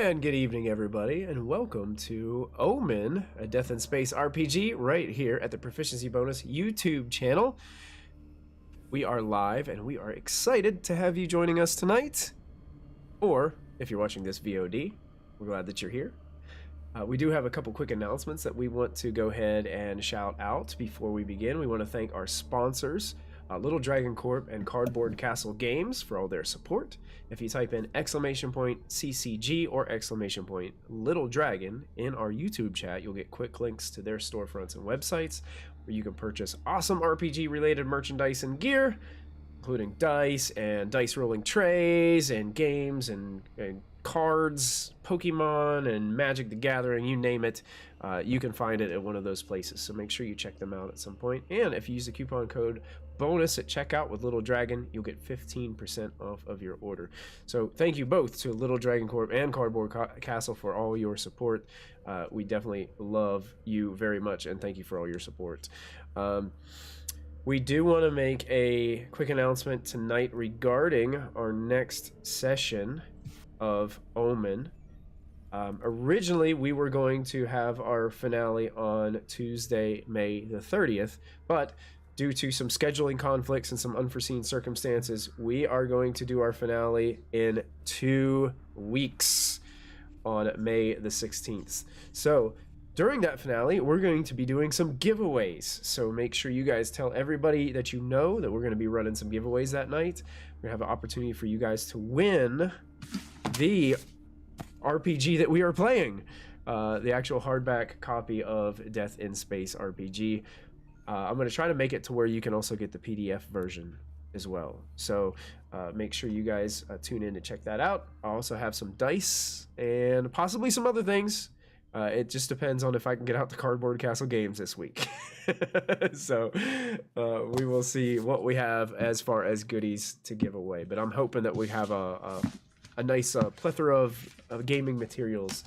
And good evening, everybody, and welcome to Omen, a Death in Space RPG, right here at the Proficiency Bonus YouTube channel. We are live, and we are excited to have you joining us tonight. Or, if you're watching this VOD, we're glad that you're here. We do have a couple quick announcements that we want to go ahead and shout out before we begin. We want to thank our sponsors, Little Dragon Corp and Cardboard Castle Games, for all their support. If you type in !CCG or !Little Dragon in our YouTube chat, you'll get quick links to their storefronts and websites where you can purchase awesome RPG related merchandise and gear. including dice and dice rolling trays and games and cards, Pokemon and Magic the Gathering, you name it. You can find it at one of those places. So make sure you check them out at some point. And if you use the coupon code bonus at checkout with Little Dragon, you'll get 15% off of your order. So thank you both to Little Dragon Corp and Cardboard Castle for all your support. We definitely love you very much, and thank you for all your support. We do want to make a quick announcement tonight regarding our next session of Omen. Originally, we were going to have our finale on Tuesday, May the 30th, but due to some scheduling conflicts and some unforeseen circumstances, we are going to do our finale in 2 weeks on May the 16th. So during that finale, we're going to be doing some giveaways. So make sure you guys tell everybody that you know that we're going to be running some giveaways that night. We're going to have an opportunity for you guys to win the RPG that we are playing, the actual hardback copy of Death in Space RPG. I'm going to try to make it to where you can also get the PDF version as well. So make sure you guys tune in to check that out. I also have some dice and possibly some other things. It just depends on if I can get out the Cardboard Castle games this week. So we will see what we have as far as goodies to give away. But I'm hoping that we have a nice plethora of gaming materials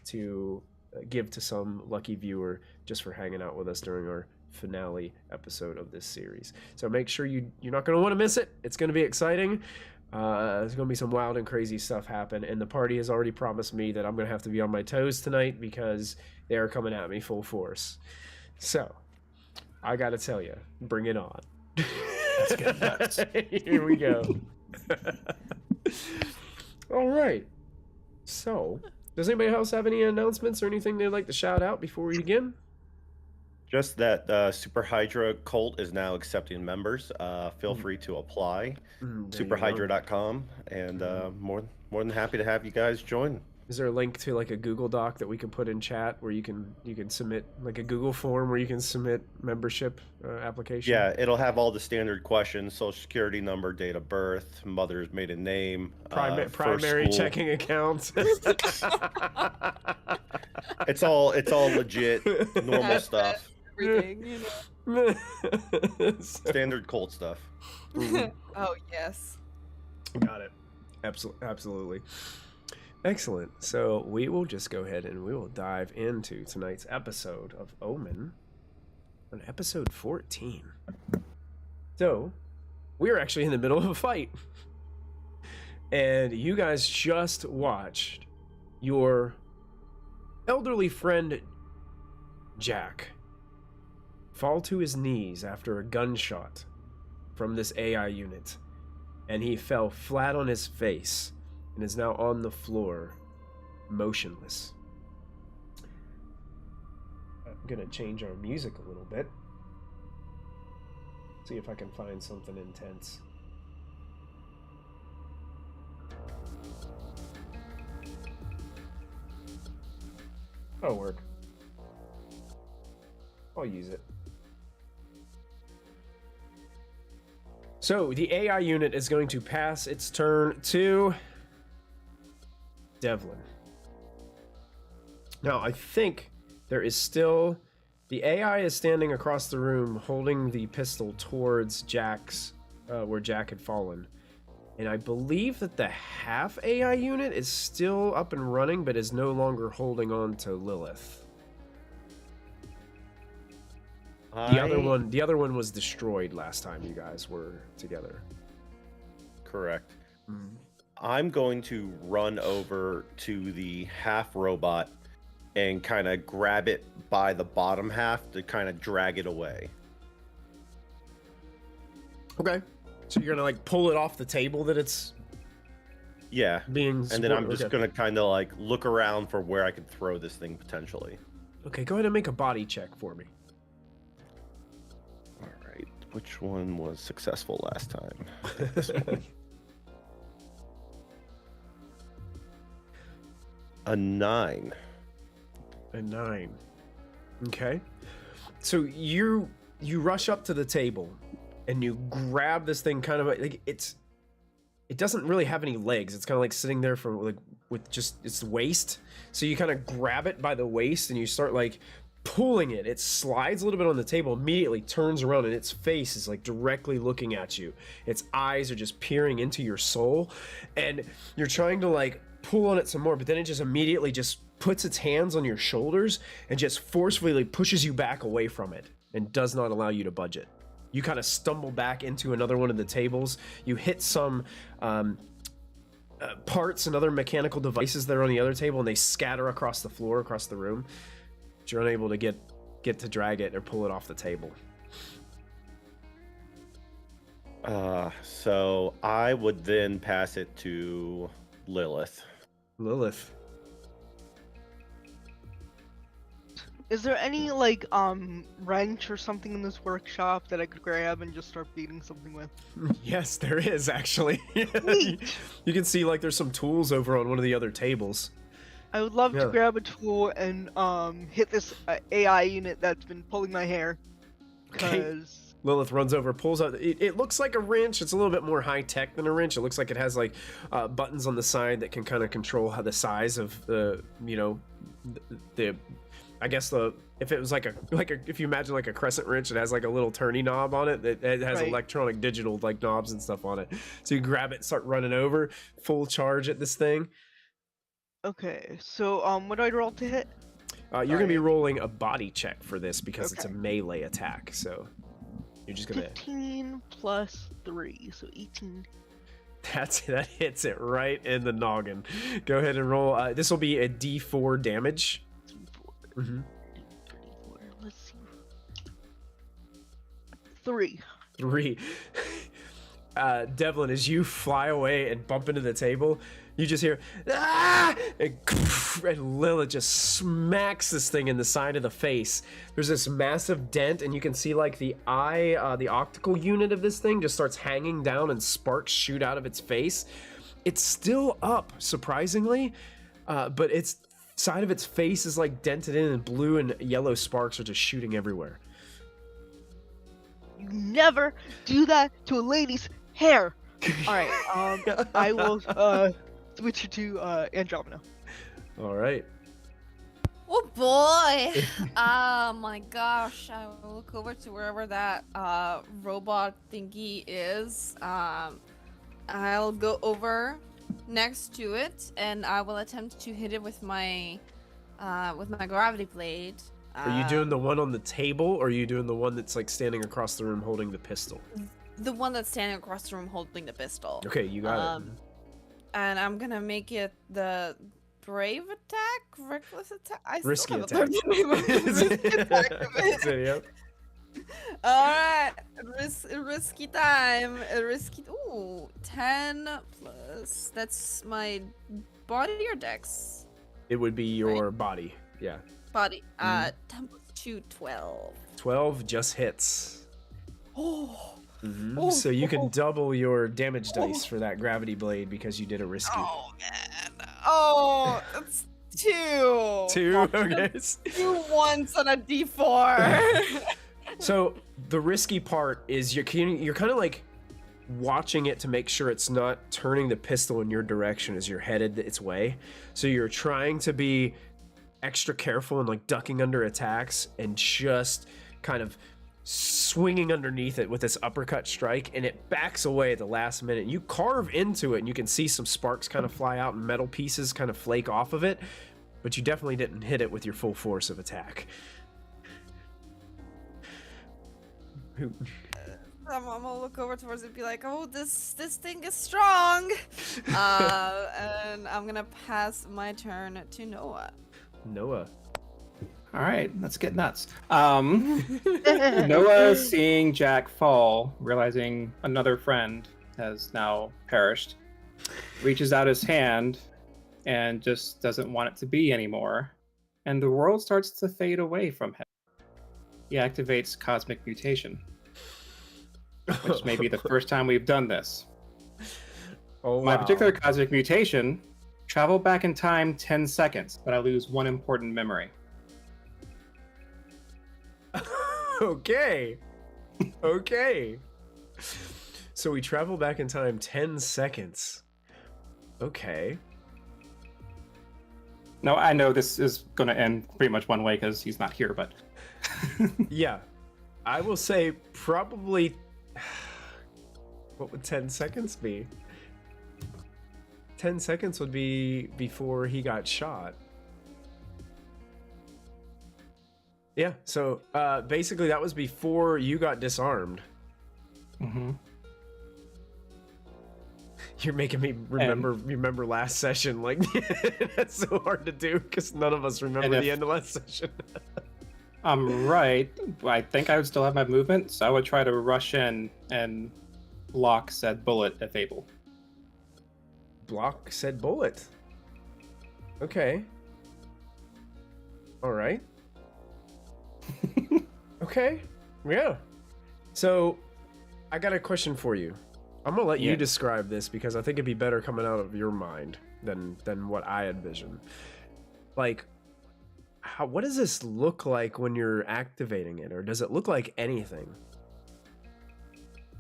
to give to some lucky viewer just for hanging out with us during our finale episode of this series. So make sure you're not going to want to miss it. It's going to be exciting. There's going to be some wild and crazy stuff happen, and the party has already promised me that I'm going to have to be on my toes tonight because they are coming at me full force. So I got to tell you, bring it on. Let's get nuts. Here we go. All right. So, does anybody else have any announcements or anything they'd like to shout out before we begin? Just that Super Hydra cult is now accepting members. Feel free to apply. Superhydra.com, and more than happy to have you guys join. Is there a link to like a Google Doc that we can put in chat where you can submit like a Google form where you can submit membership application? Yeah, it'll have all the standard questions: social security number, date of birth, mother's maiden name, primary checking account. It's all legit, normal stuff. Everything, you know. Standard cult stuff. Oh yes. Got it. Absolutely. Excellent. So we will just go ahead and we will dive into tonight's episode of Omen on episode 14. So we're actually in the middle of a fight. And you guys just watched your elderly friend Jack fall to his knees after a gunshot from this AI unit. And he fell flat on his face and is now on the floor, motionless. I'm gonna change our music a little bit. See if I can find something intense. That'll work. I'll use it. So, the AI unit is going to pass its turn to Devlin. Now, I think there is still... The AI is standing across the room holding the pistol towards Jack's, where Jack had fallen. And I believe that the half AI unit is still up and running, but is no longer holding on to Lilith. The other one was destroyed last time you guys were together. Correct. I'm going to run over to the half robot and kind of grab it by the bottom half to kind of drag it away. Okay. So you're gonna like pull it off the table that it's being and then I'm just gonna kind of like look around for where I could throw this thing potentially. Okay, go ahead and make a body check for me. All right, which one was successful last time? This one. A 9. A 9. Okay. So you rush up to the table and you grab this thing kind of like it doesn't really have any legs. It's kind of like sitting there for like with just its waist. So you kind of grab it by the waist and you start like pulling it. It slides a little bit on the table, immediately turns around, and its face is like directly looking at you. Its eyes are just peering into your soul, and you're trying to like pull on it some more, but then it just immediately just puts its hands on your shoulders and just forcefully pushes you back away from it and does not allow you to budge it. You kind of stumble back into another one of the tables. You hit some parts and other mechanical devices that are on the other table, and they scatter across the floor, across the room. But you're unable to get to drag it or pull it off the table. So I would then pass it to Lilith. Lilith. Is there any like wrench or something in this workshop that I could grab and just start beating something with? Yes, there is actually. Sweet. You can see like there's some tools over on one of the other tables. I would love Yeah. to grab a tool and hit this AI unit that's been pulling my hair. Okay. Cause Lilith runs over, pulls out. It looks like a wrench. It's a little bit more high tech than a wrench. It looks like it has like buttons on the side that can kind of control how the size of the, you know, the. I guess if it was like a if you imagine like a crescent wrench, it has like a little turny knob on it. It has Right. electronic digital like knobs and stuff on it. So you grab it, start running over, full charge at this thing. okay, so what do I roll to hit? You're gonna be rolling a body check for this because it's a Okay. melee attack. So you're just gonna 15 plus 3, so 18. that hits it right in the noggin. Go ahead and roll. This will be a D4 damage. 4, Mm-hmm. 34. Let's see. 3. 3. Devlin, as you fly away and bump into the table, you just hear ah! And Lilith just smacks this thing in the side of the face. There's this massive dent, and you can see like the eye, the optical unit of this thing just starts hanging down, and sparks shoot out of its face. It's still up, surprisingly, but its side of its face is like dented in, and blue and yellow sparks are just shooting everywhere. You never do that to a lady's hair. All right. I will switch it to Andromeda. All right. Oh boy! Oh my gosh! I will look over to wherever that robot thingy is. I'll go over next to it, and I will attempt to hit it with my gravity blade. Are you doing the one on the table, or are you doing the one that's like standing across the room holding the pistol? The one that's standing across the room holding the pistol. Okay, you got it. And I'm gonna make it the brave attack, reckless attack. I Risky still attack. haven't learned the name of the risky attack of it. So, yep. All right, risky time. Risky. Ooh, 10 plus. That's my body or dex? It would be your body. Yeah. Body. 10 plus 2, 12. 12 just hits. Oh. Mhm. So you can double your damage dice for that gravity blade because you did a risky. Oh man. Oh, that's 2. 2. Okay. 2 ones on a D4. So the risky part is you're kind of like watching it to make sure it's not turning the pistol in your direction as you're headed its way. So you're trying to be extra careful and like ducking under attacks and just kind of swinging underneath it with this uppercut strike, and it backs away at the last minute. You carve into it and you can see some sparks kind of fly out and metal pieces kind of flake off of it, but you definitely didn't hit it with your full force of attack. I'm gonna look over towards it and be like, oh, this thing is strong. And I'm gonna pass my turn to Noah. Noah. All right, let's get nuts. Noah, seeing Jack fall, realizing another friend has now perished, reaches out his hand and just doesn't want it to be anymore. And the world starts to fade away from him. He activates Cosmic Mutation, which may be the first time we've done this. Oh, My wow. particular Cosmic Mutation, travel back in time 10 seconds, but I lose one important memory. Okay. Okay. So we travel back in time 10 seconds. Okay. No, I know this is going to end pretty much one way because he's not here, but Yeah. I will say probably... What would 10 seconds be? 10 seconds would be before he got shot. Yeah, so basically that was before you got disarmed. Mhm. You're making me remember last session. Like, that's so hard to do because none of us remember the end of last session. I'm right. I think I would still have my movement, so I would try to rush in and block said bullet if able. Block said bullet. Okay. All right. Okay. Yeah. So, I got a question for you. I'm gonna let you describe this because I think it'd be better coming out of your mind than what I envision. Like, what does this look like when you're activating it, or does it look like anything?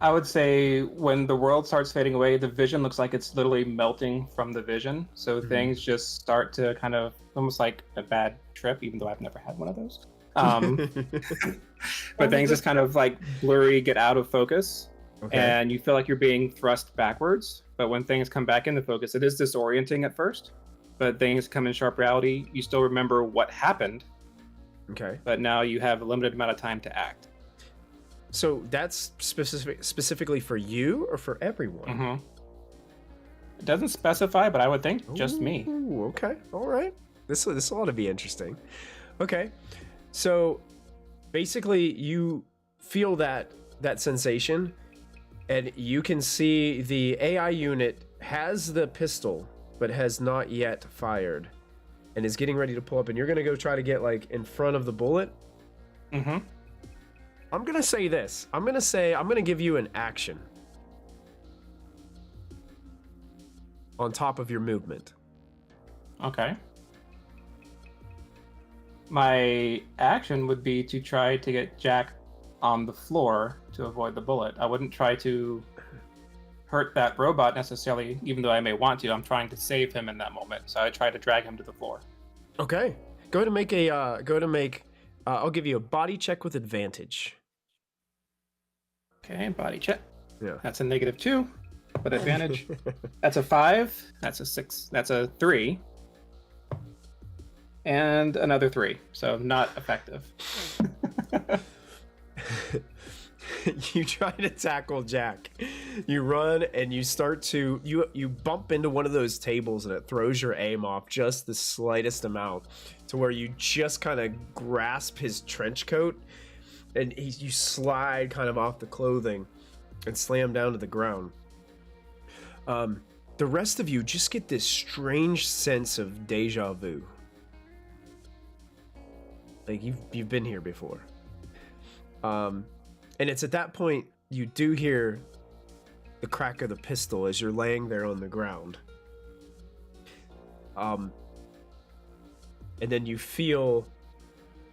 I would say when the world starts fading away, the vision looks like it's literally melting from the vision. So things just start to kind of almost like a bad trip, even though I've never had one of those. But things just kind of like blurry, get out of focus. Okay. And you feel like you're being thrust backwards. But when things come back into focus, it is disorienting at first. But things come in sharp reality. You still remember what happened. Okay. But now you have a limited amount of time to act. So that's specifically for you or for everyone? Mm-hmm. It doesn't specify, but I would think just me. Ooh, okay. All right. This ought to be interesting. Okay. So basically you feel that sensation, and you can see the AI unit has the pistol but has not yet fired and is getting ready to pull up, and you're going to go try to get like in front of the bullet. Mm-hmm. I'm going to say this. I'm going to give you an action on top of your movement. Okay. My action would be to try to get Jack on the floor to avoid the bullet. I wouldn't try to hurt that robot necessarily, even though I may want to. I'm trying to save him in that moment, so I try to drag him to the floor. Okay. Go to make I'll give you a body check with advantage. Okay, body check. Yeah. That's a -2 with advantage. That's a 5. That's a 6. That's a 3. And another 3. So not effective. You try to tackle Jack. You run and you start to you bump into one of those tables, and it throws your aim off just the slightest amount to where you just kind of grasp his trench coat, and you slide kind of off the clothing and slam down to the ground. The rest of you just get this strange sense of deja vu. Like you've been here before. And it's at that point you do hear the crack of the pistol as you're laying there on the ground. And then you feel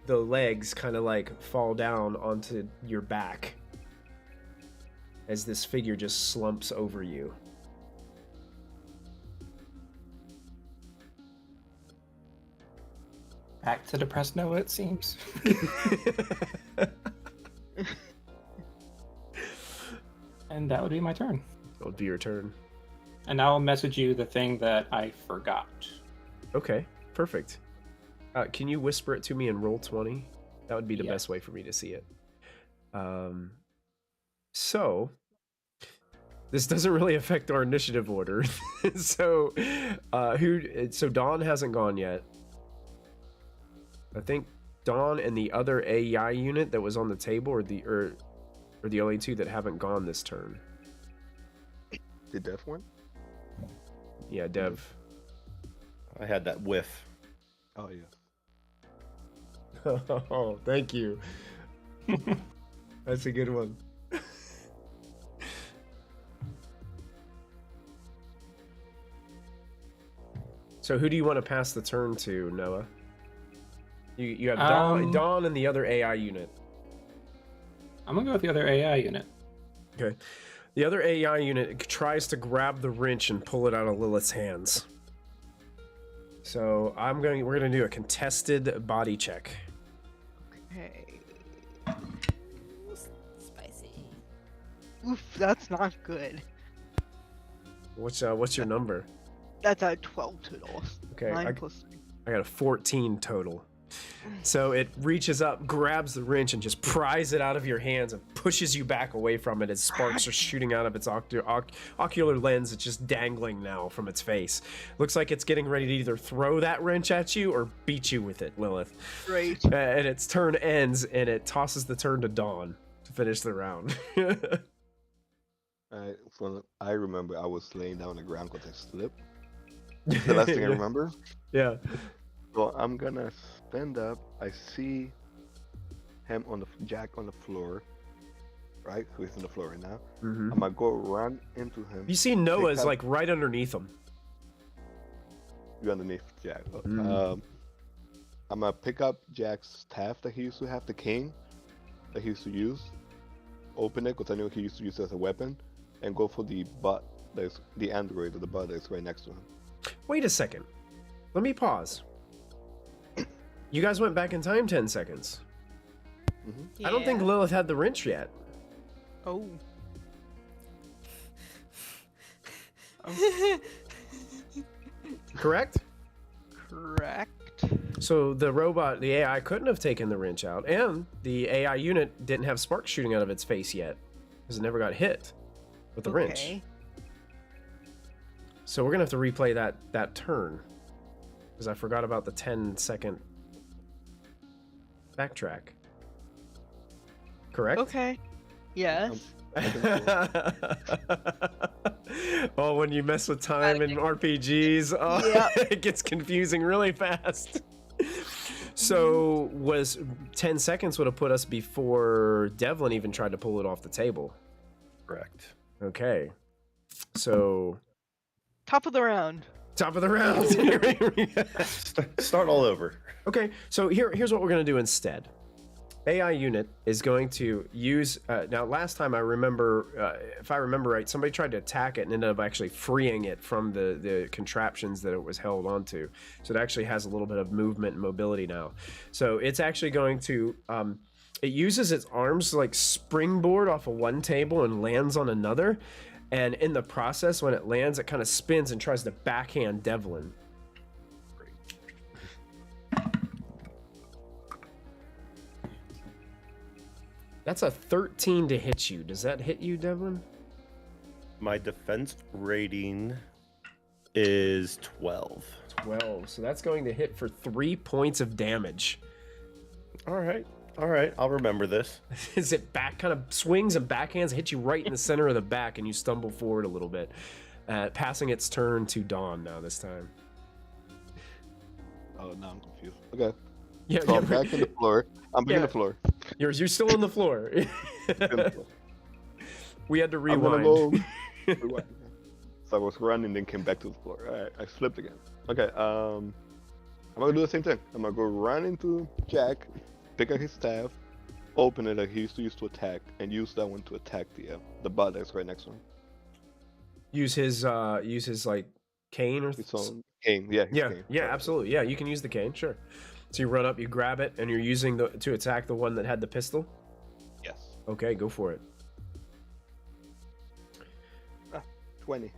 the legs kind of like fall down onto your back as this figure just slumps over you. Back to depressed Noah, it seems. And that would be my turn. That would be your turn. And now I'll message you the thing that I forgot. Okay, perfect. Can you whisper it to me in roll 20? That would be the Yes. best way for me to see it. So this doesn't really affect our initiative order. So Dawn hasn't gone yet. I think Dawn and the other AI unit that was on the table are the only two that haven't gone this turn. Did Dev win? Yeah, Dev. I had that whiff. Oh yeah. Oh, thank you. That's a good one. So who do you want to pass the turn to, Noah? You have Dawn and the other AI unit. I'm gonna go with the other AI unit. Okay. The other AI unit tries to grab the wrench and pull it out of Lilith's hands. So we're gonna do a contested body check. Okay. Ooh, spicy. Oof, that's not good. What's your number? That's a 12 total. Okay, 9 plus 3. I got a 14 total. So it reaches up, grabs the wrench, and just pries it out of your hands and pushes you back away from it as sparks are shooting out of its ocular lens. It's just dangling now from its face. Looks like it's getting ready to either throw that wrench at you or beat you with it, Lilith. Great. And its turn ends, and it tosses the turn to Dawn to finish the round. I remember I was laying down on the ground because I slipped. The last thing I remember. Yeah. So I'm gonna stand up. I see him on Jack on the floor, right? So he's on the floor right now. Mm-hmm. I'm gonna go run into him. You see Noah's up- like right underneath him. You underneath Jack. Mm. I'm gonna pick up Jack's staff that he used to have, the cane that he used to use. Open it because I knew he used to use it as a weapon, and go for the butt. There's the android or the butt that's right next to him. Wait a second. Let me pause. You guys went back in time 10 seconds. I don't think Lilith had the wrench yet. Oh. Correct? Correct. So the robot, the AI, couldn't have taken the wrench out, and the AI unit didn't have sparks shooting out of its face yet, because it never got hit with the wrench. Okay. So we're gonna have to replay that turn, because I forgot about the 10-second backtrack. Correct? Okay. Yes. Oh, when you mess with time in RPGs, it gets confusing really fast. So was 10 seconds would have put us before Devlin even tried to pull it off the table. Correct. Okay. So Top of the round. top of the round. Start all over. Okay, so here's what we're going to do instead. AI unit is going to use now last time I remember if I remember right, somebody tried to attack it and ended up actually freeing it from the contraptions that it was held onto, so it actually has a little bit of movement and mobility now. So it's actually going to it uses its arms to like springboard off of one table and lands on another, and in the process when it lands it kind of spins and tries to backhand Devlin. That's a 13 to hit you. Does that hit you, Devlin? My defense rating is 12. 12. So that's going to hit for 3 points of damage. All right. I'll remember this. As it kind of swings and backhands, hit you right in the center of the back, and you stumble forward a little bit, passing its turn to Dawn now this time. Oh, now I'm confused. Okay. Yeah, So I'm back on the floor. I'm back on the floor. You're still on the floor. We had to I'm gonna rewind. go. Rewind. So I was running, then came back to the floor. All right, I slipped again. Okay. I'm gonna do the same thing. I'm gonna go run into Jack, pick up his staff, open it like he used to use to attack, and use that one to attack the butt that's right next to him. Use his like cane or His own cane. Yeah. his cane. Absolutely. Yeah, you can use the cane, sure. So you run up, you grab it, and you're using to attack the one that had the pistol? Yes. Okay, go for it. 20.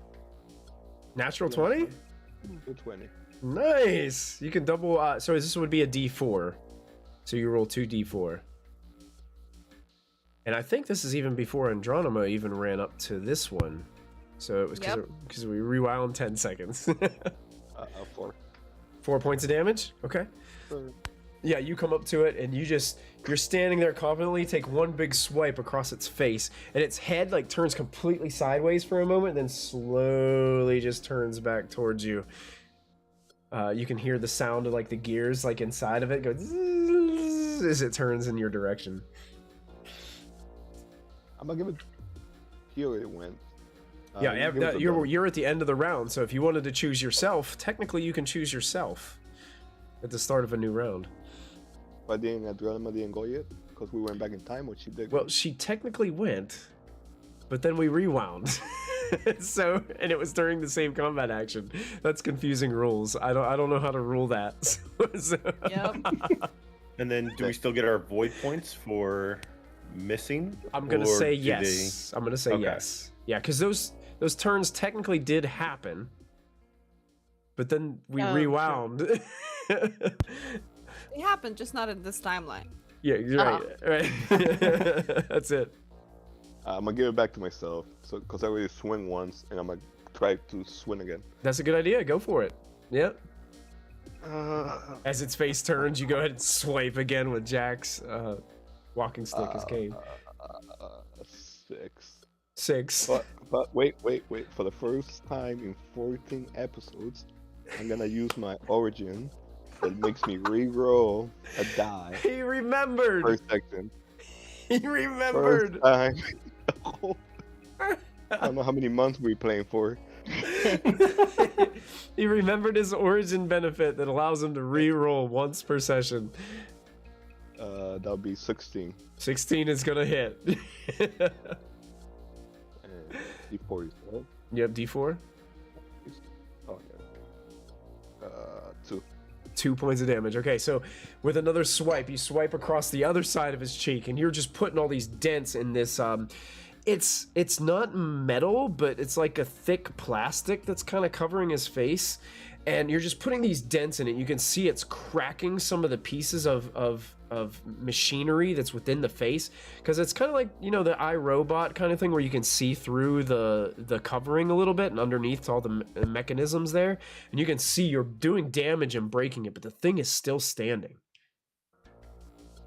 Natural 20? 20. Nice! You can double, so this would be a D4. So you roll 2D4. And I think this is even before Andronima even ran up to this one. So it was because we rewound 10 seconds. 4. 4 points of damage? Okay. Yeah, you come up to it and you're standing there confidently, take one big swipe across its face, and its head like turns completely sideways for a moment, then slowly just turns back towards you. You can hear the sound of like the gears like inside of it go zzz as it turns in your direction. I'm gonna give it. Here it went. You're at the end of the round, so if you wanted to choose yourself, technically you can choose yourself at the start of a new round. But didn't Adriana didn't go yet? Because we went back in time, or she did? Well, she technically went. but then we rewound. So, and it was during the same combat action. That's confusing rules. I don't know how to rule that. So- Yep. And then do we still get our void points for missing? I'm gonna Or say do yes. I'm gonna say Okay. yes. Yeah, because those turns technically did happen, but then we Oh, rewound. It happened, just not in this timeline. Yeah, you're right. Right. That's it. I'm gonna give it back to myself, so because I already swing once, and I'm gonna try to swing again. That's a good idea. Go for it. Yep. Uh, As its face turns, you go ahead and swipe again with Jack's walking stick as cane. 6. 6. But wait. For the first time in 14 episodes, I'm gonna use my origin. That makes me re-roll a die He remembered. per section. He First remembered. time. I don't know how many months we're playing for. He remembered his origin benefit that allows him to re-roll once per session. That'll be 16. 16 is gonna hit. And D4 is right? Yep, D4. Oh, yeah. 2. 2 points of damage. Okay, so with another swipe, you swipe across the other side of his cheek, and you're just putting all these dents in this. It's not metal, but it's like a thick plastic that's kind of covering his face, and you're just putting these dents in it. You can see it's cracking some of the pieces of machinery that's within the face, because it's kind of like, you know, the iRobot kind of thing where you can see through the covering a little bit, and underneath all the mechanisms there, and you can see you're doing damage and breaking it, but the thing is still standing.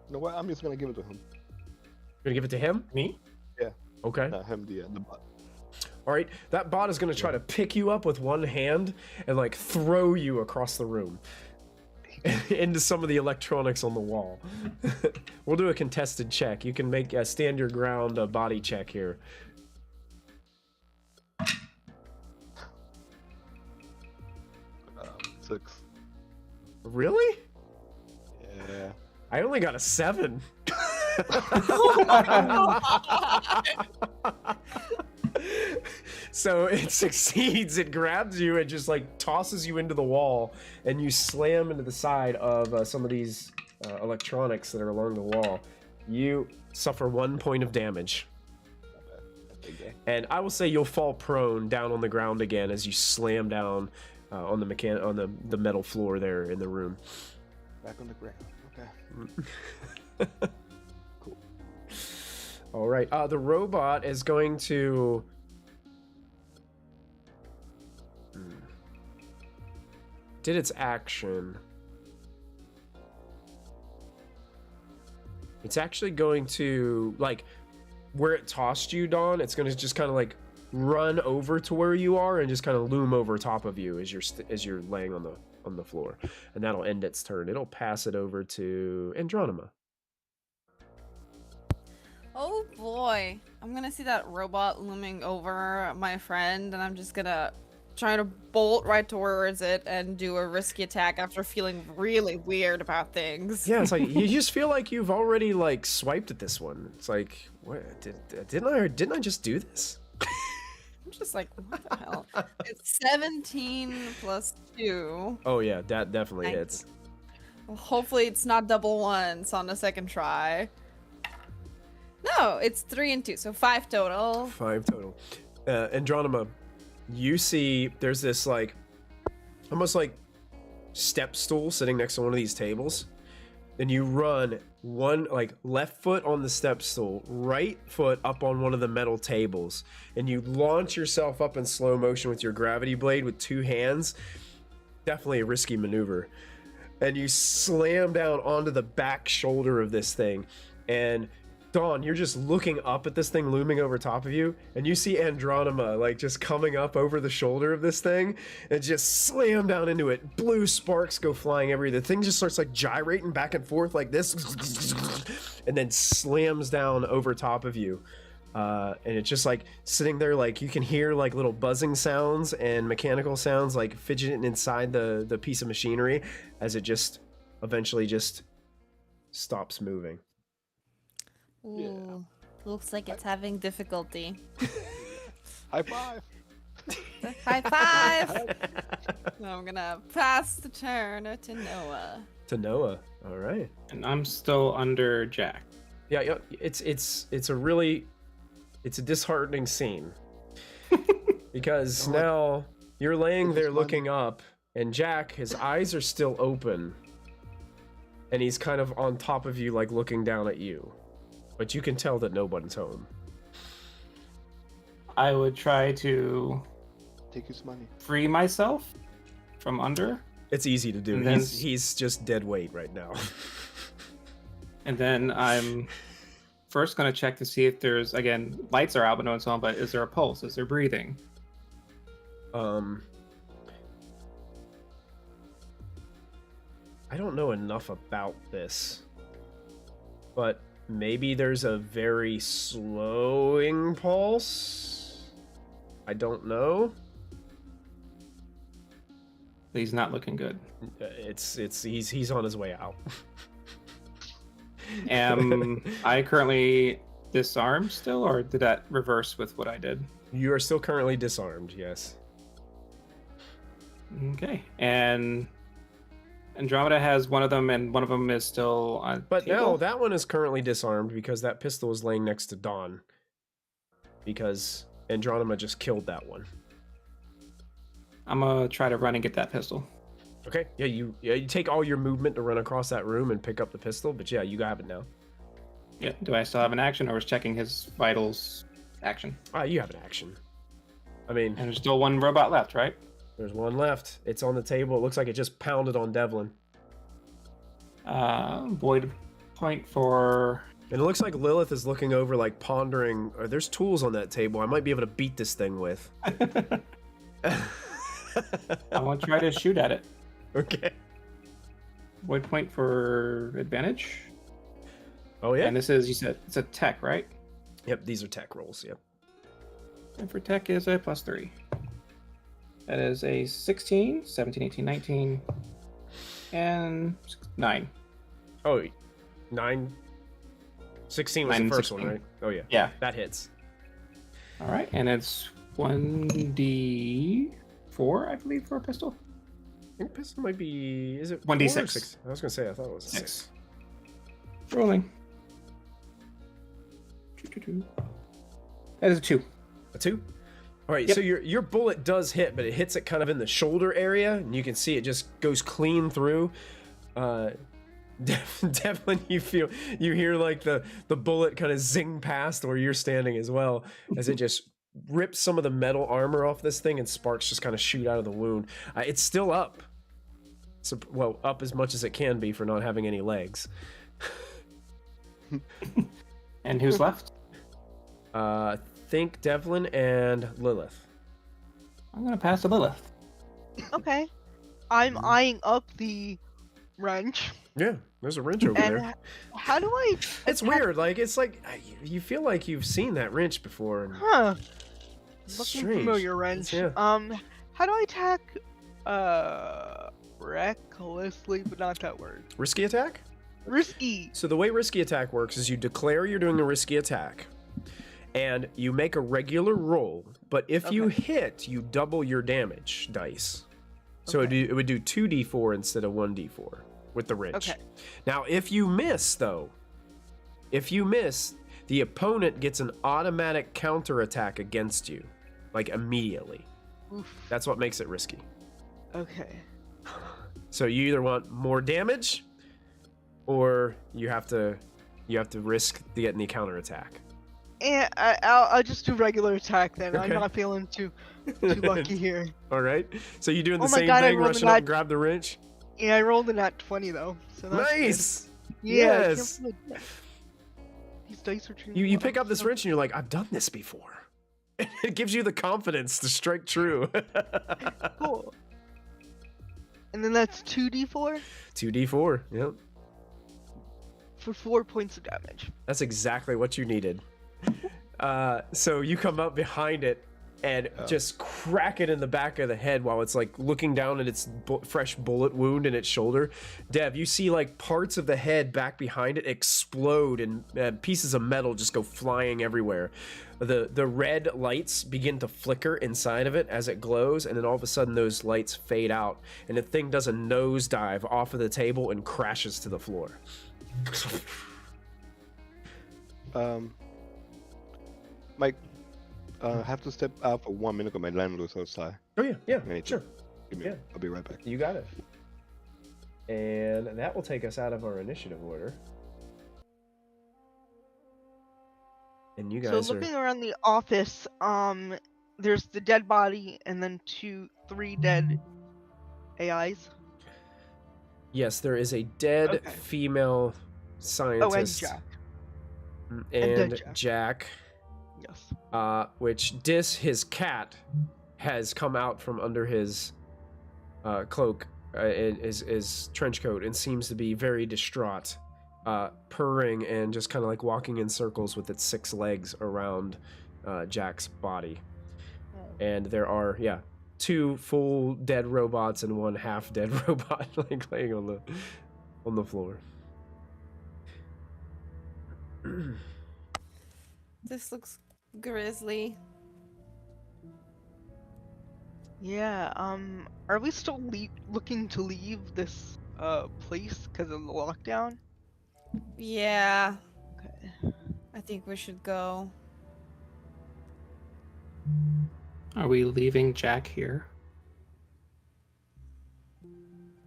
You know what? I'm just gonna give it to him. You're gonna give it to him? Me? Okay. Not him, the bot. All right, that bot is going to try to pick you up with one hand and like throw you across the room into some of the electronics on the wall. We'll do a contested check. You can make a stand your ground body check here. 6. Really? Yeah. I only got a 7. So it succeeds. It grabs you and just like tosses you into the wall, and you slam into the side of some of these electronics that are along the wall. You suffer 1 point of damage, and I will say you'll fall prone down on the ground again as you slam down on the metal floor there in the room. Back on the ground. Okay. Cool. All right. The robot is going to. Did its action. It's actually going to, like, where it tossed you, Dawn, it's going to just kind of like run over to where you are and just kind of loom over top of you as you're laying on the floor. And that'll end its turn. It'll pass it over to Andronima. Oh boy. I'm gonna see that robot looming over my friend, and I'm just gonna try to bolt right towards it and do a risky attack after feeling really weird about things. Yeah, it's like you just feel like you've already like swiped at this one. It's like, what didn't I just do this? I'm just like, what the hell? It's 17 plus 2. Oh yeah, that definitely Thank hits. Well, hopefully it's not double ones on the second try. No, it's 3 and 2, so 5 total. 5 total. Andronima, you see there's this like almost like step stool sitting next to one of these tables, and you run one like left foot on the step stool, right foot up on one of the metal tables, and you launch yourself up in slow motion with your gravity blade with 2 hands. Definitely a risky maneuver. And you slam down onto the back shoulder of this thing, and Dawn, you're just looking up at this thing looming over top of you, and you see Andronima like just coming up over the shoulder of this thing and just slam down into it. Blue sparks go flying everywhere. The thing just starts like gyrating back and forth like this, and then slams down over top of you. And it's just like sitting there, like you can hear like little buzzing sounds and mechanical sounds like fidgeting inside the piece of machinery as it just eventually just stops moving. Ooh. Looks like it's having difficulty. High five. High five! I'm gonna pass the turn to Noah. To Noah. All right. And I'm still under Jack. Yeah, it's a disheartening scene because now you're laying there looking up, and Jack, his eyes are still open, and he's kind of on top of you, like looking down at you, but you can tell that nobody's home. I would try to Take his money. free myself from under, It's easy to do. And then- He's just dead weight right now. and then I'm first going to check to see if there's, again, lights are out, but no one's home, but is there a pulse? Is there breathing? I don't know enough about this, but maybe there's a very slowing pulse. I don't know. He's not looking good. He's on his way out. Am I currently disarmed still, or did that reverse with what I did? You are still currently disarmed, yes. Okay. And Andromeda has one of them, and one of them is still on But table? no, that one is currently disarmed because that pistol is laying next to Dawn. Because Andromeda just killed that one. I'm gonna try to run and get that pistol. Okay, yeah, you take all your movement to run across that room and pick up the pistol, but yeah, you have it now. Yeah. Do I still have an action, or was checking his vitals action? You have an action. I mean, And there's still one robot left, right? there's one left. It's on the table. It looks like it just pounded on Devlin. Void point for. And it looks like Lilith is looking over, like pondering, there's tools on that table I might be able to beat this thing with. I want to try to shoot at it. Okay. Void point for advantage. Oh, yeah? And this is, you said, it's a tech, right? Yep, these are tech rolls, yep. And for tech is a +3. That is a 16, 17, 18, 19, and 9. Oh, 9. 16 was 9 the and first 16. one, right? Oh, yeah. Yeah. That hits. All right, and it's 1d4, I believe, for a pistol. I think pistol might be... Is it 1d6. 4 or 6? I was going to say, I thought it was 6. Rolling. That is a 2. A 2? All right, Yep. so your bullet does hit, but it hits it kind of in the shoulder area, and you can see it just goes clean through. Devlin, you hear like the bullet kind of zing past where you're standing as well, as it just rips some of the metal armor off this thing, and sparks just kind of shoot out of the wound. It's still up. So, well, up as much as it can be for not having any legs. And who's left? Think Devlin and Lilith. I'm gonna pass to Lilith. Okay. I'm eyeing up the wrench. Yeah, there's a wrench over And there. how do I? It's attack- weird. Like it's like you feel like you've seen that wrench before. And Huh. it's Looking strange. familiar wrench. Yeah. How do I attack? Recklessly, but not that word. Risky attack? Risky. So the way risky attack works is you declare you're doing a risky attack, and you make a regular roll. But if you Okay. hit, you double your damage dice. So Okay. it would do 2d4 instead of 1d4 with the wrench. Okay. Now, if you miss, though, the opponent gets an automatic counterattack against you, like immediately. Oof. That's what makes it risky. Okay. So you either want more damage, or you have to risk getting the counterattack. And I'll just do regular attack then. I'm Okay. not feeling too lucky here. All right. So you doing the Oh my same God, I thing, rolled a rushing up nat- and grab the wrench? Yeah, I rolled a nat 20 though. So that's good. Nice. Yeah. I can't Yes. believe it. These dice are treating You me pick well. up this wrench and you're like, I've done this before. It gives you the confidence to strike true. Cool. And then that's 2d4 2d4. Yep. for 4 points of damage. That's exactly what you needed. So you come up behind it, and just crack it in the back of the head while it's like looking down at its fresh bullet wound in its shoulder. Dev, you see like parts of the head back behind it explode and pieces of metal just go flying everywhere. The red lights begin to flicker inside of it as it glows, and then all of a sudden those lights fade out, and the thing does a nosedive off of the table and crashes to the floor. Mike, have to step out for 1 minute because my landlord's outside. Oh yeah, Anything. sure. Give me, Yeah. I'll be right back. You got it. And that will take us out of our initiative order. And you guys So looking around the office, there's the dead body and then 3 dead AIs. Yes, there is a dead Okay. female scientist. Oh, and Jack. And dead Jack. Yes. Which his cat has come out from under his cloak, his trench coat, and seems to be very distraught, purring and just kind of like walking in circles with its 6 legs around Jack's body. And there are 2 full dead robots and 1 half dead robot like laying on the floor. This looks grisly. Yeah. Are we still looking to leave this place because of the lockdown? Yeah, Okay. I think we should go. Are we leaving Jack here?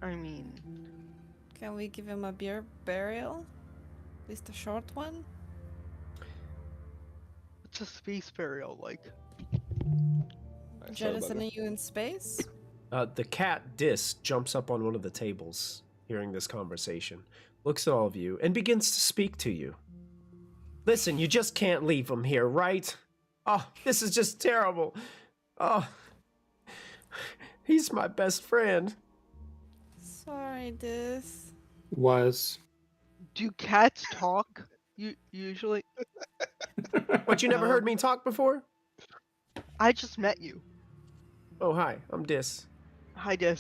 I mean, Can we give him a beer burial? At least a short one? it's a space burial, like. Jettisoning you in space? The cat Dis jumps up on one of the tables, hearing this conversation, looks at all of you, and begins to speak to you. Listen, you just can't leave him here, right? Oh, this is just terrible. Oh, he's my best friend. Sorry, this. Do cats talk? Usually. What, you never heard me talk before? I just met you. Oh, hi, I'm Dis. Hi, Des.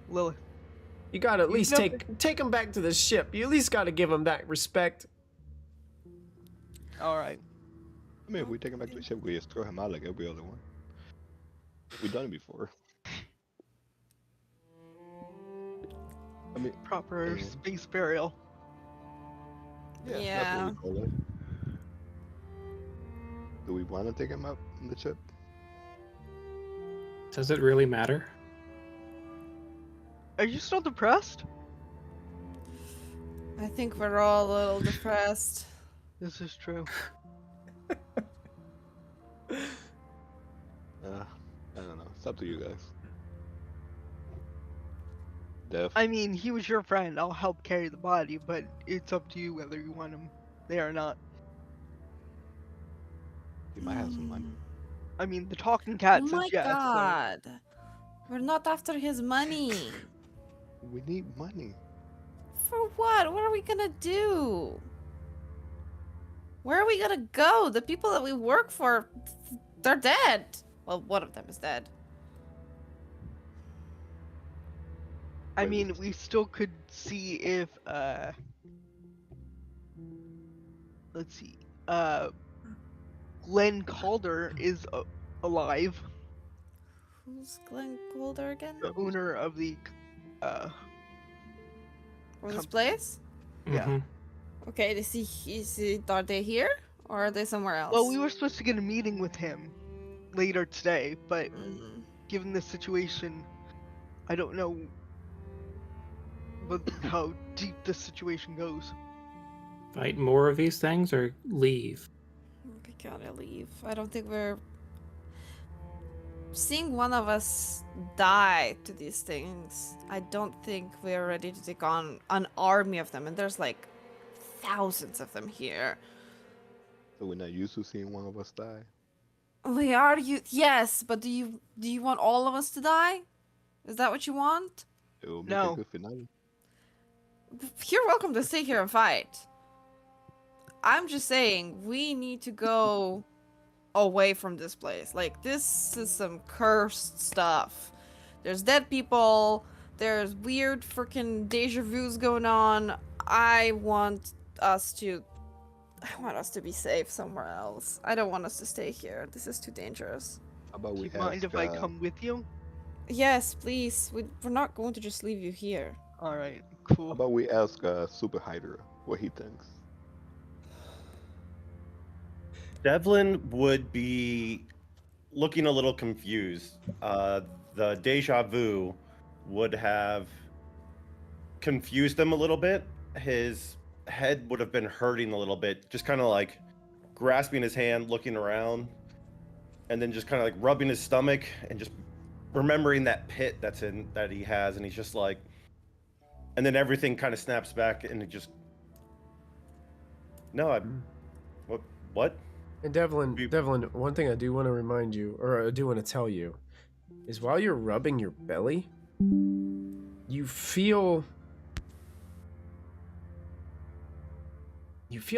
Lilith. You gotta at You least know- take him back to the ship. You at least gotta give him that respect. All right. I mean, if we take him back to the ship, we just throw him out like every other one. We've done it before. I mean, Proper Mhm. space burial. that's what we call it. Do we want to take him out on the ship? Does it really matter? Are you still depressed? I think we're all a little depressed. This is true. I don't know. It's up to you guys. Def. I mean, he was your friend. I'll help carry the body, but it's up to you whether you want him there or not. He might have some money. I mean, the talking cat Oh says my yes. so- god. We're not after his money. We need money. For what? What are we gonna do? Where are we gonna go? The people that we work for, they're dead. Well, one of them is dead. I Wait, mean, we still could see if, let's see, Glenn Calder is alive, Who's Glenn Goulder again? the owner of the, For this Come- place? Yeah. Mhm. Okay, are they here? Or are they somewhere else? well, we were supposed to get a meeting with him later today, but Mm. given the situation, I don't know how deep this situation goes. Fight more of these things or leave? We gotta leave. I don't think we're... Seeing one of us die to these things, I don't think we're ready to take on an army of them, and there's like thousands of them here. So we're not used to seeing one of us die. We are you yes, but do you want all of us to die? Is that what you want? It will make No. a good finale. You're welcome to stay here and fight. I'm just saying we need to go away from this place. Like, this is some cursed stuff. There's dead people. There's weird freaking deja vus going on. I want us to be safe somewhere else. I don't want us to stay here. This is too dangerous. How about Do we you mind ask? if I come with you? Yes, please. We're not going to just leave you here. All right, How cool. about we ask Super Hydra what he thinks? Devlin would be looking a little confused. The deja vu would have confused him a little bit. His head would have been hurting a little bit, just kind of like grasping his hand, looking around, and then just kind of like rubbing his stomach and just remembering that pit that he has, and he's just like, and then everything kind of snaps back, and it just, no, what? And Devlin, one thing I do want to remind you, or I do want to tell you, is while you're rubbing your belly, you feel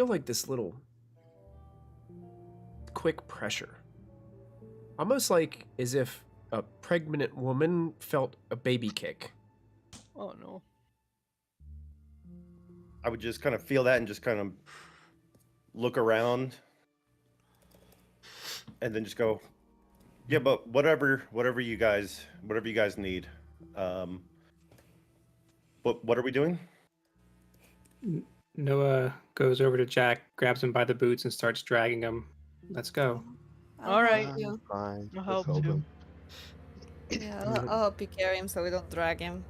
like this little quick pressure. Almost like as if a pregnant woman felt a baby kick. Oh no. I would just kind of feel that and just kind of look around and then just go, yeah, but whatever you guys need. What are we doing? Noah goes over to Jack, grabs him by the boots, and starts dragging him. Let's go. I'll Alright. help you. Fine. I'll let's help help too. him. Yeah, I'll help you carry him so we don't drag him.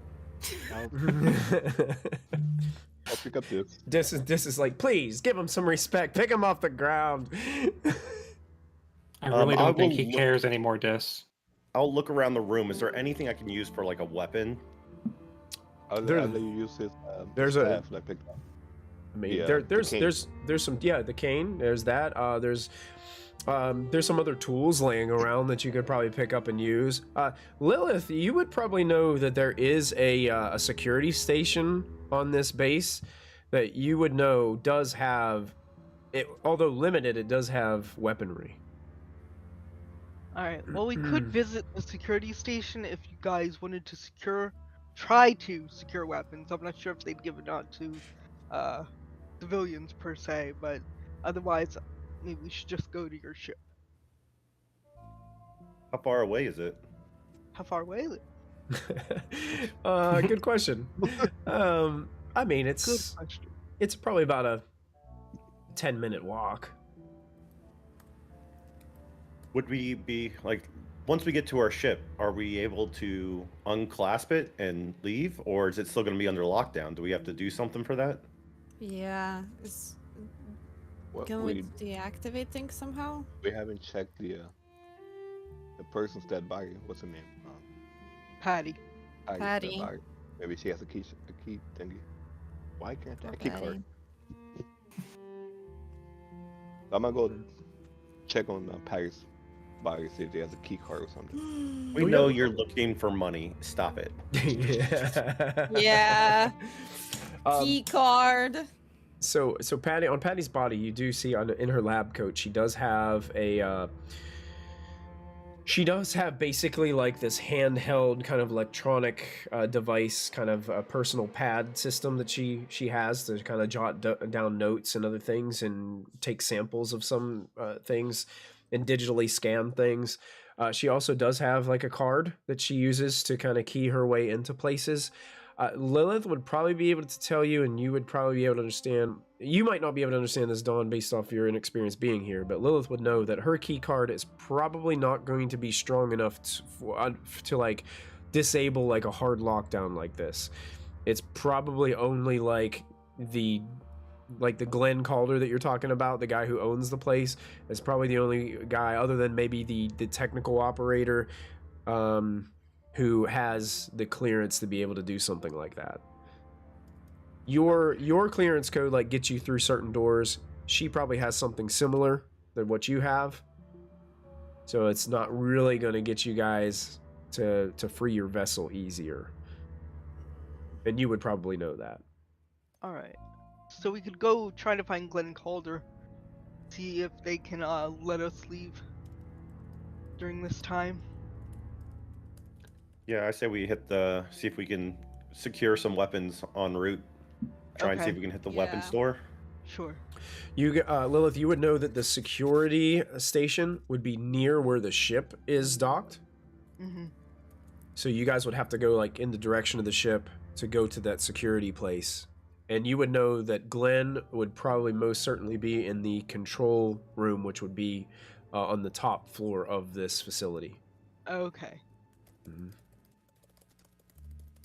I'll pick up this. This is like, please give him some respect. Pick him off the ground. I really I don't think will he look- cares anymore, Dis. I'll look around the room. Is there anything I can use for like a weapon? I'll There- let you use his there's a- staff that I picked up. I mean, Yeah, the there's cane. some the cane. There's that. There's some other tools laying around that you could probably pick up and use. Lilith, you would probably know that there is a security station on this base that you would know does have it, although limited. It does have weaponry. Alright, well, we could visit the security station if you guys wanted to try to secure weapons. I'm not sure if they'd give it out to civilians per se, but otherwise, maybe we should just go to your ship. How far away is it? How far away is it? Good question. I mean, Good it's question. probably about a 10-minute walk. Would we be like, once we get to our ship, are we able to unclasp it and leave, or is it still going to be under lockdown? Do we have to do something for that? Yeah, What, can we deactivate things somehow? we haven't checked the person's dead body. What's her name? Patty. Patty's dead Patty. body. Maybe she has a key thingy. Why can't I? Poor A key card. Patty. I'm gonna go check on Patty's body, see if he has a key card or something. We know you're looking for money. Stop it. Yeah. Yeah. Key card. So Patty, on Patty's body, you do see in her lab coat, she does have basically like this handheld kind of electronic device, kind of a personal pad system that she has to kind of jot down notes and other things and take samples of some things and digitally scan things. She also does have like a card that she uses to kind of key her way into places. Lilith would probably be able to tell you, and you would probably be able to understand. You might not be able to understand this, Dawn, based off your inexperience being here, but Lilith would know that her key card is probably not going to be strong enough to like disable like a hard lockdown like this. It's probably only like the Glenn Calder that you're talking about, the guy who owns the place, is probably the only guy other than maybe the technical operator who has the clearance to be able to do something like that. Your clearance code like gets you through certain doors. She probably has something similar than what you have. So it's not really going to get you guys to free your vessel easier. And you would probably know that. Alright. So we could go try to find Glenn Calder. See if they can let us leave during this time? Yeah, I say we see if we can secure some weapons en route. Try and see Okay. if we can hit the Yeah. weapon store. Sure. Lilith, you would know that the security station would be near where the ship is docked. Mm-hmm. So you guys would have to go like in the direction of the ship to go to that security place. And you would know that Glenn would probably most certainly be in the control room, which would be on the top floor of this facility. Okay. Mhm.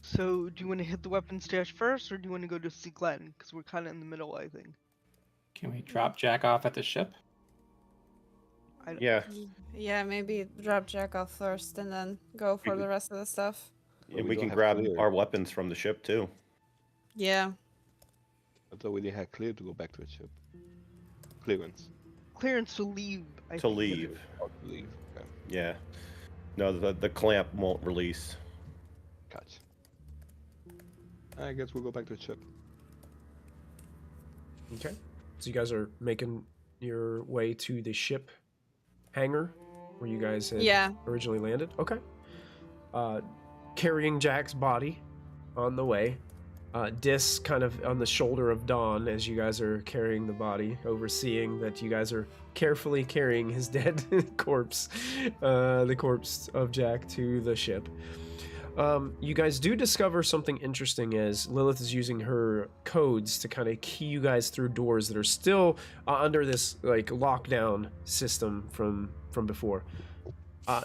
So, do you want to hit the weapon stash first, or do you want to go to see Glenn? Because we're kind of in the middle, I think. Can we drop Jack off at the ship? Yeah, Yeah, maybe drop Jack off first and then go for the rest of the stuff. and we we don't can have grab clear. our weapons from the ship too. Yeah. I thought we didn't have clear to go back to the ship. Clearance. Clearance to leave. I To think. leave. Oh, to leave. Okay. Yeah. No, the clamp won't release. Gotcha. I guess we'll go back to the ship. Okay. So you guys are making your way to the ship hangar where you guys had Yeah. originally landed. Okay. Carrying Jack's body on the way. Dis kind of on the shoulder of Dawn as you guys are carrying the body, overseeing that you guys are carefully carrying his dead corpse, the corpse of Jack, to the ship. You guys do discover something interesting as Lilith is using her codes to kind of key you guys through doors that are still under this like lockdown system from before.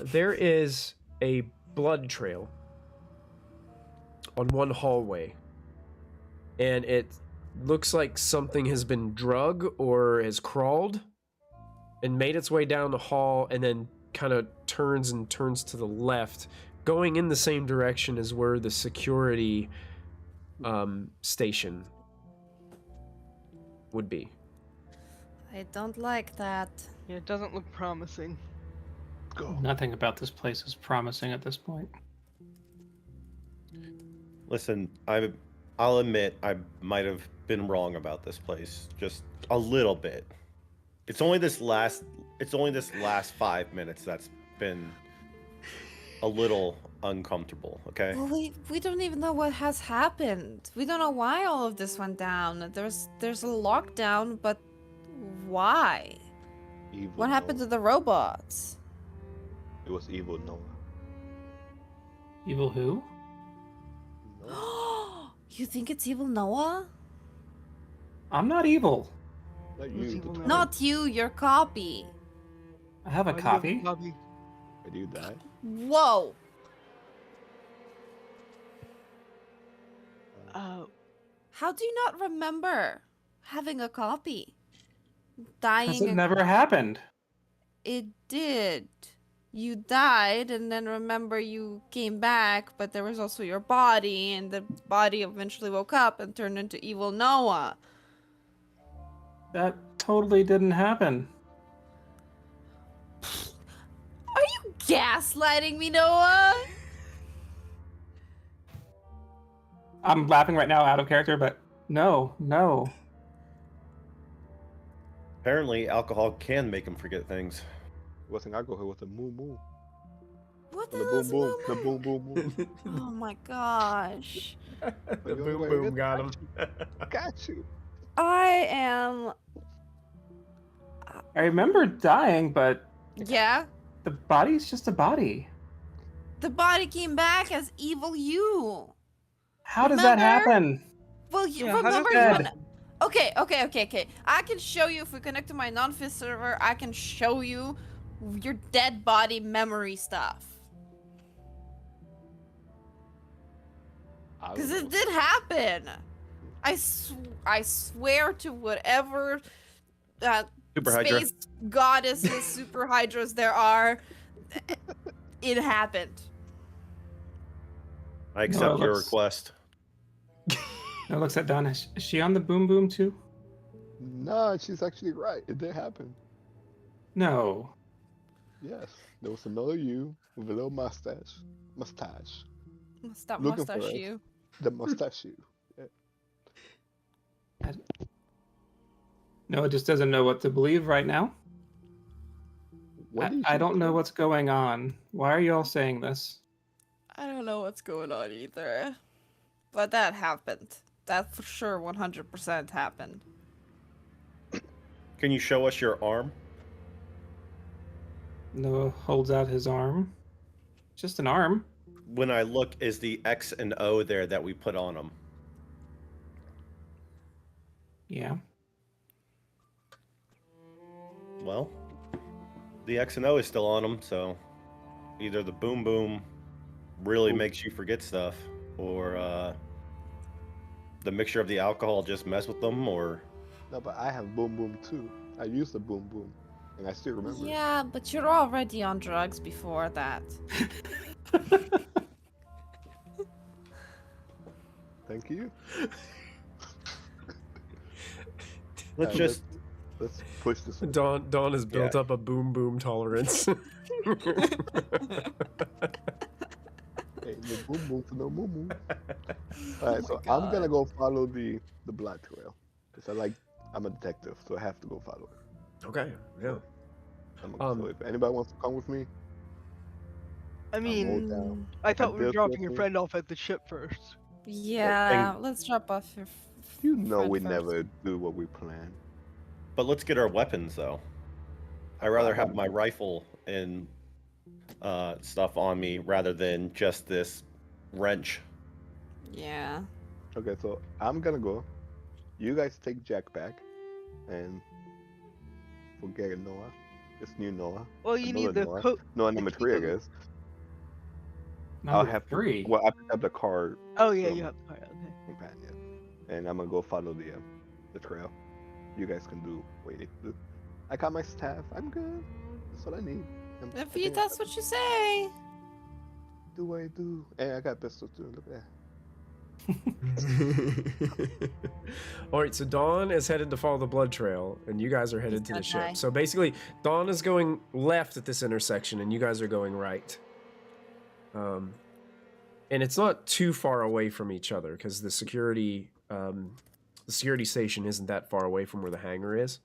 There is a blood trail on one hallway, and it looks like something has been drug or has crawled and made its way down the hall and then kind of turns to the left, going in the same direction as where the security station would be. I don't like that. Yeah, it doesn't look promising. Go. Nothing about this place is promising at this point. Listen, I'll admit I might have been wrong about this place, just a little bit. It's only this last 5 minutes that's been a little uncomfortable, okay? Well, we don't even know what has happened. We don't know why all of this went down. There's a lockdown, but why? Evil What happened to Noah. the robots? It was evil Noah. Evil who? No, You think it's evil Noah? I'm not evil. not Who's you. evil the Noah? Not you, your copy. I have a Why do you have copy. copy? Did you die? Whoa. How do you not remember having a copy? Because Dying. it never happened. It did. You died, and then remember you came back, but there was also your body, and the body eventually woke up and turned into evil Noah. That totally didn't happen. Are you gaslighting me, Noah? I'm laughing right now out of character, but no. Apparently, alcohol can make him forget things. It wasn't alcohol, it was the moo moo. What the The hell is boom boom. The Mama? boom boom boom. Oh my gosh. The boom boom got him. Got you. I am. I remember dying, but Yeah? the body's just a body. The body came back as evil you. How does that Remember? happen? Well, you Yeah, how does remember that- when... Okay. I can show you if we connect to my non-fist server. I can show you your dead body memory stuff. I Because don't it know. did happen. I swear to whatever Super Hydra. space goddesses, super hydras there are, it happened. I accept your looks- request. It looks at Donna. Is she on the boom boom too? No, she's actually right. It did happen. No. Yes. There was another you with a little mustache. Mustache. Stop Looking for mustache us. you. The mustache you. Noah just doesn't know what to believe right now. When did you I shoot don't know again? what's going on. Why are you all saying this? I don't know what's going on either. But that happened. That for sure 100% happened. Can you show us your arm? Noah holds out his arm. Just an arm. When I look, is the X and O there that we put on them? Yeah. Well, the X and O is still on them, so either the boom boom really makes you forget stuff, or the mixture of the alcohol just mess with them, or No, but I have boom boom too. I used the boom boom, and I still remember. it. Yeah, but you're already on drugs before that. Thank you. let's let's push this. Dawn has built Yeah. up a boom boom tolerance. Hey, no boom boom for no moo moo. All right, so my I'm gonna God. go follow the blood trail because I'm a detective, so I have to go follow it. Okay, yeah. So if anybody wants to come with me, I I'm mean, rolled down. I thought we were built dropping your with me. friend off at the ship first. Yeah, let's drop off your You know friend we first. never do what we plan. but let's get our weapons though. I'd rather have my rifle and stuff on me rather than just this wrench. Yeah. Okay, so I'm gonna go. You guys take Jack back, and forget Noah. It's new Noah. Well, you need Another the Noah. coat. Noah number the 3, I key code. guess. I'll Number have 3. Well, I picked up the car Oh yeah, from you have the card. Okay. companion, and I'm gonna go follow the trail. You guys can do what you need to do. I got my staff. I'm good. That's what I need. I If you, think that's what you say. do what I do. And I got pistols too. Look at that. All right, so Dawn is headed to follow the blood trail, and you guys are headed He's to the gonna ship. die. So basically, Dawn is going left at this intersection, and you guys are going right. And it's not too far away from each other because the security station isn't that far away from where the hangar is.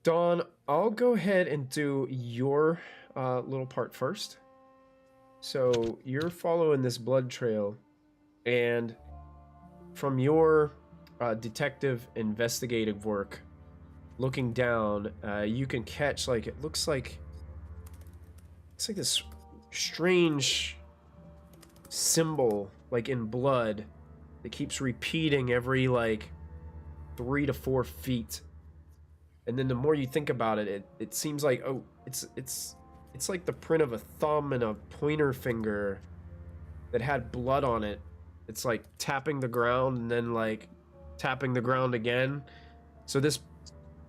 Dawn, I'll go ahead and do your little part first. So you're following this blood trail, and from your detective investigative work, looking down, you can catch it looks like this strange symbol in blood that keeps repeating every 3 to 4 feet. And then the more you think about it, it seems like it's like the print of a thumb and a pointer finger that had blood on it. It's tapping the ground and then tapping the ground again. So this,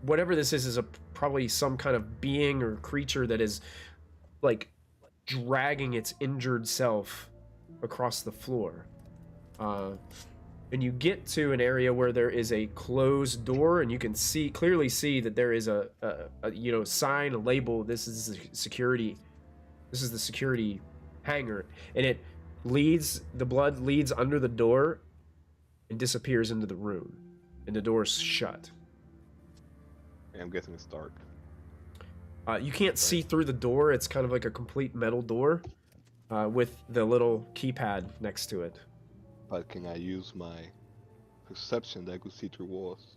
whatever this is probably some kind of being or creature that is dragging its injured self across the floor. And you get to an area where there is a closed door, and you can clearly see that there is a sign, a label. This is the security hangar, and the blood leads under the door and disappears into the room, and the door's shut. I'm guessing it's dark. You can't see through the door. It's kind of like a complete metal door with the little keypad next to it. But can I use my perception that I could see through walls?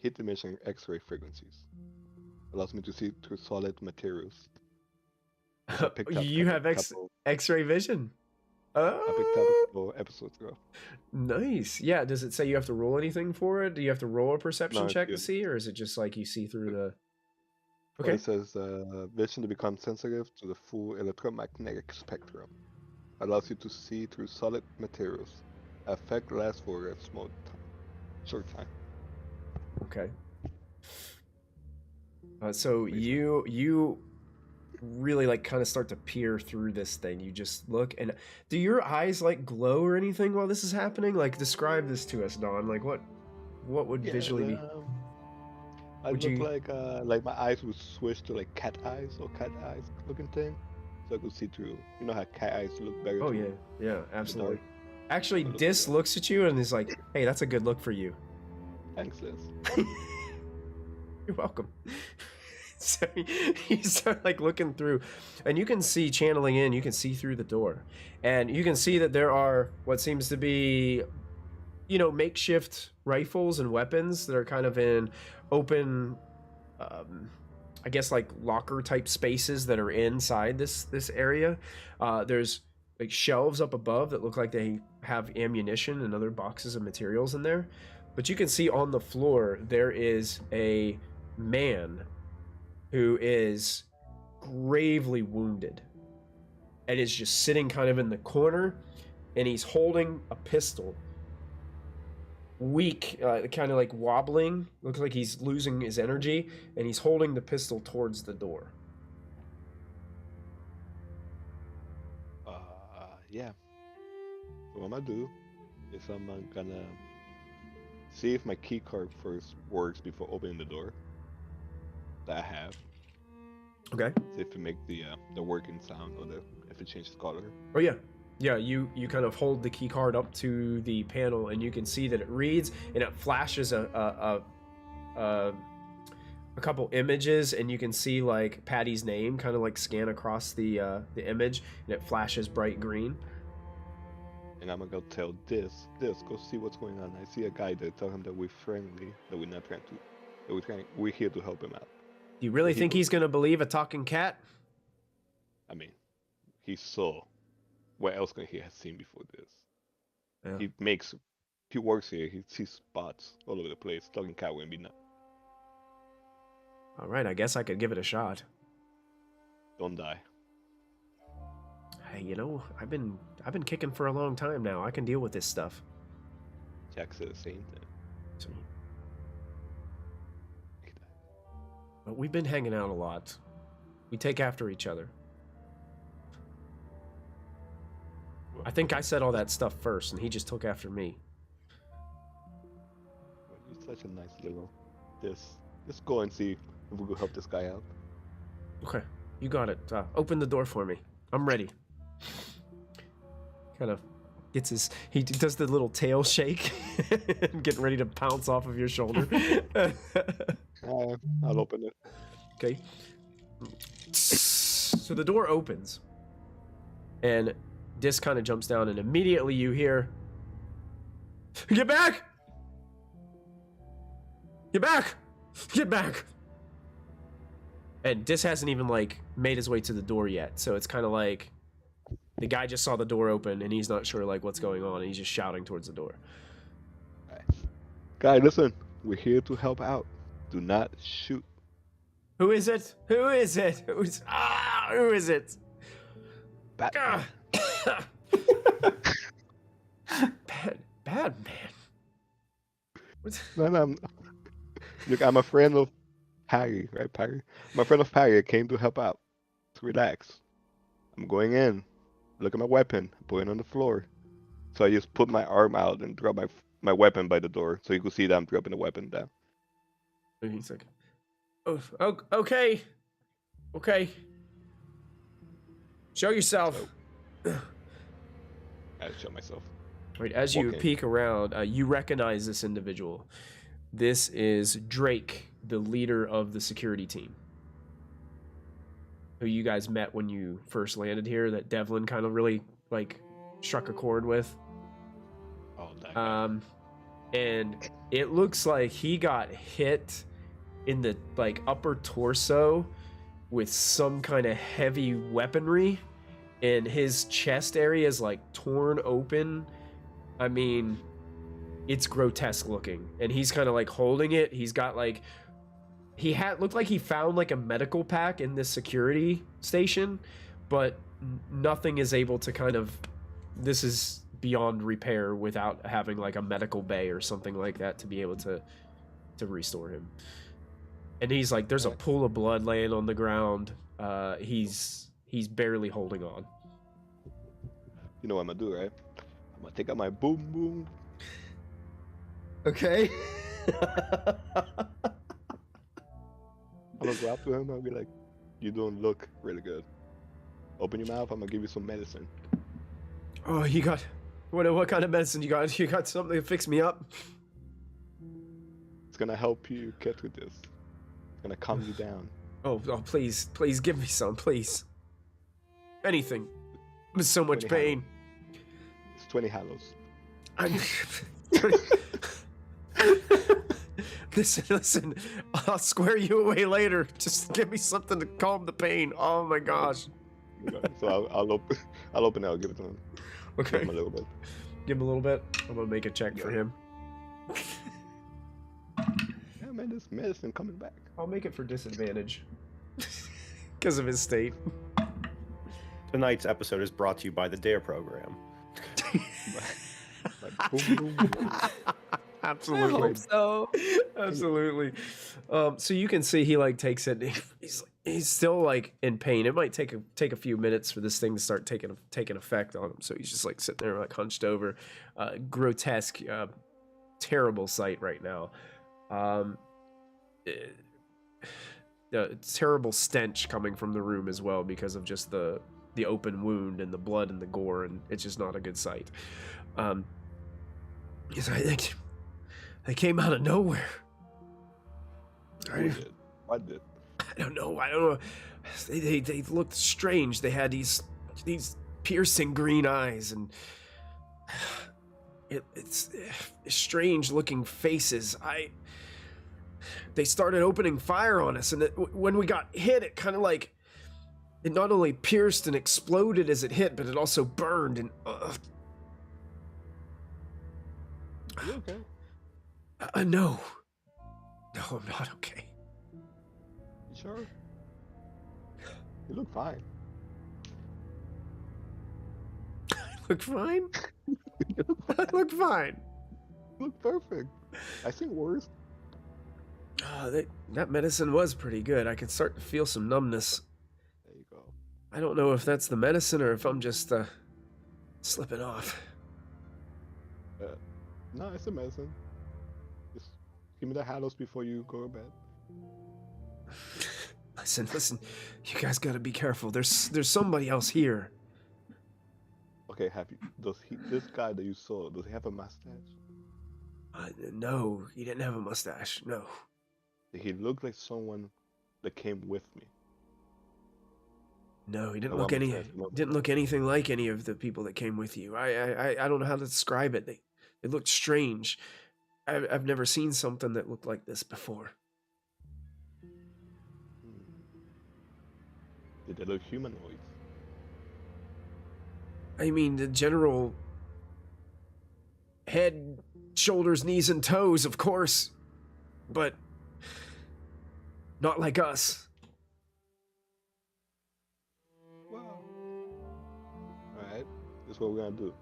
Hit emission X-ray frequencies. Allows me to see through solid materials. I picked up You have X-ray vision. I picked up Oh, a couple episodes ago. nice. Yeah. Does it say you have to roll anything for it? Do you have to roll a perception No, it's check to good. see, or is it just you see through the? Well, Okay. it says vision to become sensitive to the full electromagnetic spectrum. Allows you to see through solid materials. Effect lasts for a short time. Okay. So you really kind of start to peer through this thing. You just look, and do your eyes glow or anything while this is happening? Describe this to us, Dawn. What would visually be? I Would look you- like my eyes would switch to cat eyes or cat eyes looking thing, so I could see through. You know how cat eyes look better. Oh through yeah, absolutely. dark. Actually, I look Dis like looks at you and is like, "Hey, that's a good look for you." Thanks, Liz. You're welcome. So you start like looking through, and you can see channeling in. You can see through the door, and you can see that there are what seems to be, makeshift rifles and weapons that are kind of in open, I guess like locker type spaces that are inside this area. There's like shelves up above that look like they have ammunition and other boxes of materials in there, but you can see on the floor there is a man who is gravely wounded and is just sitting kind of in the corner, and he's holding a pistol, weak, kind of like wobbling, looks like he's losing his energy, and he's holding the pistol towards the door. Yeah. So what I'm gonna do is I'm gonna see if my key card first works before opening the door that I have. Okay. See if it make the working sound or if it changes color. Oh yeah. Yeah, you kind of hold the key card up to the panel, and you can see that it reads, and it flashes a couple images, and you can see like Patty's name kind of like scan across the image, and it flashes bright green. And I'm gonna go tell this, go see what's going on. I see a guy there. Tell him that we're friendly, that we're not trying to, we're here to help him out. Do you really think he's gonna believe a talking cat? I mean, he saw. What else can he have seen before this? Yeah. He works here. He sees spots all over the place. Talking cat wouldn't be nuts. All right, I guess I could give it a shot. Don't die. Hey, I've been kicking for a long time now. I can deal with this stuff. Jack said the same thing. So, but we've been hanging out a lot. We take after each other. I think I said all that stuff first, and he just took after me. You're such a nice little. Let's go and see if we can help this guy out. Okay, you got it. Open the door for me. I'm ready. Kind of gets he does the little tail shake, getting ready to pounce off of your shoulder. I'll open it. Okay. So the door opens, and Dis kind of jumps down, and immediately you hear, "Get back! Get back! Get back!" And Dis hasn't even like made his way to the door yet, so it's kind of like the guy just saw the door open, and he's not sure like what's going on, and he's just shouting towards the door. Guy, listen, we're here to help out. Do not shoot. Who is it? Who is it? Who is it? Batman. Bad man. What's... No. Look, I'm a friend of Harry, right, Harry? I'm a friend of Harry. I came to help out. To relax. I'm going in. Look at my weapon. Put it on the floor. So I just put my arm out and drop my weapon by the door, so you could see that I'm dropping the weapon down. He's like, "Oh, okay. Okay. Show yourself." I show myself. Right, as you peek around, you recognize this individual. This is Drake, the leader of the security team, who you guys met when you first landed here, that Devlin kind of really like struck a chord with. Oh, that guy. And it looks like he got hit in the like upper torso with some kind of heavy weaponry, and his chest area is like torn open. I mean, it's grotesque looking, and he's kind of like holding it. He's got like, looked like he found like a medical pack in this security station, but nothing is able to kind of, this is beyond repair without having like a medical bay or something like that to be able to restore him. And he's like, there's a pool of blood laying on the ground. He's barely holding on. You know what I'm gonna do, right? I'm gonna take out my boom boom. Okay. I'm gonna go up to him. I'll be like, "You don't look really good. Open your mouth. I'm gonna give you some medicine." Oh, you got what kind of medicine you got? You got something to fix me up? It's gonna help you get through this. gonna calm you down. Oh, please, please give me some, please. Anything. I'm in so much 20 pain. It's 20 hollows. I'm... Listen, I'll square you away later. Just give me something to calm the pain. Oh my gosh. So I'll open it. I'll give it to him. Give Okay. him a little bit. Give him a little bit. I'm gonna make a check for Yeah. him. Yeah, man, this medicine coming back. I'll make it for disadvantage. Because of his state. Tonight's episode is brought to you by the DARE program. Like, boom, boom, boom. I Absolutely. hope so. Absolutely. So you can see he like takes it. He's still like in pain. It might take a few minutes for this thing to start taking effect on him. So he's just like sitting there like hunched over, grotesque, terrible sight right now. The terrible stench coming from the room as well because of just the open wound and the blood and the gore, and it's just not a good sight. Because I think they came out of nowhere. Who did? What did? I don't know. They looked strange. They had these piercing green eyes, and it's strange looking faces. They started opening fire on us, and when we got hit, it kind of like it not only pierced and exploded as it hit, but it also burned. And You okay? no, I'm not okay. You sure? You look fine. Look fine. I look fine. You look perfect. I seen worse. That medicine was pretty good. I could start to feel some numbness. There you go. I don't know if that's the medicine or if I'm just slipping off. No, it's a medicine. Just give me the Hallows before you go to bed. Listen. You guys gotta be careful. There's somebody else here. Okay, this guy that you saw, does he have a mustache? No, he didn't have a mustache. No. He looked like someone that came with me. No, he didn't No, look I'm obsessed. didn't look anything like any of the people that came with you. I don't know how to describe it. They looked strange. I've never seen something that looked like this before. Did they look humanoids? I mean, the general head, shoulders, knees, and toes, of course, but not like us. Well, alright, this is what we're gonna do.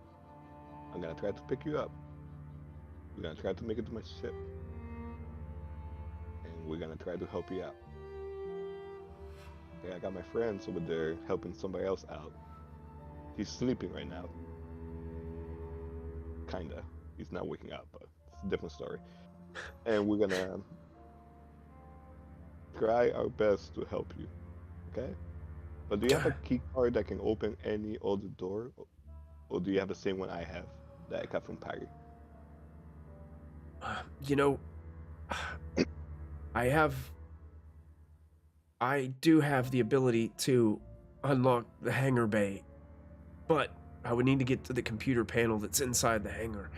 I'm gonna try to pick you up. We're gonna try to make it to my ship. And we're gonna try to help you out. Okay, I got my friends over there helping somebody else out. He's sleeping right now. Kinda. He's not waking up, but it's a different story. And we're gonna try our best to help you. Okay? But do you have a key card that can open any other door? Or do you have the same one I have that I got from Patty? You know, I do have the ability to unlock the hangar bay, but I would need to get to the computer panel that's inside the hangar.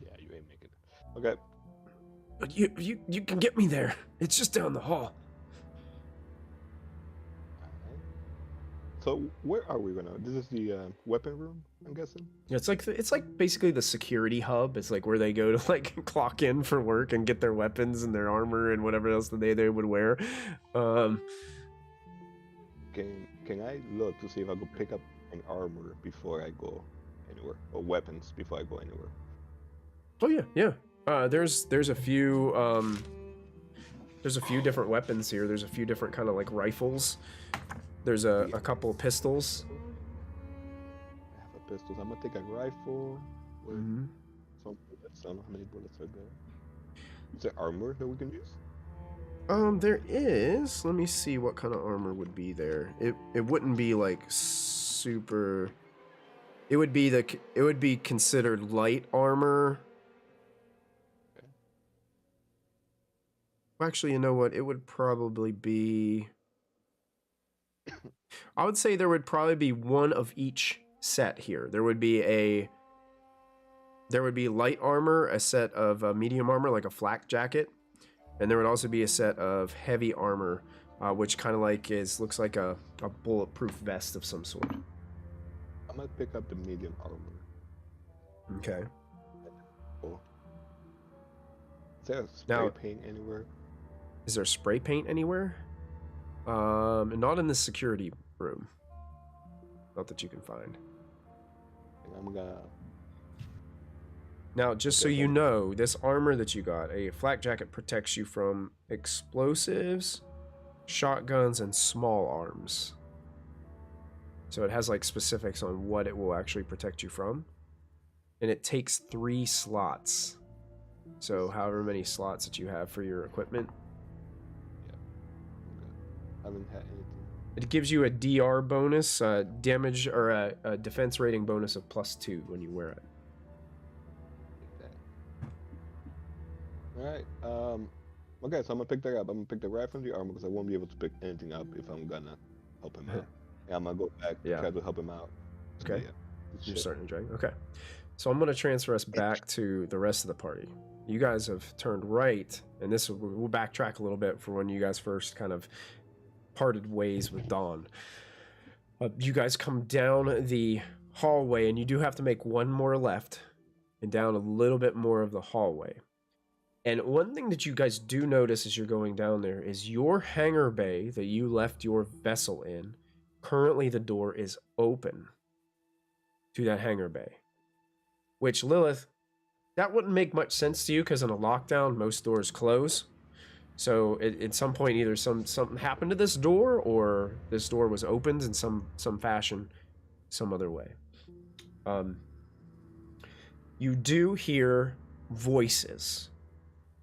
Yeah, you ain't making it. Okay. But you can get me there. It's just down the hall. Alright. So where are we right now? This is the weapon room, I'm guessing. Yeah, it's like basically the security hub. It's like where they go to like clock in for work and get their weapons and their armor and whatever else that they would wear. Can I look to see if I could pick up an armor before I go anywhere, or weapons before I go anywhere? Oh yeah. There's a few different weapons here. There's a few different kind of like rifles. There's a couple of pistols. I have a pistol. I'm gonna take a rifle. With some bullets. I don't know how many bullets are there. Is there armor that we can use? There is. Let me see what kind of armor would be there. It wouldn't be like super. It would be considered light armor. Okay. Well, actually, you know what? It would probably be. I would say there would probably be one of each set here. There would be light armor, a set of medium armor, like a flak jacket, and there would also be a set of heavy armor, which kind of like looks like a bulletproof vest of some sort. I might pick up the medium armor. Okay. Cool. Is there a spray Now- paint anywhere? Is there spray paint anywhere? Not in the security room. Not that you can find. I'm gonna. Now, just so you know, this armor that you got, a flak jacket protects you from explosives, shotguns, and small arms. So it has like specifics on what it will actually protect you from. And it takes 3 slots. So however many slots that you have for your equipment. I haven't had anything. It gives you a DR bonus, damage, or a defense rating bonus of +2 when you wear it. Alright, okay, so I'm gonna pick that up. I'm gonna pick the rifle and the armor because I won't be able to pick anything up if I'm gonna help him out. Yeah, I'm gonna go back to try to help him out. Okay. Yeah. You're starting to drag. Okay. So I'm going to transfer us back to the rest of the party. You guys have turned right, and we'll backtrack a little bit for when you guys first kind of parted ways with Dawn. You guys come down the hallway, and you do have to make one more left and down a little bit more of the hallway. And one thing that you guys do notice as you're going down there is your hangar bay that you left your vessel in. Currently, the door is open to that hangar bay. Which, Lilith, that wouldn't make much sense to you because in a lockdown, most doors close. So at some point, either something happened to this door or this door was opened in some fashion, some other way. You do hear voices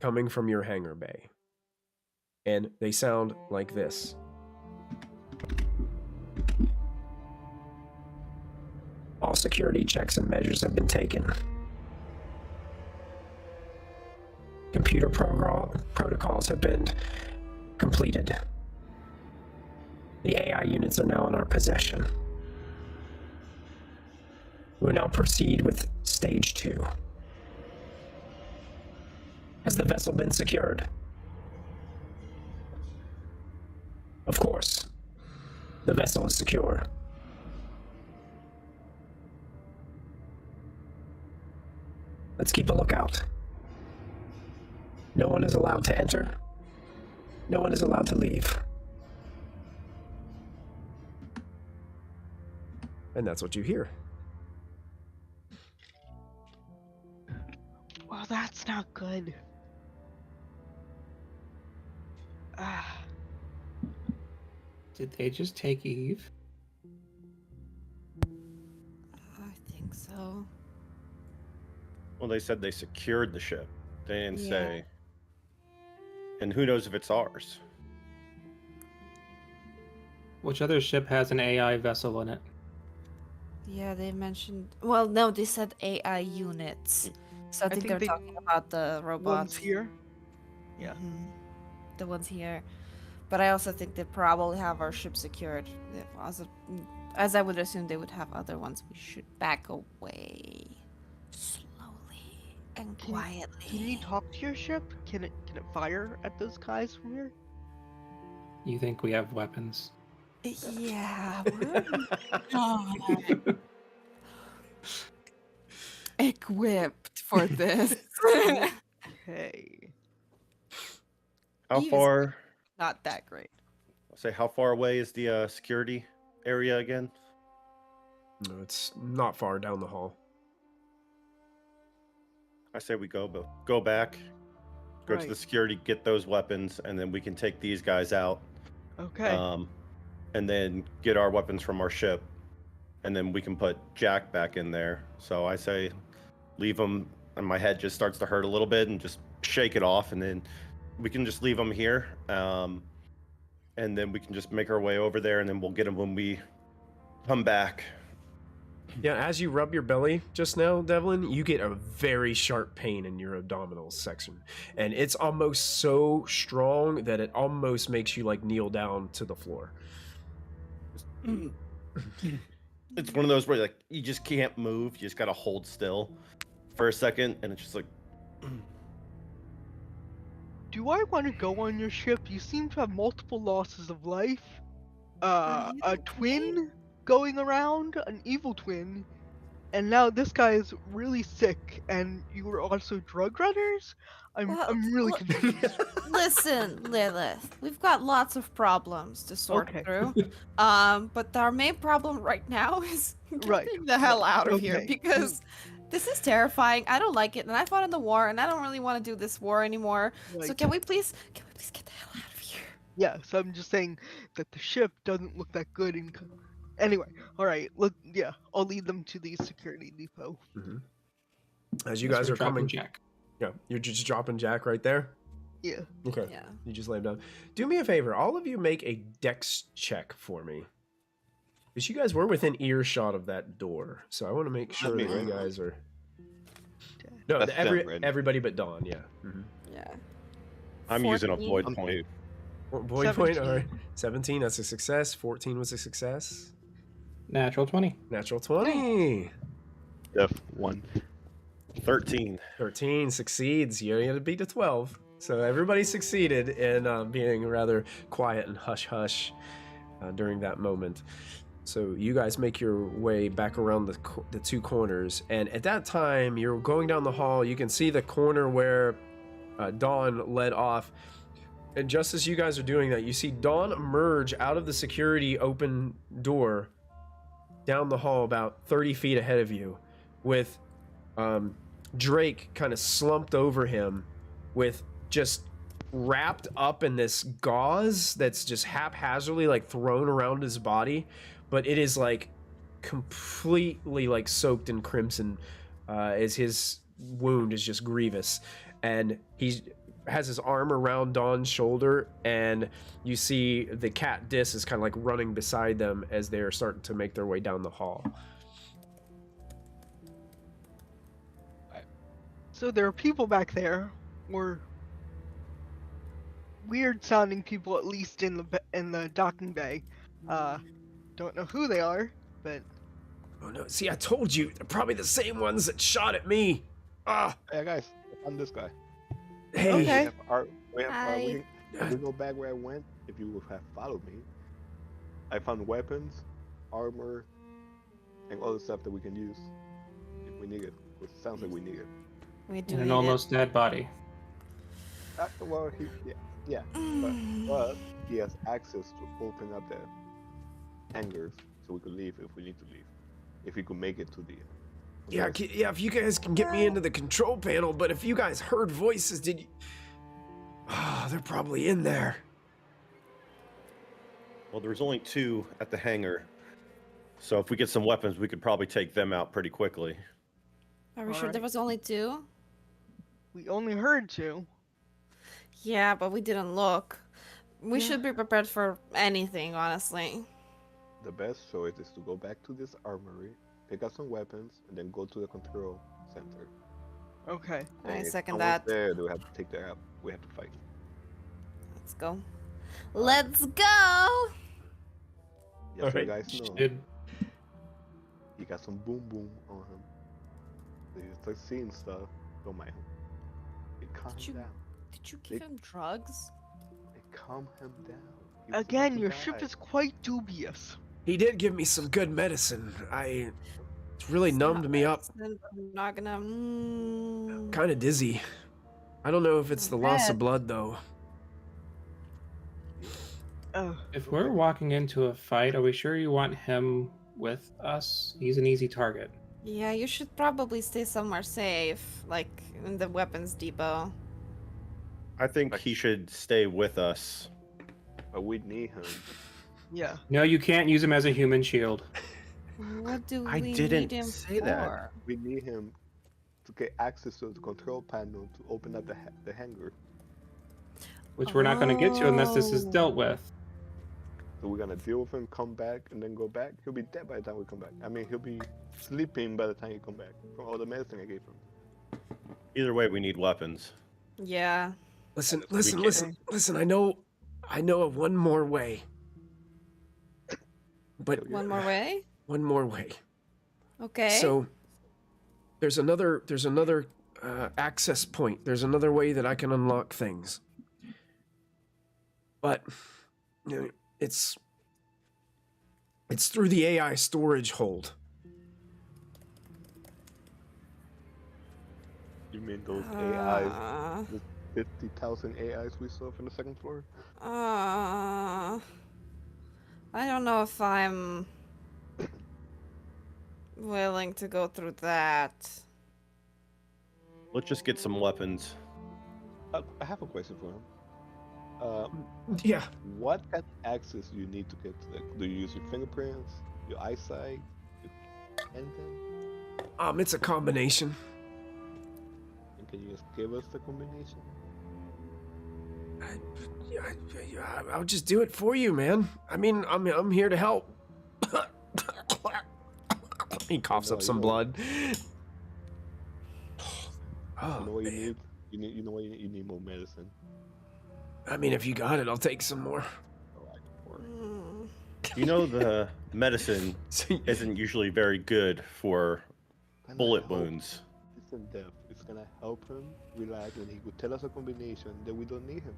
coming from your hangar bay. And they sound like this. All security checks and measures have been taken. Computer protocols have been completed. The AI units are now in our possession. We will now proceed with stage 2. Has the vessel been secured? Of course. The vessel is secure. Let's keep a lookout. No one is allowed to enter. No one is allowed to leave. And that's what you hear. Well, that's not good. Ah, Did they just take Eve? I think so. Well, they said they secured the ship. They didn't Yeah. say. And who knows if it's ours? Which other ship has an AI vessel in it? Yeah, they mentioned. Well, no, they said AI units. So I think they're talking about the robots one's here. Yeah. Mhm. The ones here. But I also think they probably have our ship secured. As I would assume, they would have other ones. We should back away slowly and quietly. Can you talk to your ship? Can it fire at those guys from here? You think we have weapons? Yeah, we're not equipped for this. Okay. How Eve is far? Not that great. Say how far away is the security area again? No, it's not far down the hall. I say we go back, go to the Right. security, get those weapons, and then we can take these guys out. Okay. And then get our weapons from our ship, and then we can put Jack back in there. So I say, leave him, and my head just starts to hurt a little bit, and just shake it off, and then we can just leave him here, and then we can just make our way over there, and then we'll get him when we come back. Yeah, as you rub your belly just now, Devlin, you get a very sharp pain in your abdominal section. And it's almost so strong that it almost makes you like kneel down to the floor. It's one of those where like you just can't move. You just gotta hold still for a second, and it's just like. Do I want to go on your ship? You seem to have multiple losses of life. Are you A okay? twin going around, an evil twin, and now this guy is really sick, and you were also drug runners? I'm really confused. Listen, Lilith, we've got lots of problems to sort Okay. through. But our main problem right now is Right, getting the hell out of here okay. because this is terrifying. I don't like it, and I fought in the war, and I don't really want to do this war anymore. So Right. can we please get the hell out of here? Yeah, so I'm just saying that the ship doesn't look that good. Anyway, all right. I'll lead them to the security depot. As you Yes, guys we're are dropping coming, Jack. yeah, you're just dropping Jack right there. Yeah. Okay. Yeah. You just lay him down. Do me a favor, all of you make a dex check for me. Because you guys were within earshot of that door. So I want to make sure that you guys are. No, That's them, right? everybody but Dawn, yeah. Yeah. I'm using a 14. void I'm point. Void point, 17. all right. 17, that's a success. 14 was a success. Natural 20. Natural 20. Def 1. 13. 13 succeeds. You only had to beat a 12. So everybody succeeded in being rather quiet and hush hush during that moment. So you guys make your way back around the two corners. And at that time, you're going down the hall. You can see the corner where Dawn led off. And just as you guys are doing that, you see Dawn emerge out of the security open door down the hall about 30 feet ahead of you with Drake kind of slumped over him with just wrapped up in this gauze that's just haphazardly like thrown around his body, but it is like completely like soaked in crimson as his wound is just grievous, and he has his arm around Dawn's shoulder, and you see the cat Dis is kind of like running beside them as they're starting to make their way down the hall. So there are people back there, or weird-sounding people, at least in the docking bay. Don't know who they are, but Oh no, see, I told you, they're probably the same ones that shot at me. Ah, Hey guys, I found this guy. hey. Okay. Hi. If we go back where I went, if you would have followed me, I found weapons, armor, and other stuff that we can use if we need it. Which sounds like we need it. We do And an need almost dead body. Well, yeah, but he has access to open up the hangars so we could leave if we need to leave. If we could make it to the. Yeah, yeah, if you guys can get me into the control panel, but if you guys heard voices, did you... Ah, they're probably in there. Well, there's only 2 at the hangar. So if we get some weapons, we could probably take them out pretty quickly. Are we sure Alright. there was only 2? we only heard 2. Yeah, but we didn't look. We Yeah. should be prepared for anything, honestly. The best choice is to go back to this armory, pick up some weapons, and then go to the control center. Okay. I And if second someone's that. There, we have to take that out. We have to fight. Let's go. Let's go! Just so Alright. you guys know, Did he got some boom boom on him. So you start seeing stuff, don't mind him. It calms Did you- him down. Did you give him drugs? It calm him down. He was Again, about to your ship die. is quite dubious. He did give me some good medicine. It's really numbed me up. I'm not gonna. Kind of dizzy. I don't know if it's the loss of Bad. blood, though. if we're walking into a fight, are we sure you want him with us? He's an easy target. Yeah, you should probably stay somewhere safe, like in the weapons depot. I think he should stay with us. But we need him. Yeah. No, you can't use him as a human shield. What do I we didn't need him say that. for? We need him to get access to the control panel to open up the hangar. Which we're not going to get to unless this is Oh. dealt with. So we're gonna deal with him, come back, and then go back. He'll be dead by the time we come back. I mean, he'll be sleeping by the time he come back from all the medicine I gave him. Either way, we need weapons. Yeah. Listen. can't- I know of one more way. But One more way? one more way. Okay. So there's another access point. There's another way that I can unlock things. But you know, it's through the AI storage hold. You mean those AIs, Uh, the 50,000 AIs we saw from the second floor? I don't know if I'm willing to go through that. Let's just get some weapons. I have a question for him. Yeah. What kind of access do you need to get to that? Do you use your fingerprints, your eyesight, anything? It's a combination. And can you just give us the combination? I'll just do it for you, man. I mean, I'm here to help. He coughs up some blood. Oh, You know what you man. need? You know what you need more medicine. I mean, if you got it, I'll take some more. Mm. You know, the medicine So, isn't usually very good for Gonna bullet help. wounds. It's in depth. It's gonna help him relax, and he could tell us a combination that we don't need him.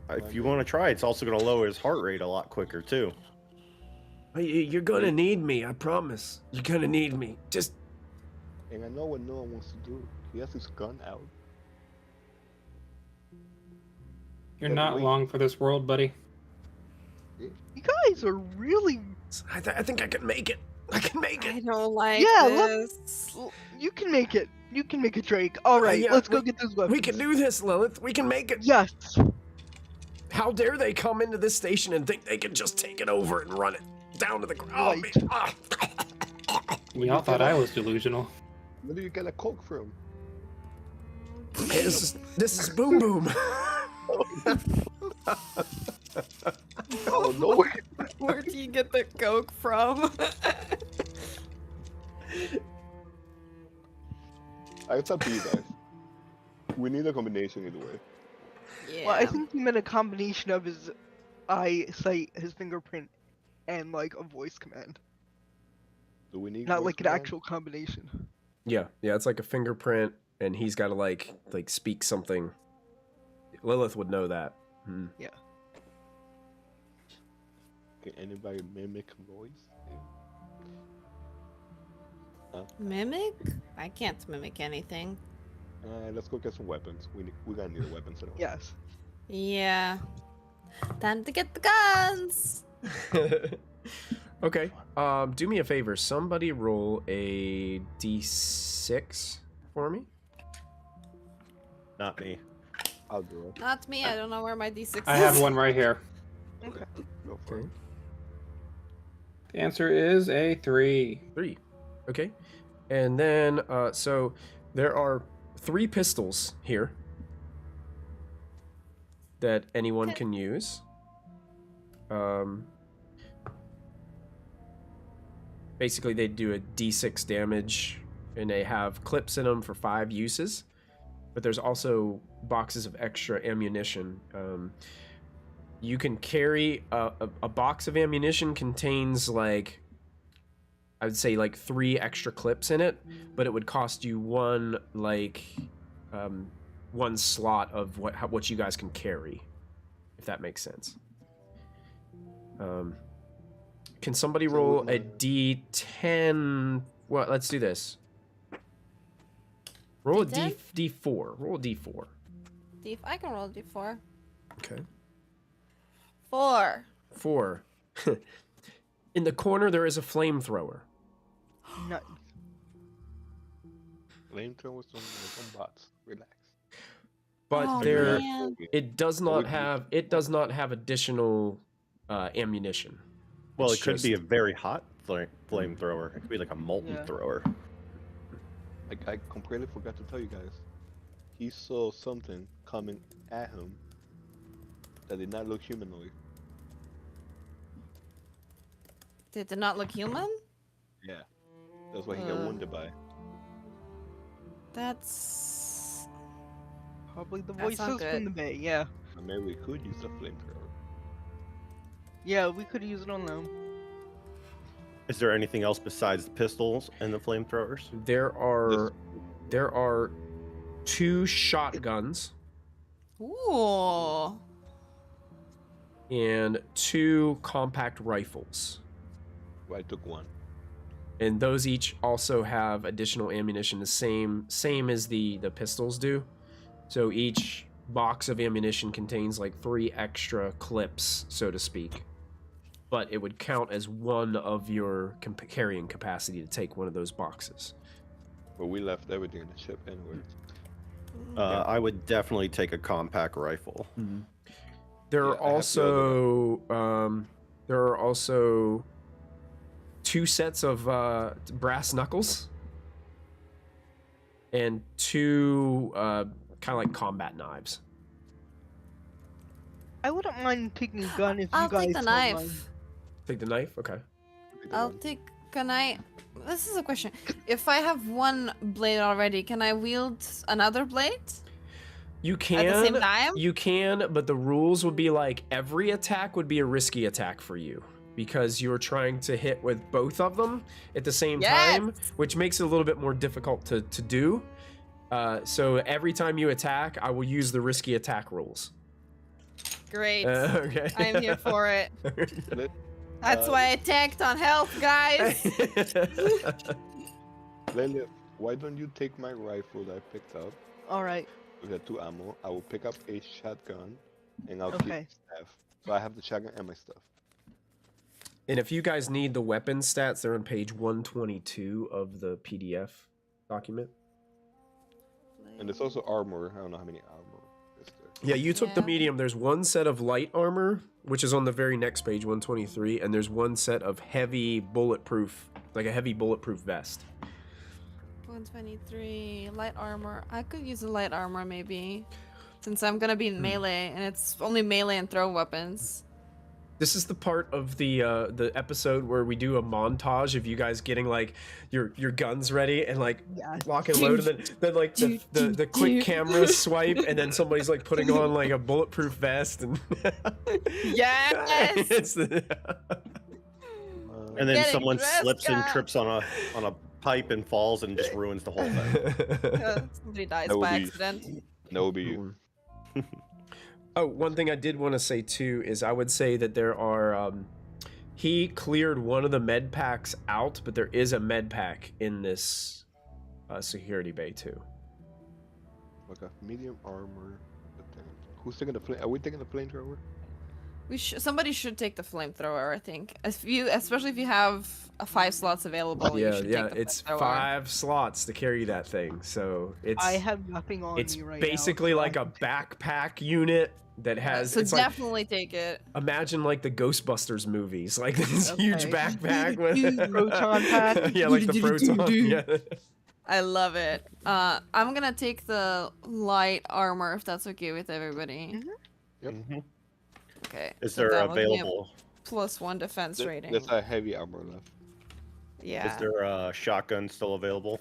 If you want to try, it's also going to lower his heart rate a lot quicker too. you're gonna need me, I promise. You're gonna need me. Just And I know what Noah wants to do. He has his gun out. You're But not wait. long for this world, buddy. You guys are really. I think I can make it. I can make I it. don't like Yeah, this. You can make it. You can make it, Drake. All right, yeah, let's go get those weapons. We can do this, Lilith. We can make it. Yes. How dare they come into this station and think they can just take it over and run it down to the ground? Right. Y'all thought I was delusional. Where do you get a coke from? Hey, this is Boom Boom. Oh no! Where do you get the coke from? It's up to you guys. We need a combination either way. Yeah. Well, I think you meant a combination of his eyesight, his fingerprint, and like a voice command. Do we need Not voice like an command? actual combination. Yeah, it's like a fingerprint, and he's got to like speak something. Lilith would know that. Hmm. Can anybody mimic voice? Mimic? I can't mimic anything. Let's go get some weapons. We gotta need a weapon. So Yes. Yeah. Time to get the guns. Okay. Do me a favor. Somebody roll a d6 for me. Not me. I'll do it. Not me. I don't know where my D6 is. I have one right here. Okay. Go for Okay. it. The answer is a 3. 3. Okay. And then, so there are 3 pistols here that anyone Okay. can use. Basically, they do a d6 damage, and they have clips in them for 5 uses. But there's also boxes of extra ammunition. You can carry a box of ammunition contains like, I would say like 3 extra clips in it, but it would cost you one slot of what you guys can carry, if that makes sense. Can somebody So roll with a my- d10? Well, let's do this. Roll a D10? d4. Roll a d4. I can roll a D4. Okay. 4. 4. In the corner, there is a flamethrower. Nice. Flamethrowers on bots. Relax. But Oh, there, man. it does not have additional ammunition. Well, It's it could be a just- very hot flamethrower. It could be like a molten Yeah. thrower. Like I completely forgot to tell you guys. He saw something coming at him that did not look humanoid. Did it not look human? Yeah. That's what he got wounded by. That's Probably the That's not voices good. from the bay. Yeah. Or maybe we could use the flamethrower. Yeah, we could use it on them. Is there anything else besides the pistols and the flamethrowers? There are 2 shotguns ooh. and 2 compact rifles. Well, I took one. And those each also have additional ammunition, the same as the pistols do. So each box of ammunition contains like 3 extra clips, so to speak. But it would count as one of your carrying capacity to take one of those boxes. But we left everything in the ship anyway. I would definitely take a compact rifle. There Yeah, are also 2 sets of brass knuckles and 2 kind of like combat knives. I wouldn't mind taking a gun if I'll you guys take the don't knife. mind. Take the knife? Okay. I'll take. Can I? This is a question. If I have one blade already, can I wield another blade You can. at the same time? You can, but the rules would be like every attack would be a risky attack for you because you're trying to hit with both of them at the same time, which makes it a little bit more difficult to do. So every time you attack, I will use the risky attack rules. Great. Okay. I'm here for it. Let- That's why I tanked on health, guys. Lilith, why don't you take my rifle that I picked up? Alright. We got 2 ammo. I will pick up a shotgun, and I'll Okay. keep staff. So I have the shotgun and my stuff. And if you guys need the weapon stats, they're on page 122 of the PDF document. And there's also armor. I don't know how many armor is there. Yeah, you took the Yeah. medium. There's 1 set of light armor, which is on the very next page, 123, and there's 1 set of heavy bulletproof, like a heavy bulletproof vest. 123 light armor. I could use a light armor maybe, since I'm gonna be in melee, and it's only melee and throw weapons. This is the part of the episode where we do a montage of you guys getting like your guns ready and like Yes. lock and load, and then like the quick camera swipe, and then somebody's like putting on like a bulletproof vest and Yes. It's the- And then Getting someone dressed slips and up. trips on a pipe and falls and just ruins the whole thing. Somebody dies That would by be- accident. That would be you. Oh, one thing I did want to say too is I would say that there are he cleared one of the med packs out, but there is a med pack in this security bay too. Okay, medium armor. Who's taking the flame? Are we taking the flamethrower? Somebody should take the flamethrower. I think, especially if you have 5 slots available. you Yeah, should yeah, take the it's flamethrower. 5 slots to carry that thing, so it's I have nothing on it's me right basically now. so like I a can take it. backpack unit that has. So it's like definitely take it. imagine like the Ghostbusters movies, like this huge Okay. backpack with Proton pack. yeah, like the proton. Yeah. I love it. I'm gonna take the light armor if that's okay with everybody. Mhm. Okay. Is so there that will give me a available? +1 defense rating? There's a heavy armor left. Yeah, Is there a shotgun still available?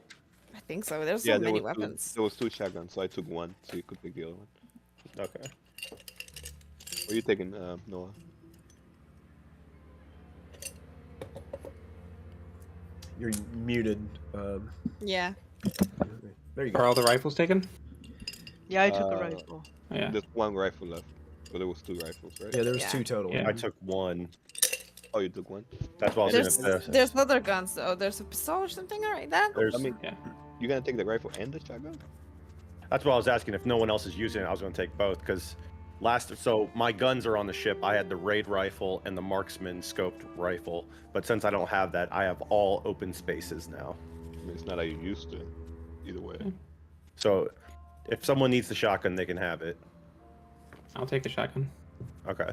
I think so. There's Yeah, so there many was weapons. There was 2 shotguns, so I took one, so you could pick the other one. Okay. What are you taking, Noah? You're muted. Yeah. There you Are go. all the rifles taken? Yeah, I took a Uh, rifle. Yeah. There's 1 rifle left. So there was 2 rifles, right? Yeah, there was Yeah. 2 total. Yeah. I took one. Oh, you took 1? That's what I was There's gonna say. there's other guns though. There's a pistol or something like that. There's, I mean, Yeah. you gonna take the rifle and the shotgun? that's what I was asking. If no one else is using it, I was gonna take both because so my guns are on the ship. I had the raid rifle and the marksman scoped rifle, but since I don't have that, I have all open spaces now. I mean, it's not how you used to. Either way. So if someone needs the shotgun, they can have it. I'll take the shotgun. Okay.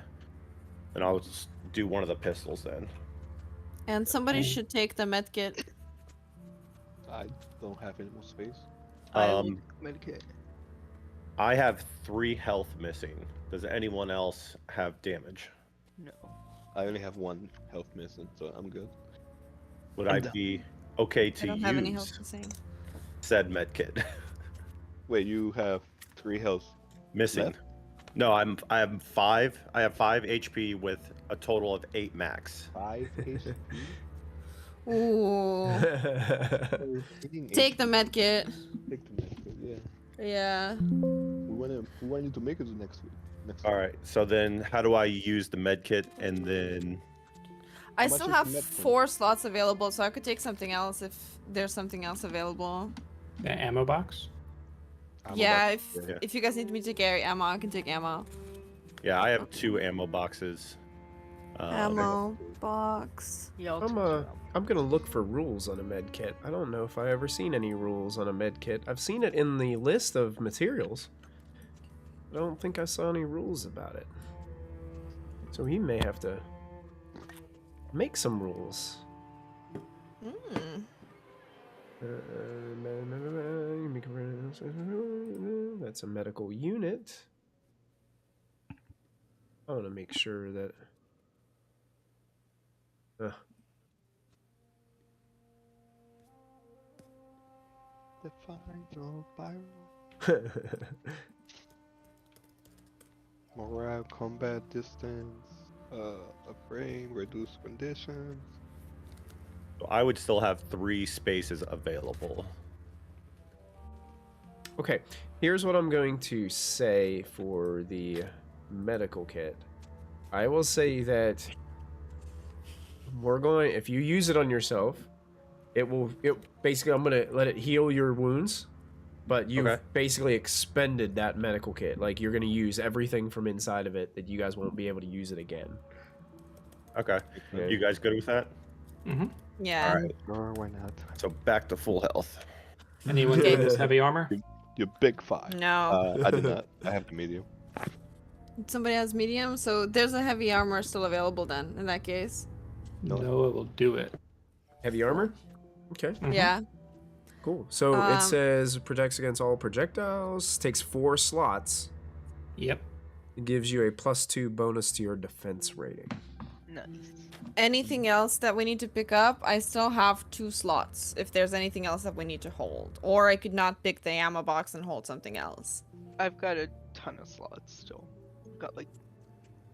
Then I'll just do one of the pistols then. And somebody should take the medkit. I don't have any more space. I will Um, medikit. I have 3 health missing. Does anyone else have damage? No. I only have 1 health missing, so I'm good. Would I'm I done. be okay I to don't have any health use the same. said medkit? Wait, you have 3 health. Missing. Left? No, I have 5. I have 5 HP with a total of 8 max. 5 HP? Ooh. Oh, eating Take the HP. med kit. Take the medkit, yeah. Yeah. We want you to make it to next week. All right. So then, how do I use the medkit? And then, I How much still is have the med kit? 4 slots available, so I could take something else if there's something else available. The ammo box. Yeah, yeah. if you guys need me to carry ammo, I can take ammo. Yeah, I have 2 ammo boxes. Ammo box. Yeah, I'll I'm take some out. I'm gonna look for rules on a med kit. I don't know if I ever seen any rules on a med kit. I've seen it in the list of materials. I don't think I saw any rules about it. So he may have to make some rules. Hmm. That's a medical unit. I want to make sure that. The final viral. Morale, combat distance, a frame, reduced conditions. I would still have 3 spaces available. Okay, here's what I'm going to say for the medical kit. I will say that if you use it on yourself, it basically, I'm gonna let it heal your wounds, but you've Okay. basically expended that medical kit. Like, you're gonna use everything from inside of it that you guys won't be able to use it again. Okay. Okay. You guys good with that? Mm-hmm. Yeah. All right. Sure, why not? So back to full health. Anyone Okay. get this heavy armor? Your big 5. No. I do not. I have the medium. Somebody has medium, so there's a heavy armor still available then, in that case. No, it will do it. Heavy armor? Okay, Mhm. Yeah. cool. So it Um, says protects against all projectiles, takes 4 slots. Yep. It gives you a +2 bonus to your defense rating. Nice. Anything else that we need to pick up? I still have 2 slots if there's anything else that we need to hold. Or I could not pick the ammo box and hold something else. I've got a ton of slots still. Got like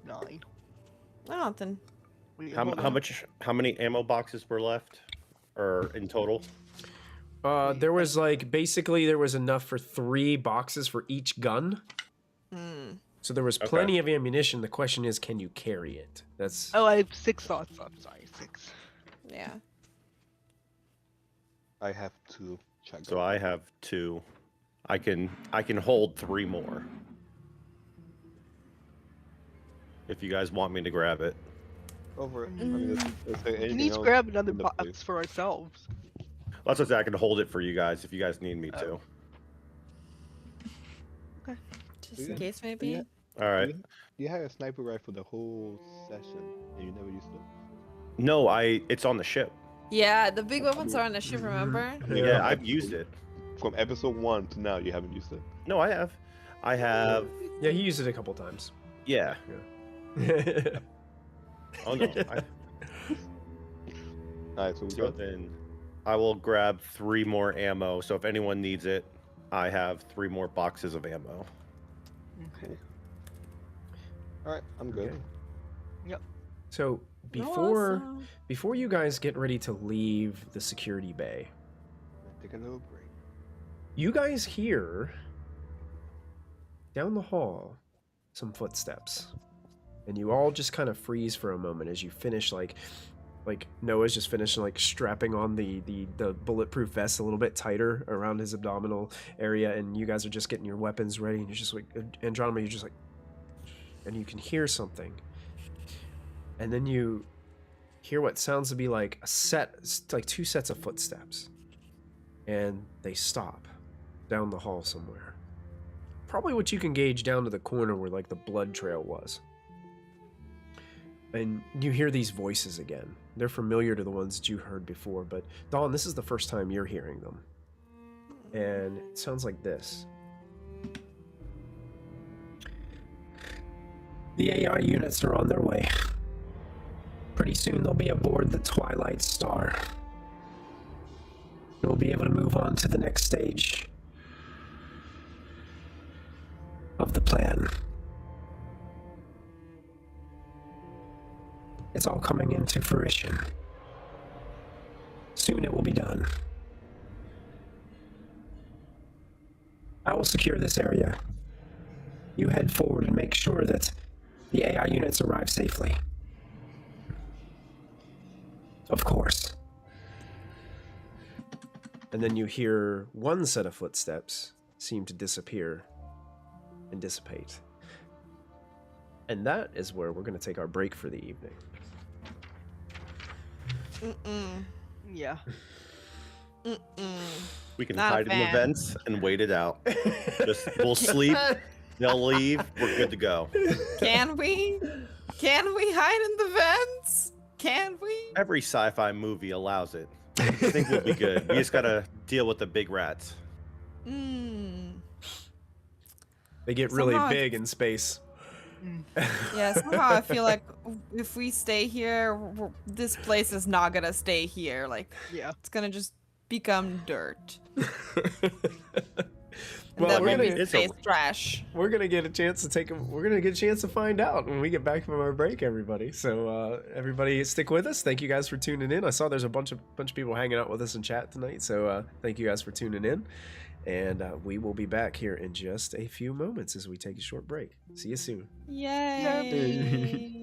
9. Oh, then. Wait, How, hold how on. much? How many ammo boxes were left, or in total? There was basically there was enough for 3 boxes for each gun. Hmm. So there was Okay. plenty of ammunition. The question is, can you carry it? That's Oh, I have 6 slots. I'm sorry, 6. Yeah. I have 2. Check. So I have 2. I can hold 3 more. If you guys want me to grab it. Over it. I mean, is there We anything need to else grab another in the box place? for ourselves. That's what I say. I can hold it for you guys if you guys need me to. Just in Yeah. case, maybe. Yeah. All right. You had a sniper rifle the whole session, and you never used it. No, it's on the ship. Yeah, the big weapons are on the ship, remember? Yeah, I've used it. From episode 1 to now, you haven't used it. No, I have. I have. yeah. He used it a couple times. Yeah. Oh no. Alright, so we So got then, I will grab 3 more ammo. So if anyone needs it, I have 3 more boxes of ammo. Okay. Alright, I'm good. Okay. So Oh, awesome. before you guys get ready to leave the security bay, Take a little break. you guys hear down the hall some footsteps, and you all just kind of freeze for a moment as you finish like Noah's just finished strapping on the bulletproof vest a little bit tighter around his abdominal area, and you guys are just getting your weapons ready, and you're just like, Andromeda, you're just like, and you can hear something, and then you hear what sounds to be like like 2 sets of footsteps, and they stop down the hall somewhere, probably what you can gauge down to the corner where the blood trail was. And you hear these voices again. They're familiar to the ones that you heard before, but Dawn, this is the first time you're hearing them. And it sounds like this. The AI units are on their way. Pretty soon they'll be aboard the Twilight Star. We'll be able to move on to the next stage of the plan. It's all coming into fruition. Soon it will be done. I will secure this area. You head forward and make sure that the AI units arrive safely. Of course. And then you hear one set of footsteps seem to disappear and dissipate. And that is where we're going to take our break for the evening. Yeah. We can Not a hide in the fan. vents and wait it out. We'll sleep. They'll leave. We're good to go. Can we? Can we hide in the vents? Can we? Every sci-fi movie allows it. I think we'll be good. We just gotta deal with the big rats. They get really Somehow big in space. Yeah, somehow I feel like if we stay here, this place is not gonna stay here. Like, Yeah. it's gonna just become dirt. And Well, then we're we'll gonna- be space trash. We're gonna get a chance to we're gonna get a chance to find out when we get back from our break, everybody. So everybody stick with us. Thank you guys for tuning in. I saw there's a bunch of people hanging out with us in chat tonight, so thank you guys for tuning in. And we will be back here in just a few moments as we take a short break. See you soon. Yay!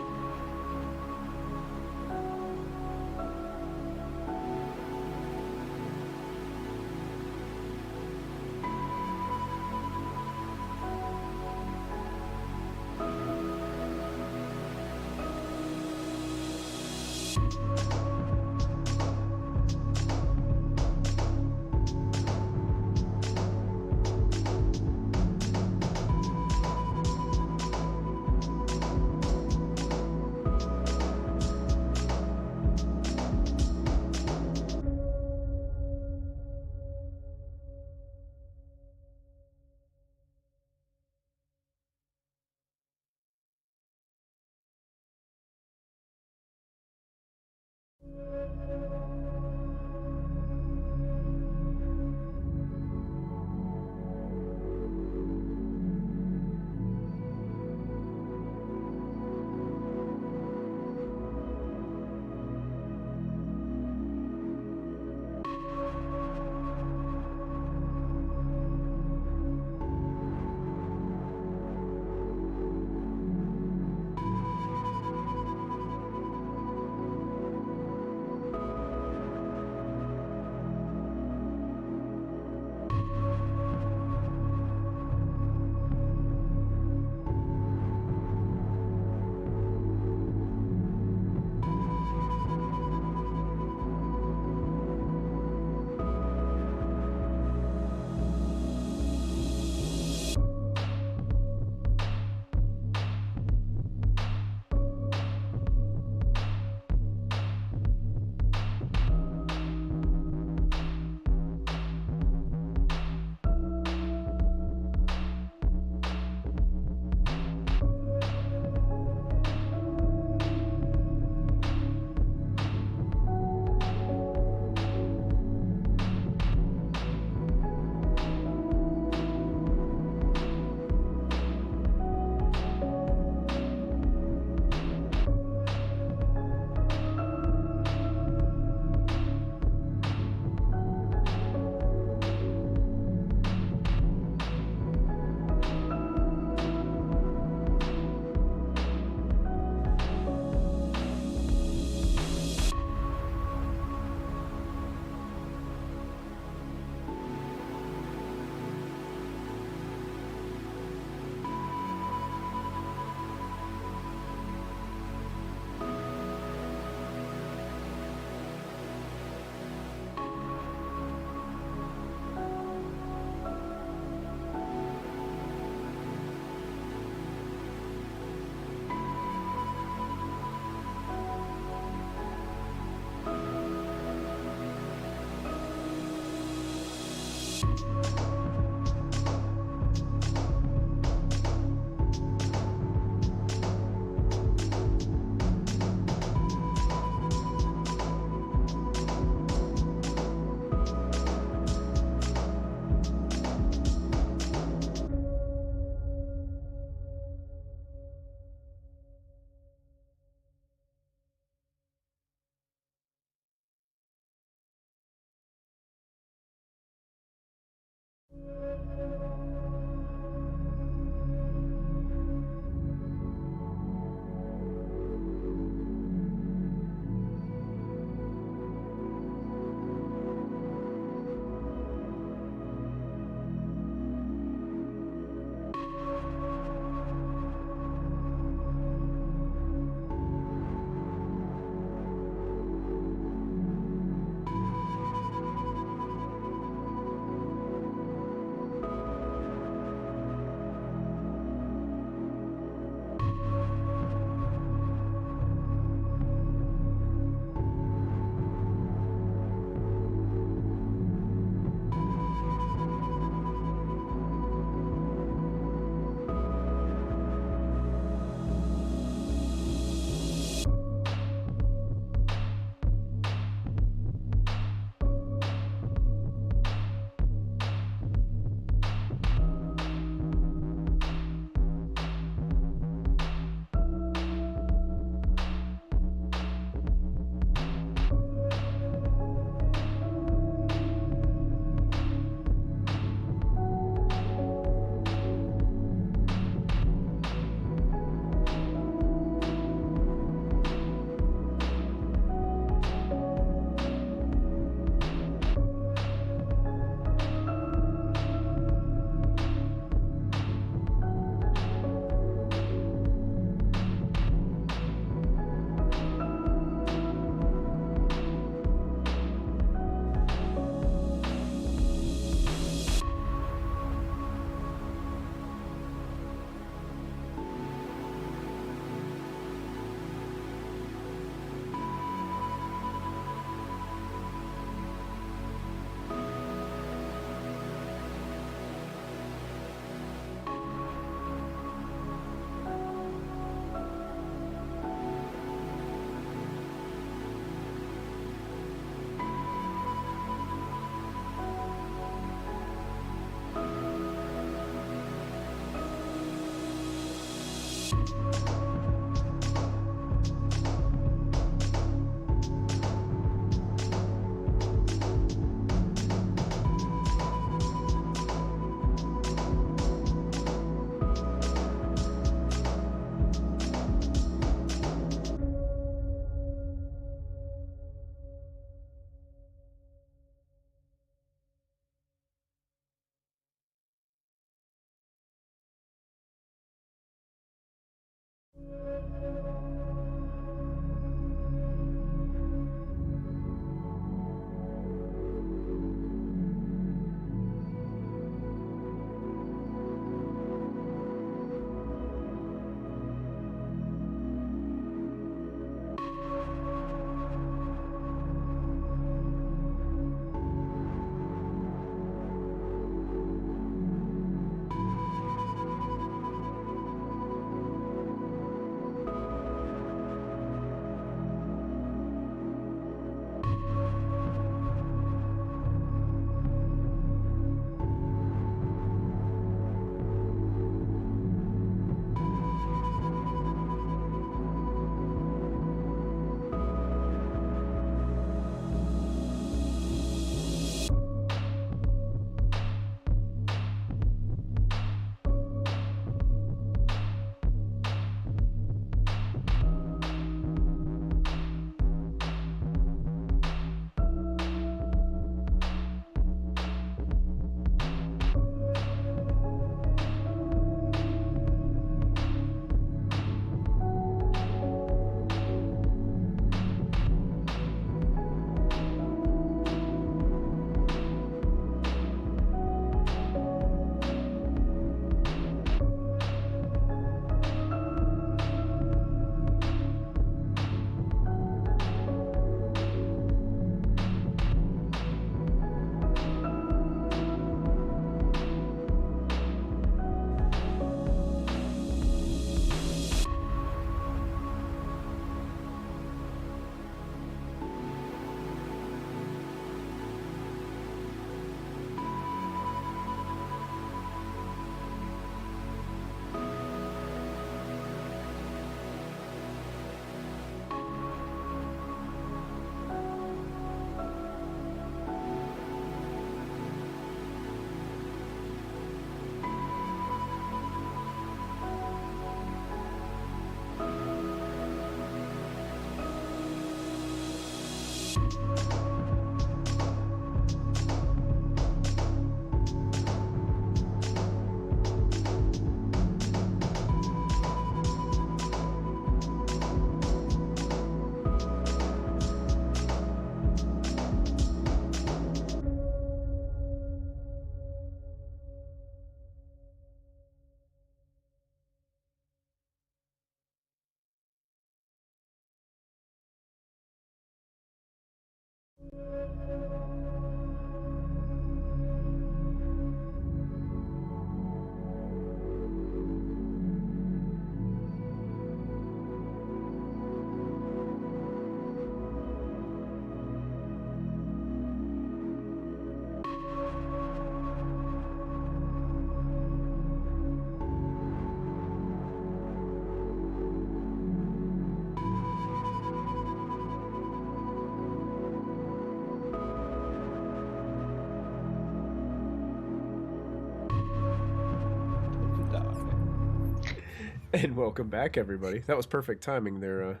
And welcome back, everybody. That was perfect timing there.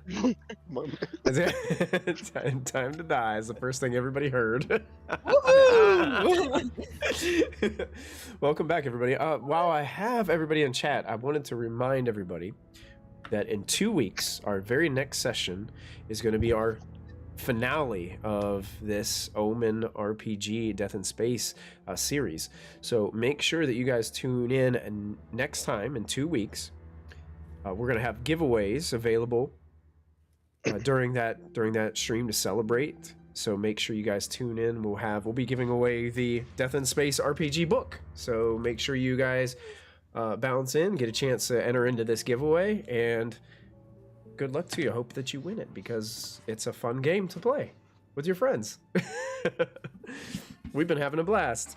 My man. Time to die is the first thing everybody heard. Woohoo! Welcome back, everybody. While I have everybody in chat, I wanted to remind everybody that in 2 weeks, our very next session is going to be our finale of this Omen RPG Death in Space series. So make sure that you guys tune in, and next time in 2 weeks, we're going to have giveaways available during that stream to celebrate. So make sure you guys tune in. We'll be giving away the Death in Space RPG book. So make sure you guys bounce in, get a chance to enter into this giveaway, and good luck to you. Hope that you win it, because it's a fun game to play with your friends. We've been having a blast.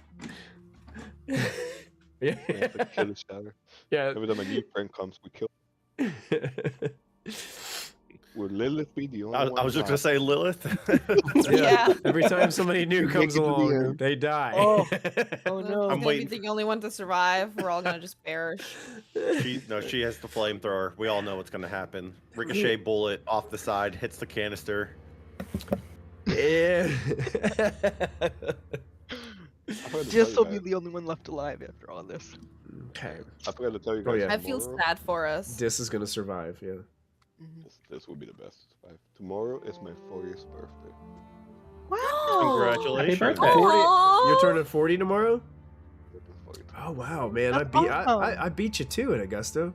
Yeah, it's like kill each other. Yeah. Every time a new friend comes, we kill. Will Lilith be the only one? I was just gonna say Lilith. Yeah. Every time somebody new Make comes it to the along, end. they die. Oh no. I'm Gonna be waiting. the only one to survive. We're all gonna just perish. She has the flamethrower. We all know what's gonna happen. Ricochet bullet off the side, hits the canister. Yeah. Just will be the only one left alive after all this. Okay. I forgot to tell you Oh, guys. yeah. I feel tomorrow- sad for us. Dis is gonna survive. Yeah. This will be the best. Tomorrow is my 40th birthday. Wow! Congratulations. Happy birthday. 40. Aw. You're turning 40 tomorrow. Looking forward to Oh wow, man! That's I awesome. beat you to it, Augusto.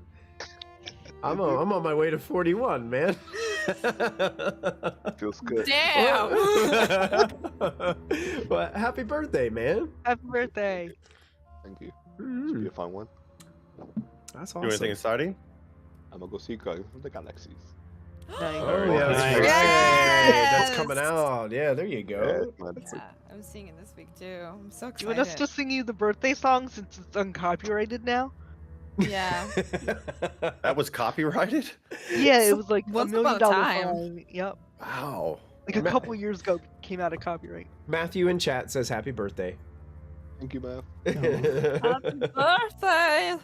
I'm on my way to 41, man. it. Feels good. Damn! Well, happy birthday, man. Happy birthday. Thank you. Should be a fun one. That's Do anything awesome. exciting? I'm gonna go see Guardians of the Galaxies. Nice. Oh yeah, that's Nice. right. That's Yes. coming out. Yeah, there you go. Yeah, man. Yeah, I'm seeing it this week too. I'm so Do you excited. want us to sing you the birthday song since it's uncopyrighted now? Yeah. That was copyrighted? Yeah, it was like Once $1 upon million a time. fine. Yep. Wow. Like a Ma- couple years ago, came out of copyright. Matthew in chat says happy birthday. Thank you, man. Happy birthday!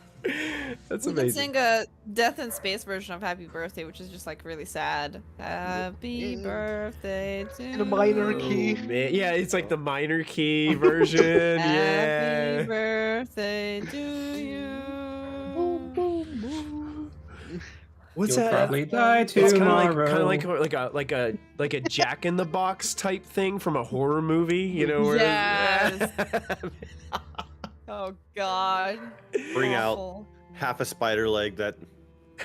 That's We can amazing. sing a Death in Space version of Happy Birthday, which is just like really sad. Happy Yeah. birthday to In a minor Oh, key. man. Yeah, it's like the minor key version. Happy Yeah. birthday to you. What's You'll that? probably die It's kind tomorrow. of like a Jack in the Box type thing from a horror movie, you know? Where Yes. Oh God. Bring out Awful. half a spider leg that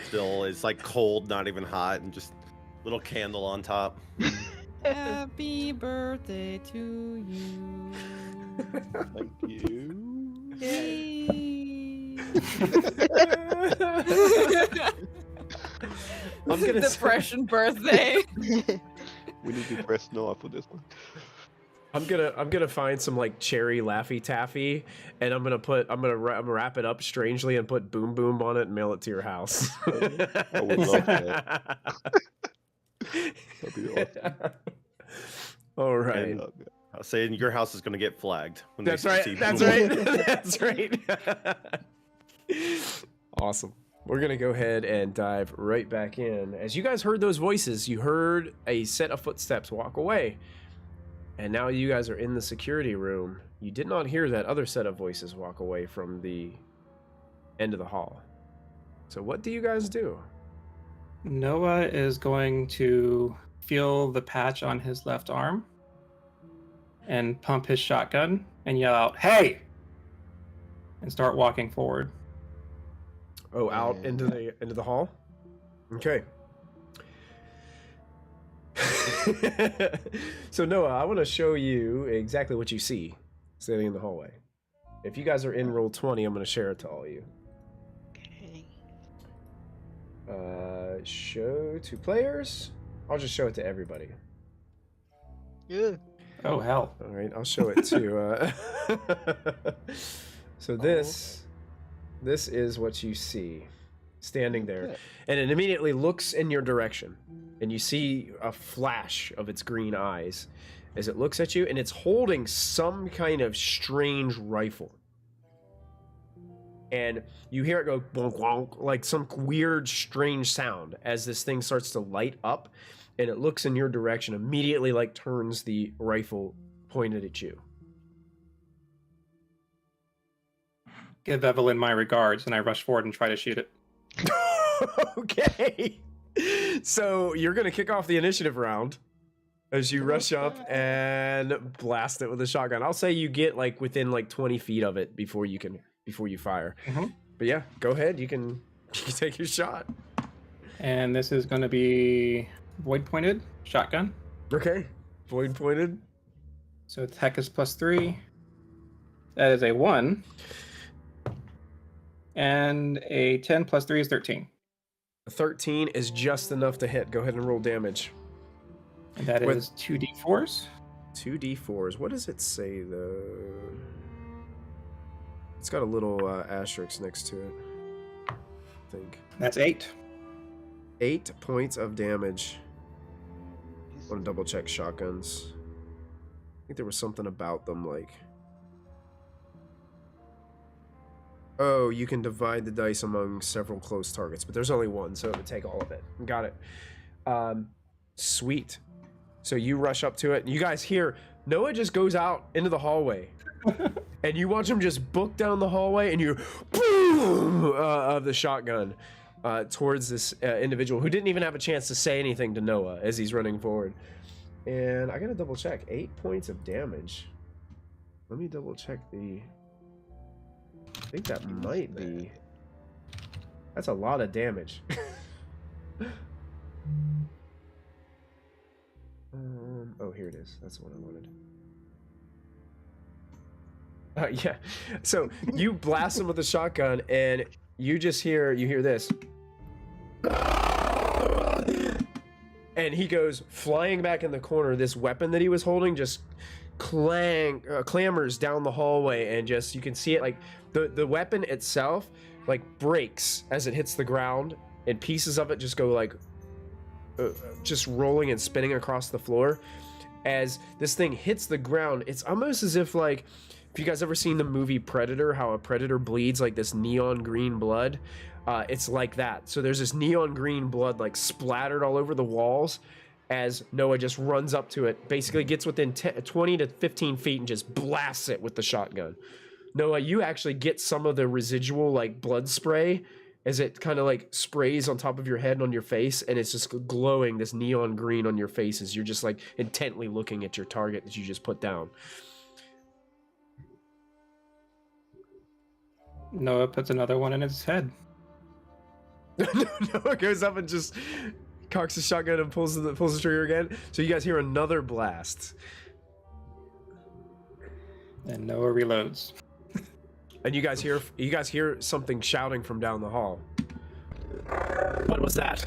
still is like cold, not even hot, and just little candle on top. Happy birthday to you. Thank you. Yay. I'm gonna say- Depression birthday. We need to press no for this one. I'm gonna find some like cherry Laffy Taffy, and I'm gonna wrap it up strangely and put Boom Boom on it and mail it to your house. I would love that. That'd be awesome. All right. And I'll say your house is going to get flagged. When That's they right. see That's Boom. right. That's right. Awesome. We're going to go ahead and dive right back in. As you guys heard those voices, you heard a set of footsteps walk away. And now you guys are in the security room. You did not hear that other set of voices walk away from the end of the hall. So what do you guys do? Noah is going to feel the patch on his left arm and pump his shotgun and yell out, "Hey!" and start walking forward. Oh, out into the hall? Okay. So Noah, I want to show you exactly what you see standing in the hallway. If you guys are in roll 20, I'm going to share it to all of you. Okay. Show to players. I'll just show it to everybody. Yeah. Oh hell. All right, I'll show it to. So this is what you see, standing there, Okay. and it immediately looks in your direction, and you see a flash of its green eyes as it looks at you, and it's holding some kind of strange rifle. And you hear it go bonk bonk, like some weird, strange sound as this thing starts to light up, and it looks in your direction, immediately like turns the rifle pointed at you. Give Evelyn my regards, and I rush forward and try to shoot it. Okay. So you're going to kick off the initiative round as you rush up and blast it with a shotgun. I'll say you get like within like 20 feet of it before you fire. Mhm. But yeah, go ahead. You can take your shot. And this is going to be void pointed shotgun. Okay. Void pointed. So attack is +3. That is a 1. And a 10 + 3 is 13. A 13 is just enough to hit. Go ahead and roll damage. And that With- is 2d4s. 2d4s. What does it say though? It's got a little asterisk next to it, I think. That's 8. 8 points of damage. I want to double check shotguns. I think there was something about them like... Oh, you can divide the dice among several close targets, but there's only one, so it would take all of it. Got it. Sweet. So you rush up to it, and you guys hear Noah just goes out into the hallway. And you watch him just book down the hallway, and you boom of the shotgun towards this individual who didn't even have a chance to say anything to Noah as he's running forward. And I gotta double check. 8 points of damage. Let me double check the... I think that might be... That's a lot of damage. Oh, here it is. That's the one I wanted. Yeah. So you blast him with a shotgun, and you hear this. And he goes flying back in the corner. This weapon that he was holding just clambers down the hallway, and just you can see it like the weapon itself like breaks as it hits the ground, and pieces of it just go like just rolling and spinning across the floor. As this thing hits the ground, it's almost as if like, if you guys ever seen the movie Predator, how a predator bleeds like this neon green blood, it's like that. So there's this neon green blood like splattered all over the walls as Noah just runs up to it, basically gets within 20 to 15 feet and just blasts it with the shotgun. Noah, you actually get some of the residual like blood spray as it kind of like sprays on top of your head and on your face, and it's just glowing this neon green on your face as you're just like intently looking at your target that you just put down. Noah puts another one in his head. Noah goes up and just cocks the shotgun and pulls the trigger again. So you guys hear another blast. And Noah reloads. And you guys hear something shouting from down the hall. What was that?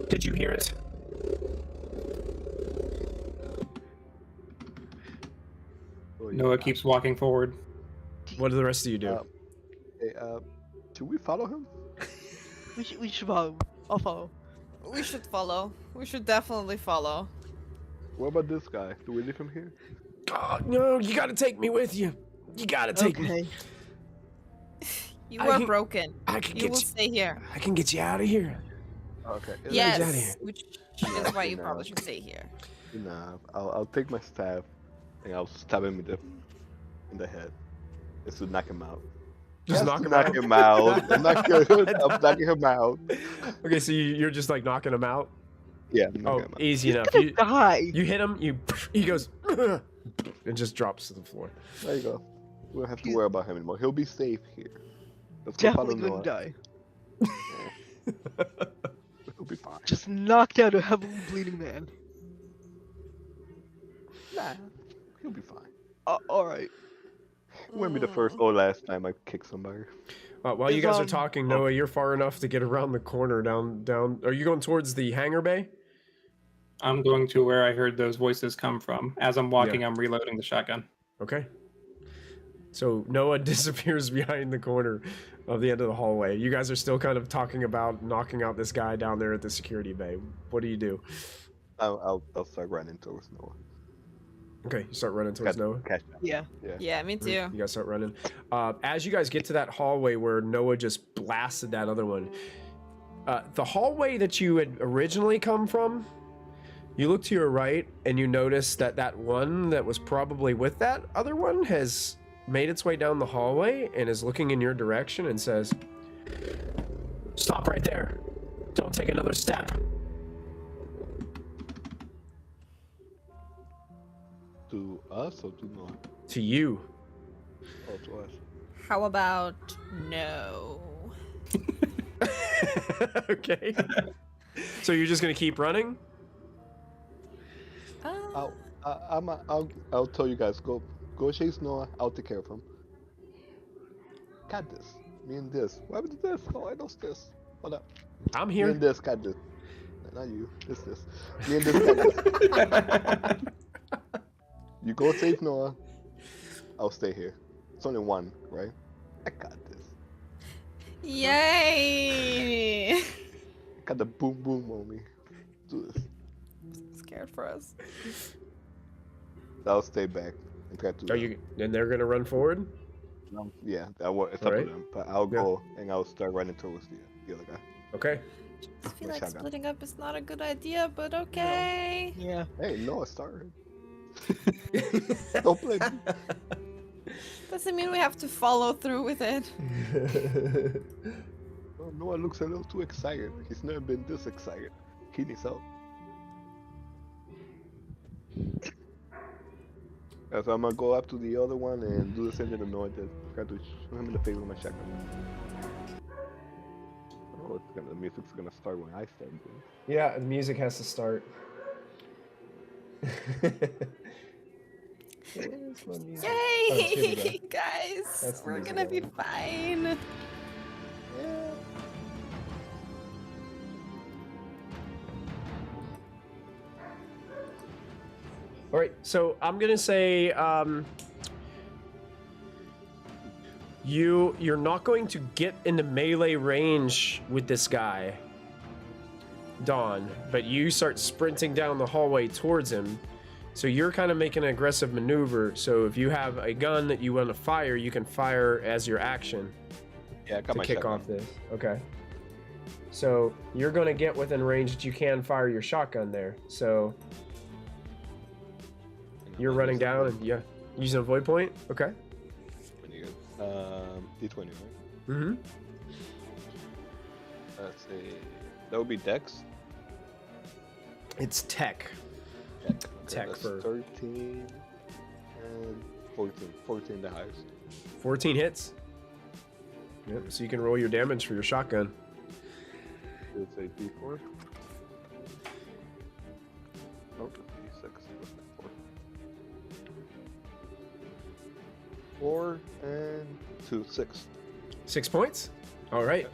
Did you hear it? Noah keeps walking forward. What do the rest of you do? Hey, should we follow him? We should follow. I'll follow. We should follow. We should definitely follow. What about this guy? Do we leave him here? Oh, no, you gotta take me with you. You gotta take me. Okay. You I are can- broken. I can You get will you. stay here. I can get you out of here. Okay. outta Yes, here. which is why you probably should stay here. Enough. I'll take my staff and I'll stab him in the head. Just to knock him out. Just Just knock to him out. I'm not good. I'm knocking him out. Okay, so you're just like knocking him out. Yeah. I'm knocking Oh, him out. easy He's enough. gonna You, die. you hit him. He goes and just drops to the floor. There you go. We don't have to worry about him anymore. He'll be safe here. Let's go follow Definitely Noah. gonna die. He'll be fine. Just knocked out a heavily bleeding man. Nah, he'll be fine. All right. It wouldn't be the first Mm. or last time I kick somebody. While you Is, guys are talking, oh. Noah, you're far enough to get around the corner down. Are you going towards the hangar bay? I'm going to where I heard those voices come from. As I'm walking, Yeah. I'm reloading the shotgun. Okay. So Noah disappears behind the corner of the end of the hallway. You guys are still kind of talking about knocking out this guy down there at the security bay. What do you do? I'll start running towards Noah. Okay, you start running towards Noah. Catch that. Yeah. Yeah. Yeah, me too. You guys start running. As you guys get to that hallway where Noah just blasted that other one, the hallway that you had originally come from, you look to your right and you notice that that one that was probably with that other one has made its way down the hallway and is looking in your direction and says, "Stop right there. Don't take another step." To us or to Noah? To you. Oh, to us. How about no? Okay. So you're just gonna keep running? I'll tell you guys. Go chase Noah. I'll take care of him. Got this. Me and this. What happened to this? Oh, I lost this. Hold up. I'm Me here. and this got this. Not you. This. Me and this got this. You go save Noah. I'll stay here. It's only one, right? I got this. Yay! Got the boom boom on me. Do this. Scared for us. I'll stay back and try to. Are you? And they're gonna run forward? Yeah, it's up Alright. to them. But I'll Yeah. go and I'll start running towards the other guy. Okay. I feel My like shotgun. splitting up is not a good idea, but okay. Yeah. Hey, Noah, start. Don't blame me. Doesn't mean we have to follow through with it. Oh, Noah looks a little too excited. He's never been this excited. He needs help. So I'm gonna go up to the other one and do the same thing to Noah did. Try to shoot him in the face with my shotgun. Oh, the music's gonna start when I start doing. Yeah, the music has to start. Where's my music? Oh, here we go. Yay, guys! That's the We're music gonna I be want. fine. Yeah. All right, so I'm gonna say you're not going to get into melee range with this guy, Dawn, but you start sprinting down the hallway towards him. So you're kind of making an aggressive maneuver. So if you have a gun that you want to fire, you can fire as your action Yeah, I got to my kick shotgun. off this. Okay. So you're going to get within range that you can fire your shotgun there. So you're running down and yeah, using a void point. Okay. Pretty good. D20, right? Mm-hmm. Let's see. That would be Dex. It's tech. Okay, Tech that's for 13 and 14. 14 the highest. 14 hits. Yep. So you can roll your damage for your shotgun. It's a D4. Nope, D6. 4 and 2, 6. 6 points. All right.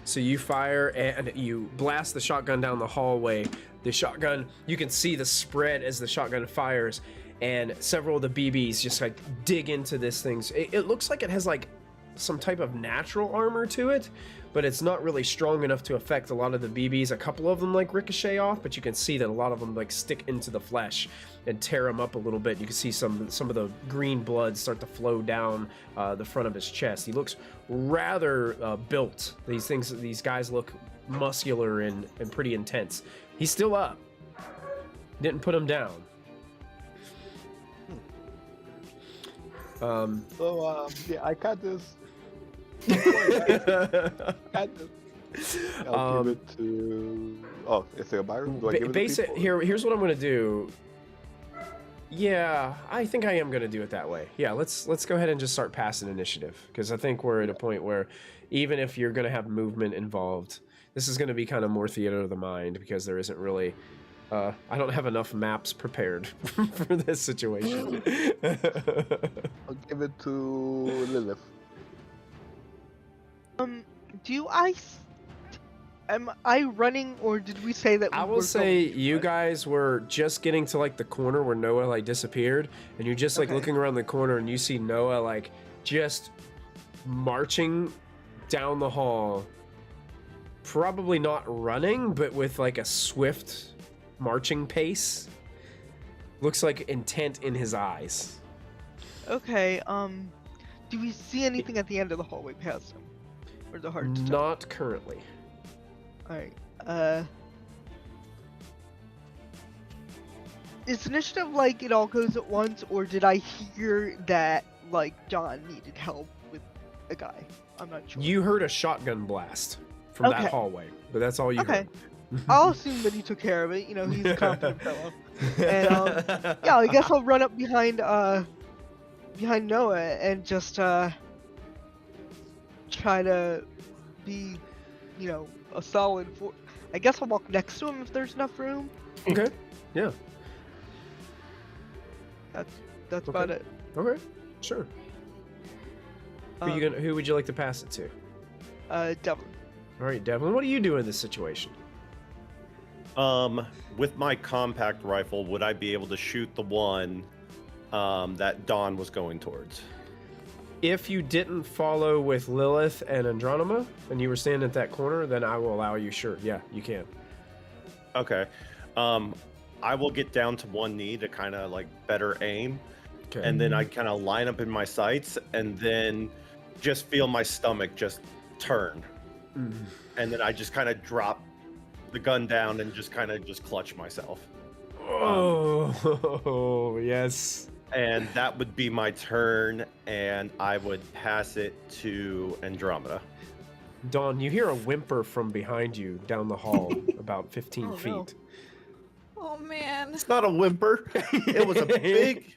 So you fire and you blast the shotgun down the hallway. The shotgun, you can see the spread as the shotgun fires, and several of the BBs just like dig into this thing. It looks like it has like some type of natural armor to it, but it's not really strong enough to affect a lot of the BBs. A couple of them like ricochet off, but you can see that a lot of them like stick into the flesh and tear him up a little bit. You can see some of the green blood start to flow down the front of his chest. He looks rather built. These guys look muscular and pretty intense. He's still up. Didn't put him down. Yeah, I got this. Got this. I'll give it to. Oh, is there a Byron? Do I give it to people? Here's what I'm gonna do. Yeah, I think I am gonna do it that way. Yeah, let's go ahead and just start passing initiative, because I think we're at a point where even if you're gonna have movement involved, this is gonna be kind of more theater of the mind, because there isn't really I don't have enough maps prepared for this situation. I'll give it to Lilith. Am I running, or did we say that we I will were say going to you run? guys were just getting to like the corner where Noah like disappeared, and you're just like Okay. looking around the corner, and you see Noah like just marching down the hall, probably not running, but with like a swift marching pace. Looks like intent in his eyes. Okay, do we see anything at the end of the hallway past him? Or the hard stop? Not currently. Alright, is initiative like it all goes at once, or did I hear that, like, John needed help with a guy? I'm not sure. You heard a shotgun blast from that Okay. hallway, but that's all you Okay. heard. I'll assume that he took care of it, you know, he's a competent fellow. And, yeah, I guess I'll run up behind Noah and just, try to be, you know, a solid I guess I'll walk next to him if there's enough room. Okay. Yeah. That's about it. Okay. Sure. Who would you like to pass it to? Devlin. All right, Devlin. What do you do in this situation? With my compact rifle, would I be able to shoot the one that Dawn was going towards? If you didn't follow with Lilith and Andronima, and you were standing at that corner, then I will allow you. Sure. Yeah, you can. Okay. I will get down to one knee to kind of like better aim, Okay. and then I kind of line up in my sights, and then just feel my stomach just turn, and then I just kind of drop the gun down and just kind of just clutch myself. Oh, yes. And that would be my turn, and I would pass it to Andromeda. Dawn, you hear a whimper from behind you down the hall, about 15 Oh, feet. no. Oh man. It's not a whimper. It was a big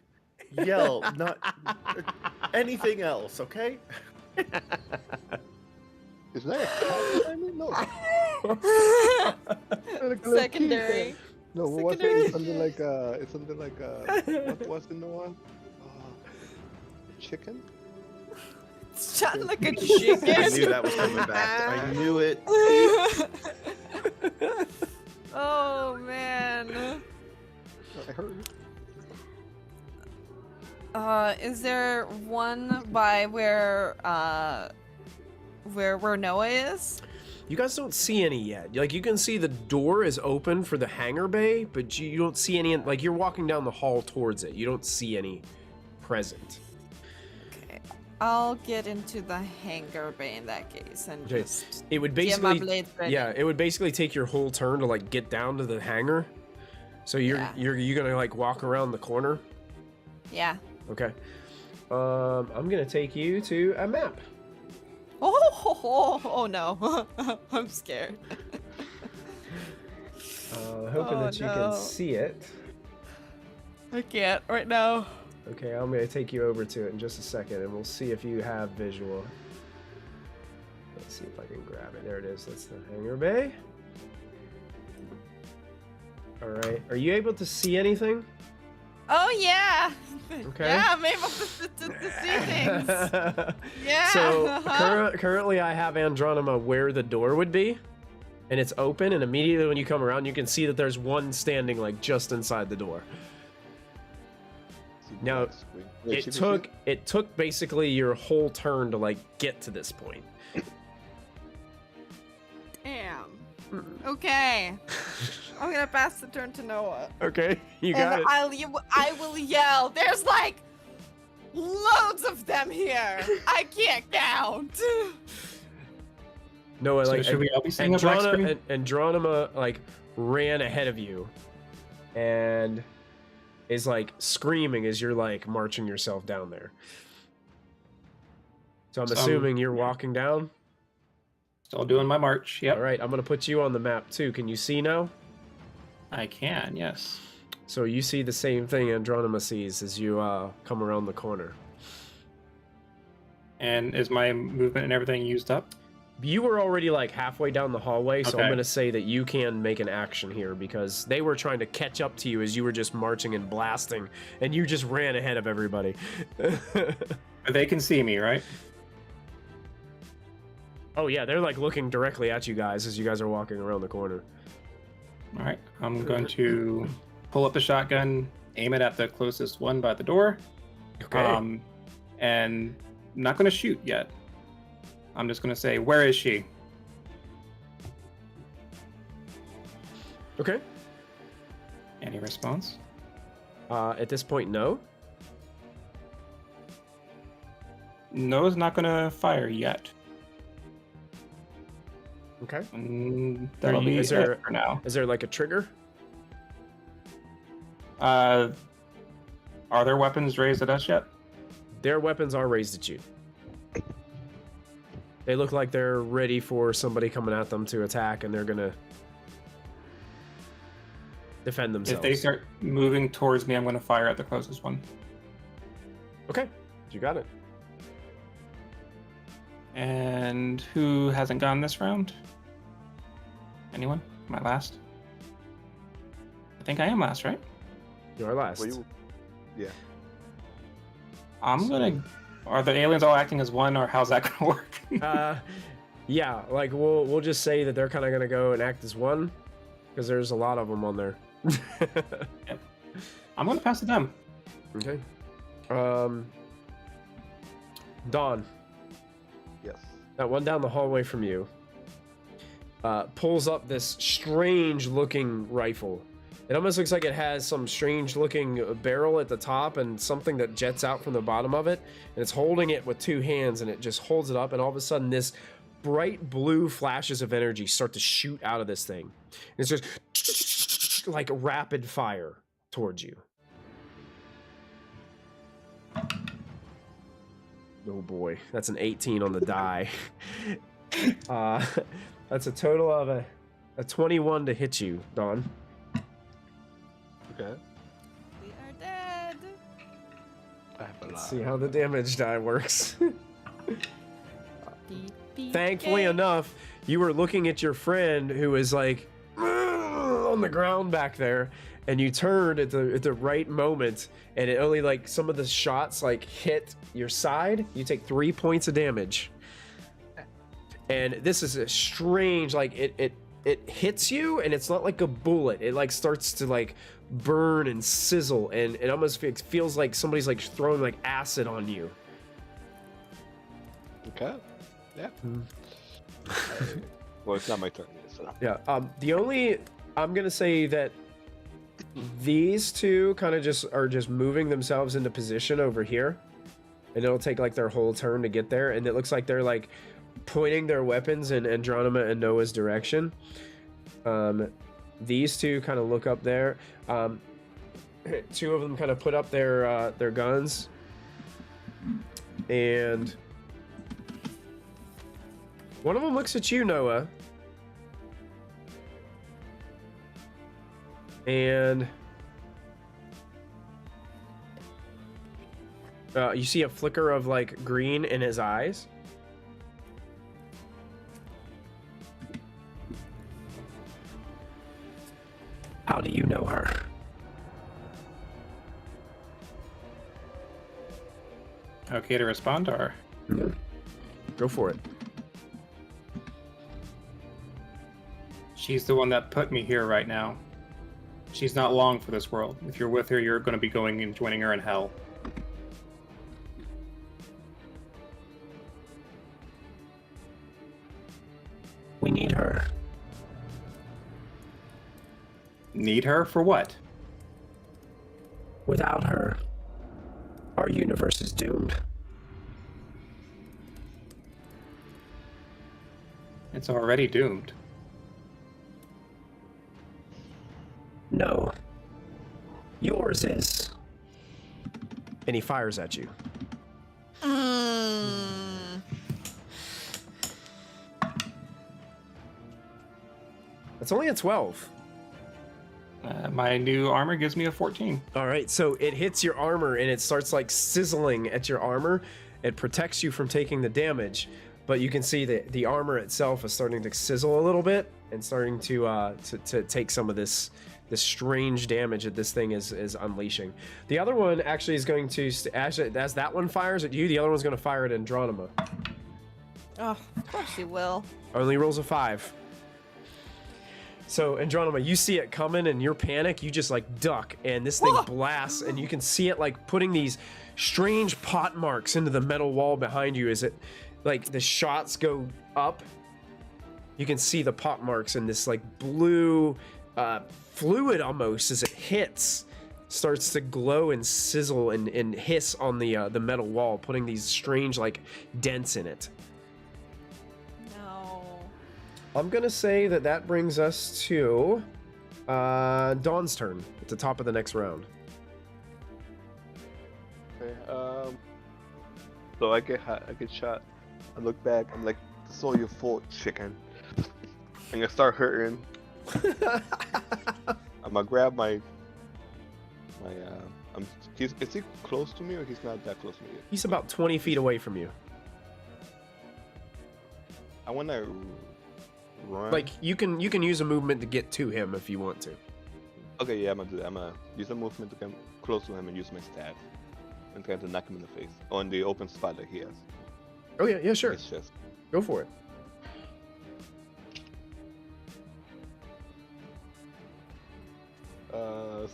yell, not anything else, okay? Is that a cat behind me? No. Like a little Secondary. kid. No, what was it? It's something like what was it, Noah? Chicken? Shot like a I chicken. knew that was coming back. I knew it. Oh man. I heard. Is there one by where Noah is? You guys don't see any yet. Like, you can see the door is open for the hangar bay, but you don't see any, like, you're walking down the hall towards it. You don't see any present. Okay. I'll get into the hangar bay in that case and Okay. just It would get my basically, blades ready. yeah, it would basically take your whole turn to, like, get down to the hangar. So you're gonna, like, walk around the corner? Yeah. Okay. I'm gonna take you to a map. Oh no. I'm scared. Hoping Oh, that you no. can see it. I can't right now. Okay, I'm gonna take you over to it in just a second, and we'll see if you have visual. Let's see if I can grab it. There it is. That's the hangar bay. All right. Are you able to see anything? Oh yeah. Okay. Yeah, I'm able to see things. Yeah. So uh-huh. currently, I have Andronima where the door would be, and it's open. And immediately when you come around, you can see that there's one standing like just inside the door. Now, it took basically your whole turn to like get to this point. Damn. Okay. I'm gonna pass the turn to Noah. Okay, you got And it. I will yell. There's like loads of them here. I can't count. No, So like should we all be seeing a black screen? Andronima like ran ahead of you, and is like screaming as you're like marching yourself down there. So I'm assuming you're walking down. Still doing my march. Yep. All right, I'm gonna put you on the map too. Can you see now? I can, yes. So you see the same thing Andronima sees as you come around the corner. And is my movement and everything used up? You were already like halfway down the hallway, so I'm Okay. going to say that you can make an action here because they were trying to catch up to you as you were just marching and blasting, and you just ran ahead of everybody. They can see me, right? Oh yeah, they're like looking directly at you guys as you guys are walking around the corner. All right. I'm going to pull up the shotgun, aim it at the closest one by the door. Okay. And I'm not going to shoot yet. I'm just going to say, where is she? Okay. Any response? At this point, no. No's not going to fire yet. Okay. That'll be is it there- for now. Is there like a trigger? Are there weapons raised at us yet? Their weapons are raised at you. They look like they're ready for somebody coming at them to attack, and they're gonna defend themselves. If they start moving towards me, I'm going to fire at the closest one. Okay, you got it. And who hasn't gone this round? Anyone? Am I last? I think I am last, right? You are last. Well, yeah. I'm gonna. Are the aliens all acting as one, or how's that gonna work? Yeah, like we'll just say that they're kind of gonna go and act as one, because there's a lot of them on there. Yep. I'm gonna pass to them. Okay. Dawn, Yes. that one down the hallway from you, pulls up this strange-looking rifle. It almost looks like it has some strange-looking barrel at the top and something that jets out from the bottom of it. And it's holding it with two hands, and it just holds it up. And all of a sudden, this bright blue flashes of energy start to shoot out of this thing. And it's just like rapid fire towards you. Oh boy, that's an 18 on the die. That's a total of a 21 to hit you, Dawn. Okay. We are dead. I have a Let's lot. see how the damage die works. Thankfully Okay. enough, you were looking at your friend who was like on the ground back there, and you turned at the right moment, and it only like some of the shots like hit your side. You take 3 points of damage, and this is a strange like it hits you, and it's not like a bullet. It like starts to like burn and sizzle, and it almost feels like somebody's like throwing like acid on you. Okay. Yeah. Well, it's not my turn. So. Yeah. I'm gonna say that these two kind of just are just moving themselves into position over here, and it'll take like their whole turn to get there. And it looks like they're like pointing their weapons in Andronima and Noah's direction. These two kind of look up there. Two of them kind of put up their guns, and one of them looks at you, Noah. And you see a flicker of like green in his eyes. How do you know her? Okay to respond, or Go for it. she's the one that put me here right now. She's not long for this world. If you're with her, you're going to be going and joining her in hell. We need her. Need her for what? Without her, our universe is doomed. It's already doomed. No. Yours is. And he fires at you. That's only a 12. My new armor gives me a 14. All right, so it hits your armor and it starts like sizzling at your armor. It protects you from taking the damage. but you can see that the armor itself is starting to sizzle a little bit and starting to take some of this strange damage that this thing is unleashing. The other one actually is going to, as that one fires at you, the other one's going to fire at Andronima. Oh, of course he will. Only rolls a 5. So Andronima, you see it coming and you're panic, you just like duck and this thing blasts and you can see it like putting these strange pot marks into the metal wall behind you as it, like the shots go up. You can see the pot marks and this like blue fluid almost as it hits starts to glow and sizzle and hiss on the metal wall, putting these strange like dents in it. No. I'm gonna say that brings us to Dawn's turn at the top of the next round. Okay, so I get shot. I look back. I'm like, "This is all your fault, chicken." I'm gonna start hurting. I'm gonna grab my. Is he close to me or he's not that close to me yet? He's about 20 feet away from you. I wanna run. Like you can use a movement to get to him if you want to. Okay, yeah, I'm gonna do that. I'm gonna use a movement to come close to him and use my staff and try to knock him in the face on the open spot that he has. Oh yeah, sure. His chest. Go for it. Uh,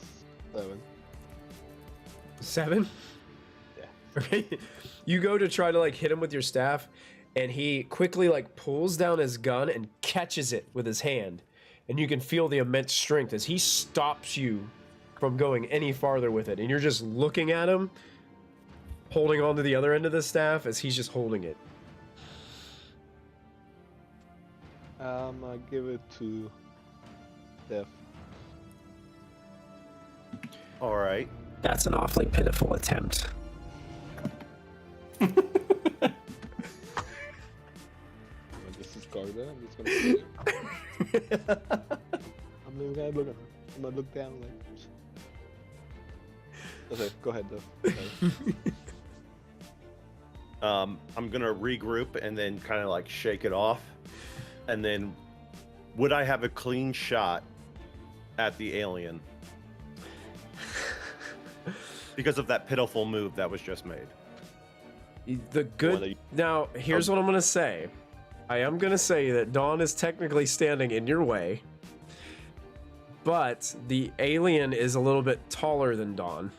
7. 7? Yeah. Okay. You go to try to like hit him with your staff, and he quickly like pulls down his gun and catches it with his hand. And you can feel the immense strength as he stops you from going any farther with it. And you're just looking at him, holding on to the other end of the staff as he's just holding it. I'm gonna give it to Steph. All right. That's an awfully pitiful attempt. I'm gonna discard that. I'm just gonna. I'm not gonna look at her. I'm gonna look down like. Okay, go ahead though. I'm gonna regroup and then kind of like shake it off, and then would I have a clean shot at the alien because of that pitiful move that was just made? The good. Now, here's what I'm gonna say. I am gonna say that Dawn is technically standing in your way, but the alien is a little bit taller than Dawn.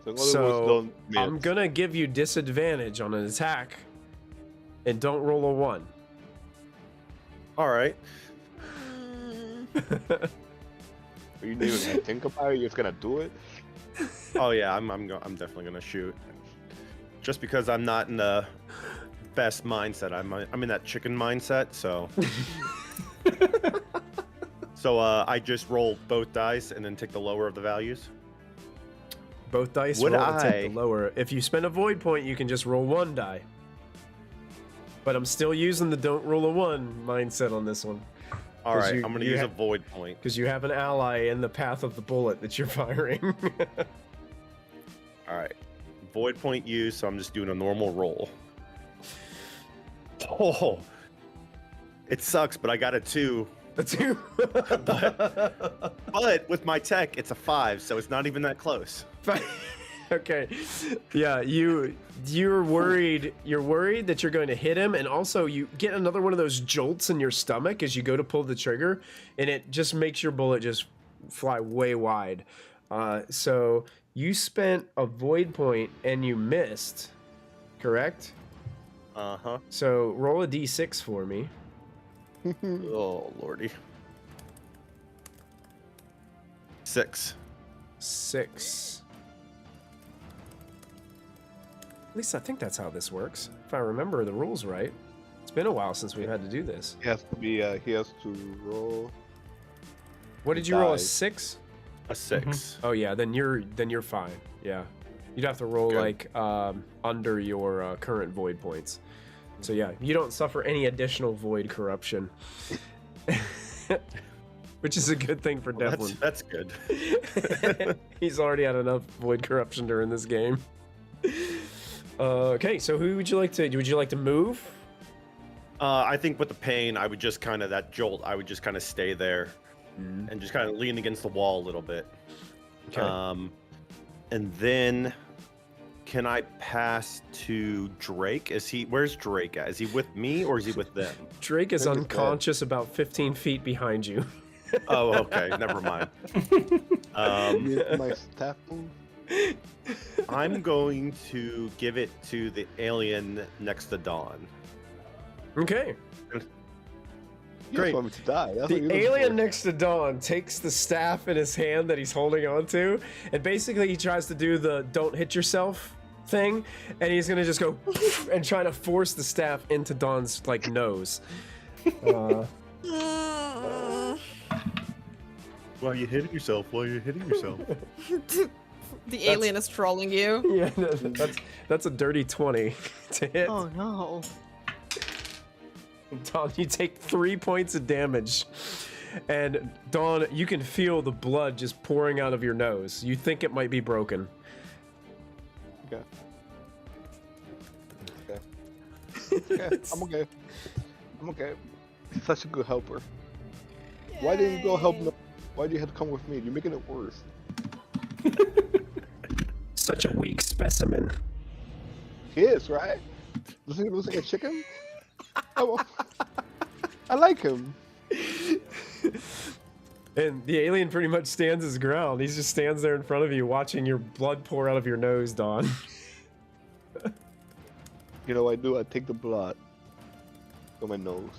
So, in other So words, don't I'm miss. gonna give you disadvantage on an attack, and don't roll a 1. All right. Are you even gonna think about it? You're just gonna do it? Oh yeah, I'm definitely gonna shoot. Just because I'm not in the best mindset. I'm in that chicken mindset, so. So I just roll both dice and then take the lower of the values. Both dice Would roll to take I- the lower. If you spend a void point, you can just roll 1 die. But I'm still using the don't roll a 1 mindset on this one. All 'Cause right, you- I'm gonna you use ha- a void point. Because you have an ally in the path of the bullet that you're firing. All right, void point used, so I'm just doing a normal roll. Oh, it sucks, but I got a 2. A 2. But with my tech, it's a 5, so it's not even that close. Okay. Yeah, you're worried. You're worried that you're going to hit him, and also you get another one of those jolts in your stomach as you go to pull the trigger, and it just makes your bullet just fly way wide. So you spent a void point and you missed, correct? Uh-huh. So roll a d6 for me. Oh, lordy. 6. 6. At least I think that's how this works. If I remember the rules right. It's been a while since we've had to do this. He has to be. He has to roll. What did you roll? A Dice. 6? A 6. Oh yeah, then you're fine. Yeah, you'd have to roll Good. like under your current void points. So yeah, you don't suffer any additional void corruption, which is a good thing for Well, Devlin. that's good. He's already had enough void corruption during this game. Okay, so who would you like to move? I think with the pain, I would just kind of that jolt. I would just kind of stay there and just kind of lean against the wall a little bit. Okay. And then can I pass to Drake? Where's Drake at? Is he with me or is he with them? Drake is Drake is unconscious about 15 feet behind you. Oh, okay. Never mind. My staff move. I'm going to give it to the alien next to Dawn. Okay. You Great. just want me to die. That's what The you're looking alien for. next to Dawn takes the staff in his hand that he's holding on to, and basically he tries to do the don't hit yourself thing, and he's gonna just go and try to force the staff into Dawn's like nose. Why are you hitting yourself? Why are you hitting yourself? The alien is trolling you. Yeah, that's a dirty 20 to hit. Oh no. Dawn, you take 3 points of damage. And Dawn, you can feel the blood just pouring out of your nose. You think it might be broken. Okay. Okay. I'm okay. I'm okay. Such a good helper. Why didn't you go help Yay. me? Why do you have to come with me? You're making it worse. Such a weak specimen. He is, right? Doesn't he look like a chicken? Oh, I like him. And the alien pretty much stands his ground. He just stands there in front of you watching your blood pour out of your nose, Dawn. You know what I do? I take the blood from my nose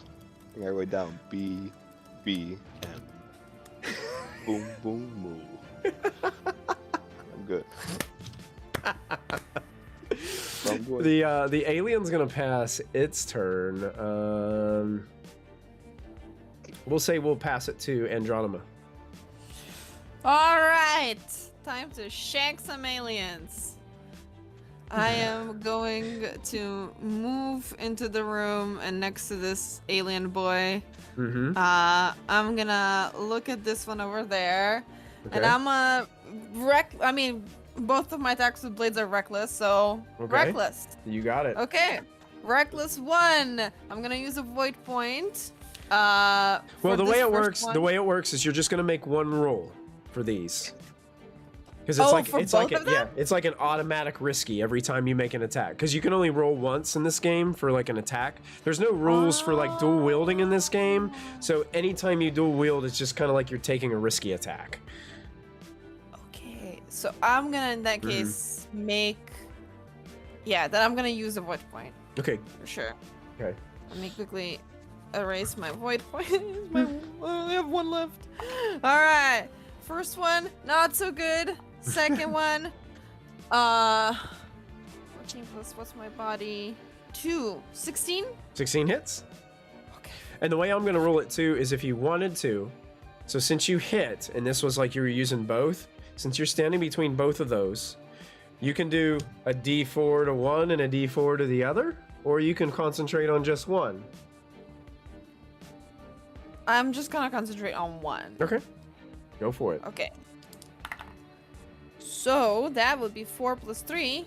and I write down B, B, M. Boom, boom, moo. I'm good. I'm good. The alien's gonna pass its turn. We'll say we'll pass it to Andronima. All right, time to shank some aliens. I am going to move into the room and next to this alien boy. Mm-hmm. I'm gonna look at this one over there, and Okay. I'm I mean, both of my attacks with blades are reckless, so Okay. reckless. You got it. Okay, reckless 1. I'm gonna use a void point. Well, for the this way it first works, one. is you're just gonna make one roll for these. Because Oh, for it's like both of them? it's like an automatic risky every time you make an attack. Because you can only roll once in this game for like an attack. There's no rules for like dual wielding in this game. So anytime you dual wield, it's just kind of like you're taking a risky attack. Okay, so I'm gonna in that case make. Yeah, then I'm gonna use a void point Okay. for sure. Okay. Let me quickly erase my void point. I only have 1 left. All right, first one not so good. Second one, 14 plus what's my body? 2, 16. 16 hits. Okay. And the way I'm gonna roll it too is if you wanted to. So since you hit, and this was like you were using both, since you're standing between both of those, you can do a D4 to one and a D4 to the other, or you can concentrate on just one. I'm just gonna concentrate on 1. Okay. Go for it. Okay. So that would be 4 plus 3.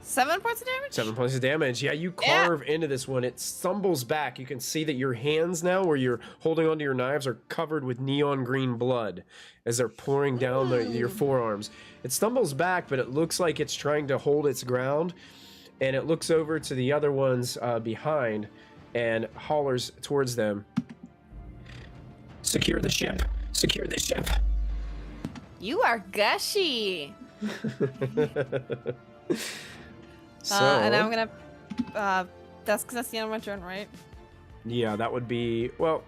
7 points of damage? 7 points of damage. Yeah, you Yeah. carve into this one. It stumbles back. You can see that your hands now, where you're holding onto your knives, are covered with neon green blood as they're pouring down your forearms. It stumbles back, but it looks like it's trying to hold its ground. And it looks over to the other ones behind and hollers towards them. Secure the ship. Secure the ship. You are gushy. So, And I'm gonna. That's because that's the end of my turn, right? yeah, that would be, well,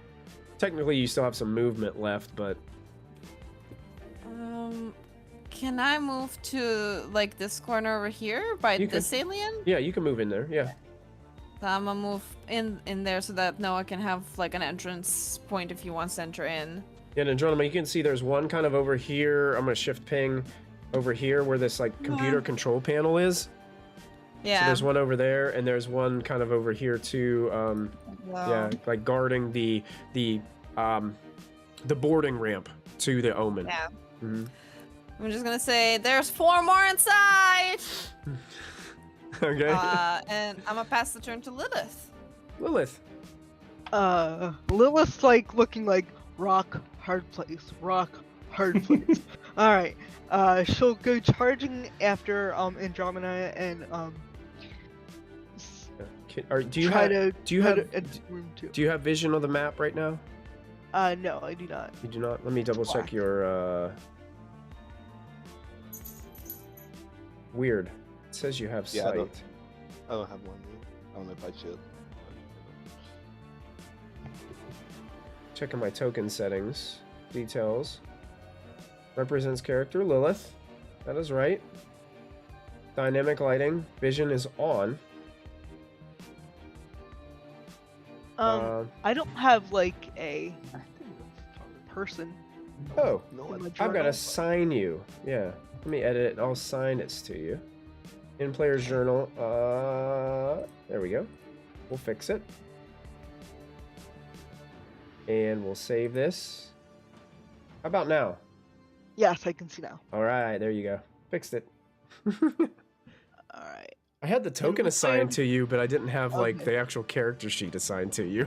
technically you still have some movement left, but Can I move to like this corner over here by You this alien? yeah, you can move in there. Yeah. So I'm gonna move in there so that Noah can have like an entrance point if he wants to enter in. Yeah, and Andronima, you can see there's one kind of over here. I'm gonna shift ping over here where this like computer control panel is. Yeah. So there's one over there, and there's one kind of over here too. Yeah, like guarding the boarding ramp to the Omen. Yeah. Mhm. I'm just gonna say there's 4 more inside. Okay. And I'm gonna pass the turn to Lilith. Lilith. Lilith's like looking like rock, hard place, rock, hard place. All right. She'll go charging after Andromeda and Do you try have to enter room 2. do you have vision of the map right now? No, I do not. You do not. Let me double check Black. your. Weird. It says you have Yeah, sight. I don't have one. I don't know if I should. Checking my token settings. Details. Represents character Lilith. That is right. Dynamic lighting. Vision is on. I don't have like a person. Oh, No, in my I've journal, got to but- sign you. Yeah. Let me edit it and I'll sign it to you. In player's journal. There we go. We'll fix it. And we'll save this. How about now? Yes, I can see now. All right, there you go. Fixed it. All right. I had the token we'll assigned play to you, but I didn't have like Okay. the actual character sheet assigned to you.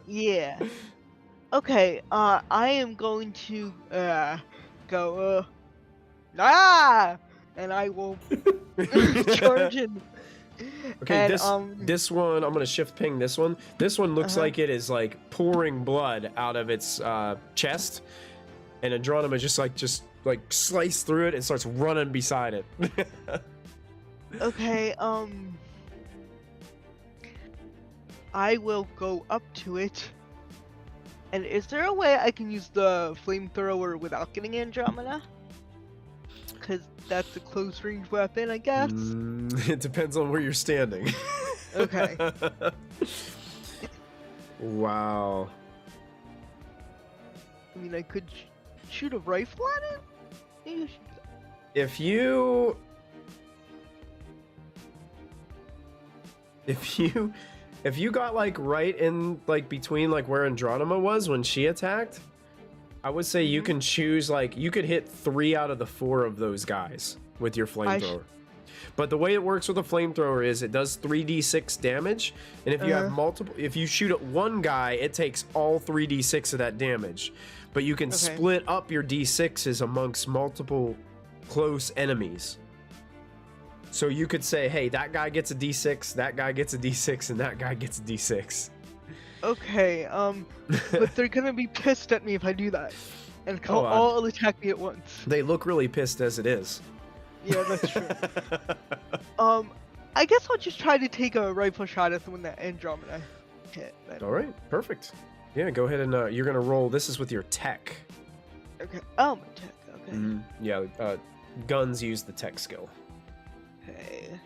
Yeah. Okay. I am going to go and I will charge in. Okay, And, this one, I'm gonna shift ping this one. This one looks Uh-huh. like it is like pouring blood out of its chest, and Andromeda just slice through it and starts running beside it. Okay. I will go up to it. And is there a way I can use the flamethrower without getting Andromeda? Because that's a close range weapon, I guess. It depends on where you're standing. Okay. Wow. I mean, I could shoot a rifle at it? Maybe I should do that. If you got like right in like between like where Andromeda was when she attacked, I would say you can choose like you could hit 3 out of the 4 of those guys with your flamethrower. But the way it works with a flamethrower is it does 3d6 damage, and if you have multiple, if you shoot at one guy, it takes all 3d6 of that damage. But you can split up your d6s amongst multiple close enemies. So you could say, hey, that guy gets a d6, that guy gets a d6, and that guy gets a d6. Okay, but they're gonna be pissed at me if I do that. And Oh, all attack me at once. They look really pissed as it is. Yeah, that's true. I guess I'll just try to take a rifle shot at the one that Andromeda hit. Then. All right, perfect. Yeah, go ahead and you're gonna roll. This is with your tech. Okay. Oh, my tech. Okay. Yeah, guns use the tech skill. Okay.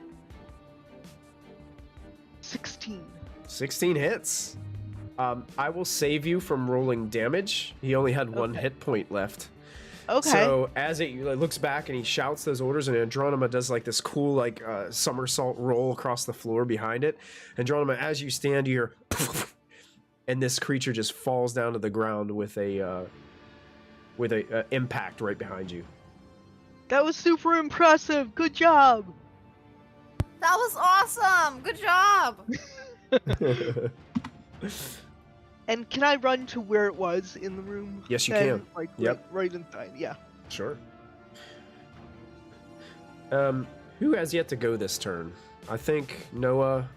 16. 16 hits. I will save you from rolling damage. He only had 1 hit point left. Okay. So as it looks back and he shouts those orders, and Andromeda does like this cool like somersault roll across the floor behind it. Andromeda, as you stand, you hear, and this creature just falls down to the ground with a impact right behind you. That was super impressive. Good job. That was awesome! Good job! And can I run to where it was in the room? Yes, you Then, can. Like, Yep. right inside. Yeah. Sure. Who has yet to go this turn? I think Noah,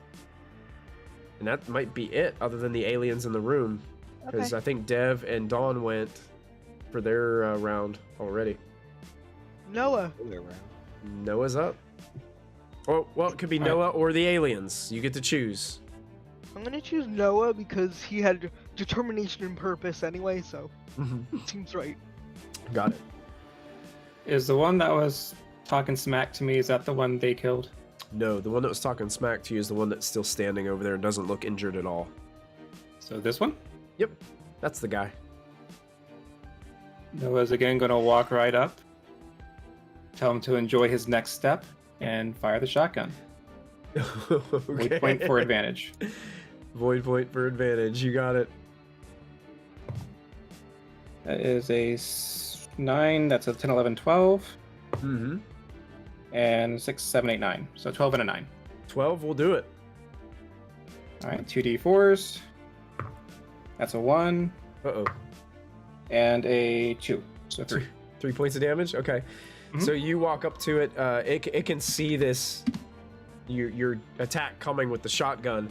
and that might be it, other than the aliens in the room, because Okay. I think Dev and Dawn went for their round already. Noah. Noah's up. Oh, well, it could be Noah or the aliens. You get to choose. I'm gonna choose Noah because he had determination and purpose anyway, so it seems right. Got it. Is the one that was talking smack to me, is that the one they killed? No, the one that was talking smack to you is the one that's still standing over there and doesn't look injured at all. So this one? Yep, that's the guy. Noah's again going to walk right up, tell him to enjoy his next step, and fire the shotgun. Void point for advantage. Void point for advantage. You got it. That is a 9, that's a 10, 11, 12, Mm-hmm. and 6, 7, 8, 9. So 12 and a 9. 12 will do it. All right, 2d4s. That's a 1 Uh-oh. and a 2. So 3. 3 points of damage? Okay. Mhm. So you walk up to it. It can see this, your attack coming with the shotgun.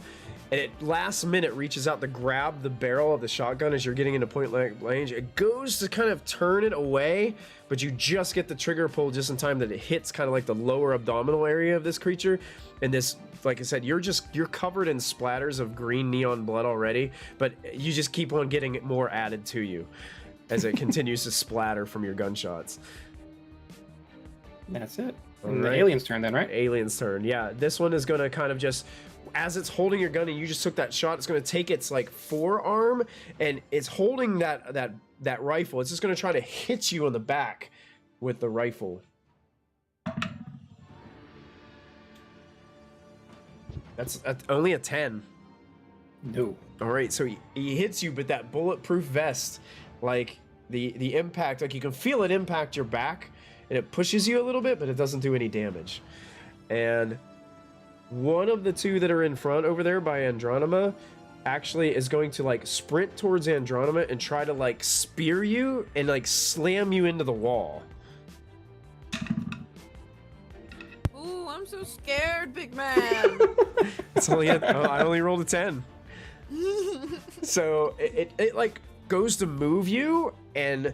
And it last minute reaches out to grab the barrel of the shotgun as you're getting into point range. It goes to kind of turn it away, but you just get the trigger pull just in time that it hits kind of like the lower abdominal area of this creature. And this, like I said, you're covered in splatters of green neon blood already, but you just keep on getting more added to you as it continues to splatter from your gunshots. That's it. All And the right. alien's turn then, right? Alien's turn. Yeah, this one is going to kind of just, as it's holding your gun and you just took that shot, it's going to take its like forearm and it's holding that rifle. It's just going to try to hit you in the back with the rifle. That's only a 10. No. All right, so he hits you, but that bulletproof vest, like the impact, like you can feel it impact your back, and it pushes you a little bit, but it doesn't do any damage. And one of the two that are in front over there by Andronima actually is going to like sprint towards Andronima and try to like spear you and like slam you into the wall. Ooh, I'm so scared, big man. It's only I only rolled a 10. So it like goes to move you, and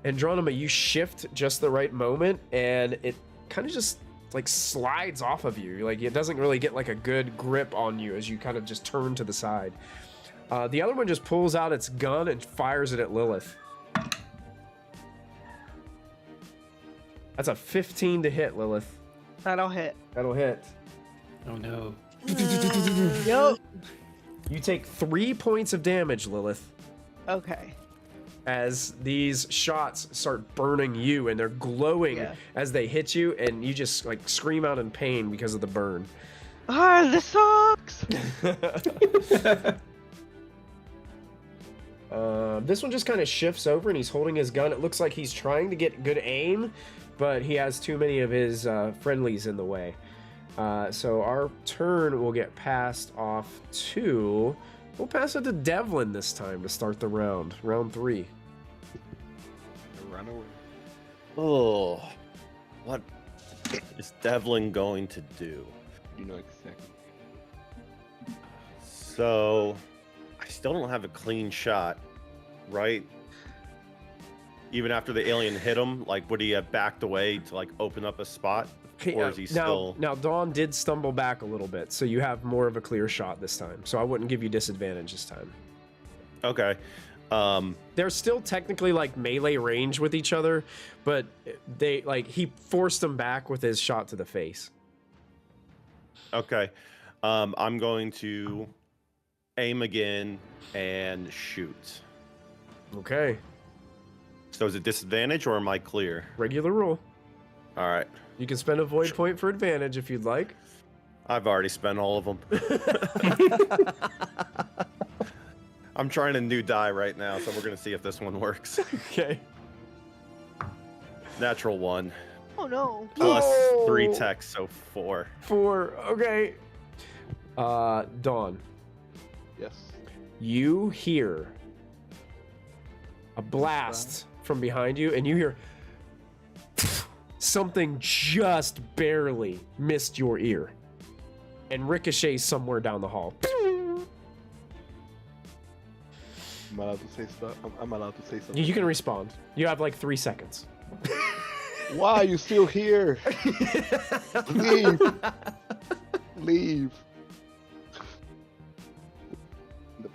Andronima, you shift just the right moment, and it kind of just like slides off of you. Like it doesn't really get like a good grip on you as you kind of just turn to the side. The other one just pulls out its gun and fires it at Lilith. That's a 15 to hit, Lilith. That'll hit. That'll hit. Oh no. Yup. You take 3 points of damage, Lilith, Okay. as these shots start burning you, and they're glowing Yeah. as they hit you, and you just like scream out in pain because of the burn. Ah, this sucks. This one just kind of shifts over, and he's holding his gun. It looks like he's trying to get good aim, but he has too many of his friendlies in the way. So our turn will get passed off to... We'll pass it to Devlin this time to start the round. Round 3. Run away. Oh, what is Devlin going to do? You know exactly. So, I still don't have a clean shot, right? Even after the alien hit him, like, would he have backed away to like open up a spot, or is he still? Now Dawn did stumble back a little bit, so you have more of a clear shot this time. So I wouldn't give you disadvantage this time. Okay. They're still technically like melee range with each other, but they like he forced them back with his shot to the face. Okay. I'm going to aim again and shoot. Okay, So is it disadvantage or am I clear? regular rule. All right. You can spend a void point for advantage if you'd like. I've already spent all of them. I'm trying a new die right now, so we're gonna see if this one works. Okay. Natural 1 Oh no. plus No. 3 tech, so 4. 4. Okay. Dawn, Yes. you hear a blast from behind you, and you hear something just barely missed your ear and ricochets somewhere down the hall. I'm allowed to say stuff. I'm allowed to say something. You can respond. You have like 3 seconds. Why are you still here? Leave. Leave.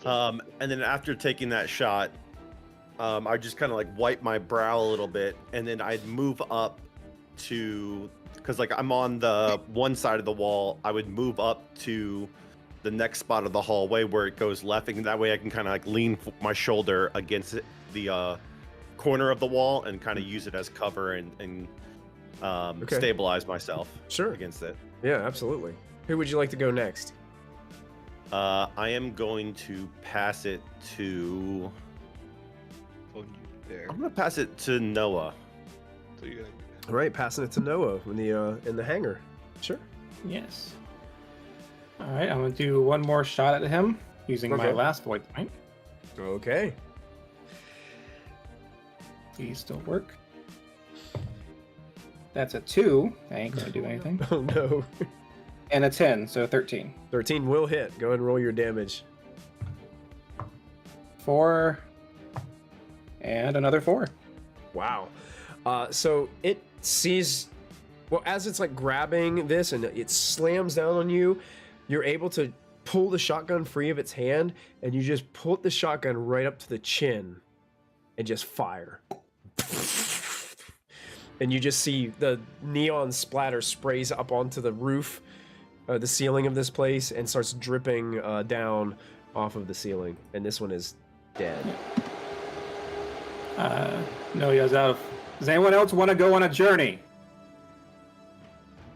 And then after taking that shot, I just kind of like wipe my brow a little bit, and then I'd move up to, because like I'm on the one side of the wall, I would move up to the next spot of the hallway where it goes left, and that way I can kind of like lean my shoulder against the corner of the wall and kind of use it as cover and Okay. stabilize myself Sure. against it. Yeah, absolutely. Who would you like to go next? I am going to pass it to. Told you there. I'm gonna pass it to Noah. So you're gonna All right, passing it to Noah in the hangar. Sure. Yes. All right, I'm gonna do one more shot at him using my Okay. last void point. Okay. These still work. That's a 2. That ain't gonna do anything. Oh no. And a 10, so 13. 13 will hit. Go ahead and roll your damage. 4. And another 4. Wow. So it sees, well, as it's like grabbing this and it slams down on you, you're able to pull the shotgun free of its hand, and you just pull the shotgun right up to the chin and just fire. And you just see the neon splatter sprays up onto the roof, the ceiling of this place, and starts dripping down off of the ceiling. And this one is dead. No, he has out of. Does anyone else want to go on a journey?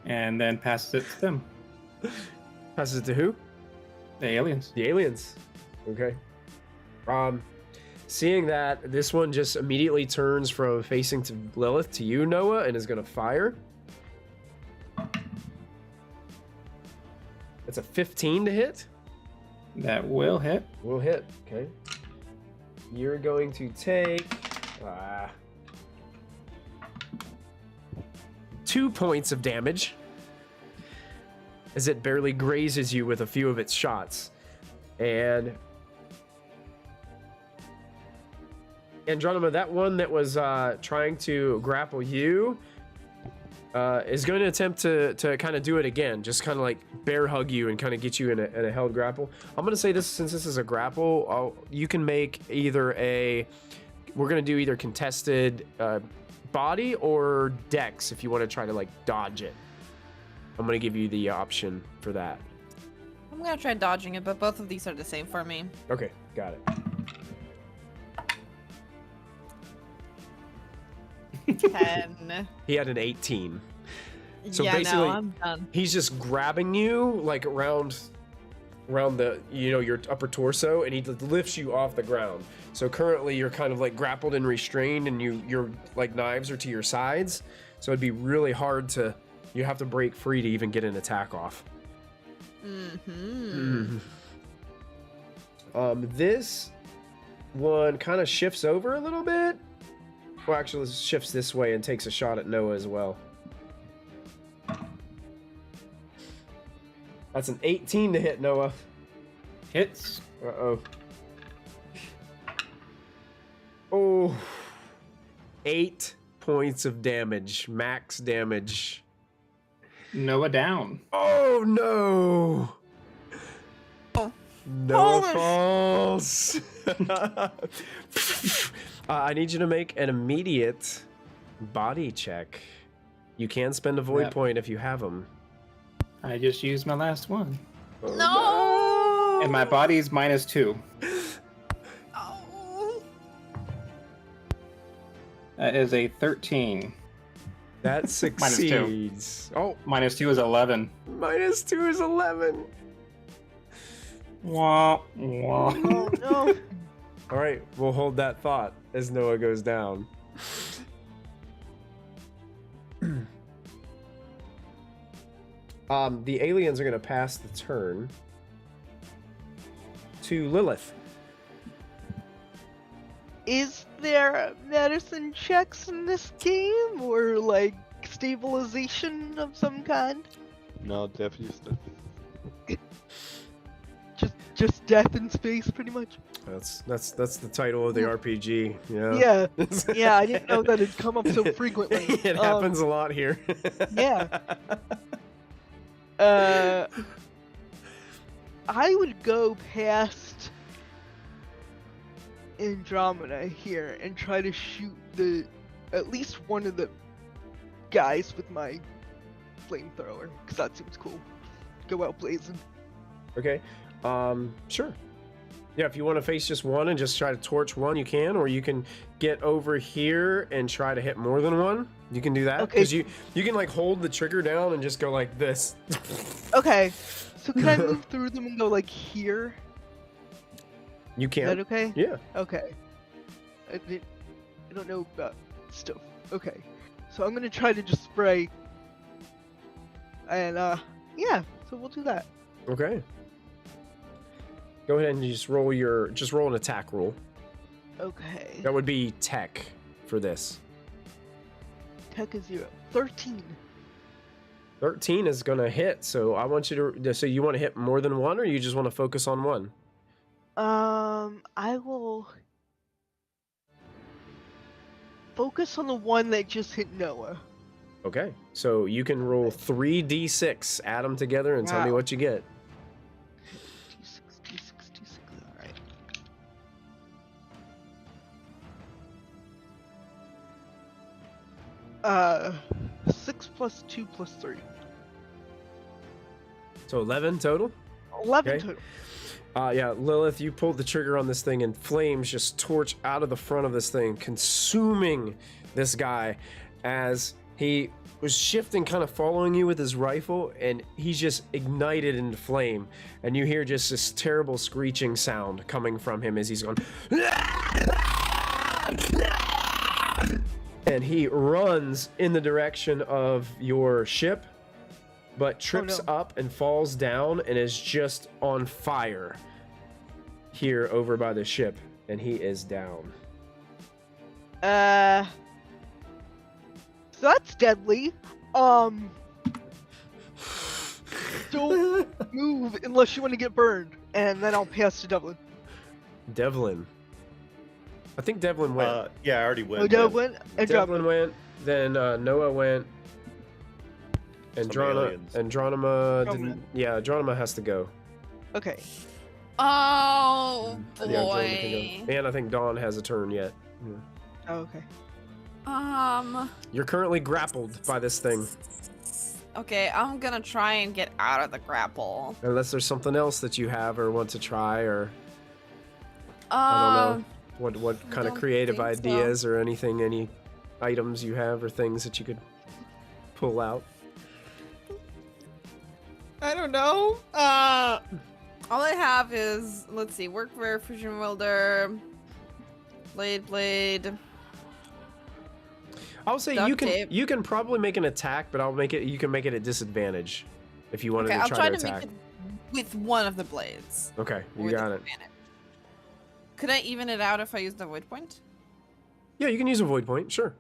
And then passes it to them. Passes it to who? The aliens. The aliens. Okay. Seeing that, this one just immediately turns from facing to Lilith to you, Noah, and is going to fire. It's a 15 to hit. That will hit. Will hit. Okay. You're going to take 2 points of damage as it barely grazes you with a few of its shots. And Andronima, that one that was trying to grapple you is going to attempt to kind of do it again, just kind of like bear hug you and kind of get you in a held grapple. I'm going to say this, since this is a grapple, you can make either we're going to do either contested body or dex if you want to try to like dodge it. I'm going to give you the option for that. I'm gonna try dodging it, but both of these are the same for me. Okay, got it. 10. He had an 18. So yeah, basically, no, I'm done. he's just grabbing you like around the, your upper torso, and he lifts you off the ground. So currently you're kind of like grappled and restrained, and your like knives are to your sides. So it'd be really hard you have to break free to even get an attack off. This one kind of shifts over a little bit. Well, actually, it shifts this way and takes a shot at Noah as well. That's an 18 to hit, Noah. Hits. Uh-oh. Oh. 8 points of damage. Max damage. Noah down. Oh, no. Oh. Noah falls. I need you to make an immediate body check. You can spend a void Yep. point if you have them. I just used my last one. Oh, No! And my body's -2. Oh. That is a 13. That succeeds. Oh, -2 is 11. -2 is 11. Wah, wah. Oh no. All right, we'll hold that thought as Noah goes down. The aliens are going to pass the turn to Lilith. Is there medicine checks in this game, or like stabilization of some kind? No, death used it. Just death in space, pretty much. That's the title of the RPG. Yeah. Yeah, yeah. I didn't know that it'd come up so frequently. It happens a lot here. Yeah. I would go past Andromeda here and try to shoot at least one of the guys with my flamethrower, because that seems cool. Go out blazing. Okay. Sure. Yeah, if you want to face just one and just try to torch one, you can, or you can get over here and try to hit more than one. You can do that. Okay. Because you can like hold the trigger down and just go like this. Okay, so can I move through them and go like here? You Is can. that okay? Yeah. Okay. I don't know about stuff. Okay. So I'm gonna try to just spray. And yeah, so we'll do that. Okay. Go ahead and just roll an attack roll. Okay. That would be tech for this. Tech is 0. 13. 13 is gonna hit, so I want you to. So you want to hit more than one, or you just want to focus on one? I will focus on the one that just hit Noah. Okay. So you can roll 3d6, add them together, and tell me Wow. what you get. D6. Alright. 6 plus 2 plus 3. So 11 total. 11 Okay. total. Yeah, Lilith, you pulled the trigger on this thing, and flames just torch out of the front of this thing, consuming this guy as he was shifting, kind of following you with his rifle, and he's just ignited into flame. And you hear just this terrible screeching sound coming from him as he's going. And he runs in the direction of your ship, but trips up and falls down and is just on fire here over by the ship, and he is down. So that's deadly. Don't move unless you want to get burned, and then I'll pass to Devlin. Devlin. I think Devlin went. Yeah, I already went. Oh, Devlin and Devlin Devlin. went, then Noah went, and Some aliens. Andronima Andromeda. didn't. Yeah, Andronima has to go. Okay. Oh Yeah, Andromeda can boy. go. And I think Dawn has a turn yet. Yeah. Oh, okay. You're currently grappled by this thing, Okay, I'm gonna try and get out of the grapple. unless there's something else that you have or want to try, or I don't know what kind of don't creative think so. ideas or anything, any items you have or things that you could pull out. I don't know. All I have is, let's see, workwear, fusion welder, blade. I'll say Duct tape. you can probably make an attack, but you can make it at disadvantage if you wanted Okay, to I'll try, try to to attack. make it with one of the blades. Okay, you with got it. advantage. Could I even it out if I use the void point? Yeah, you can use a void point, sure.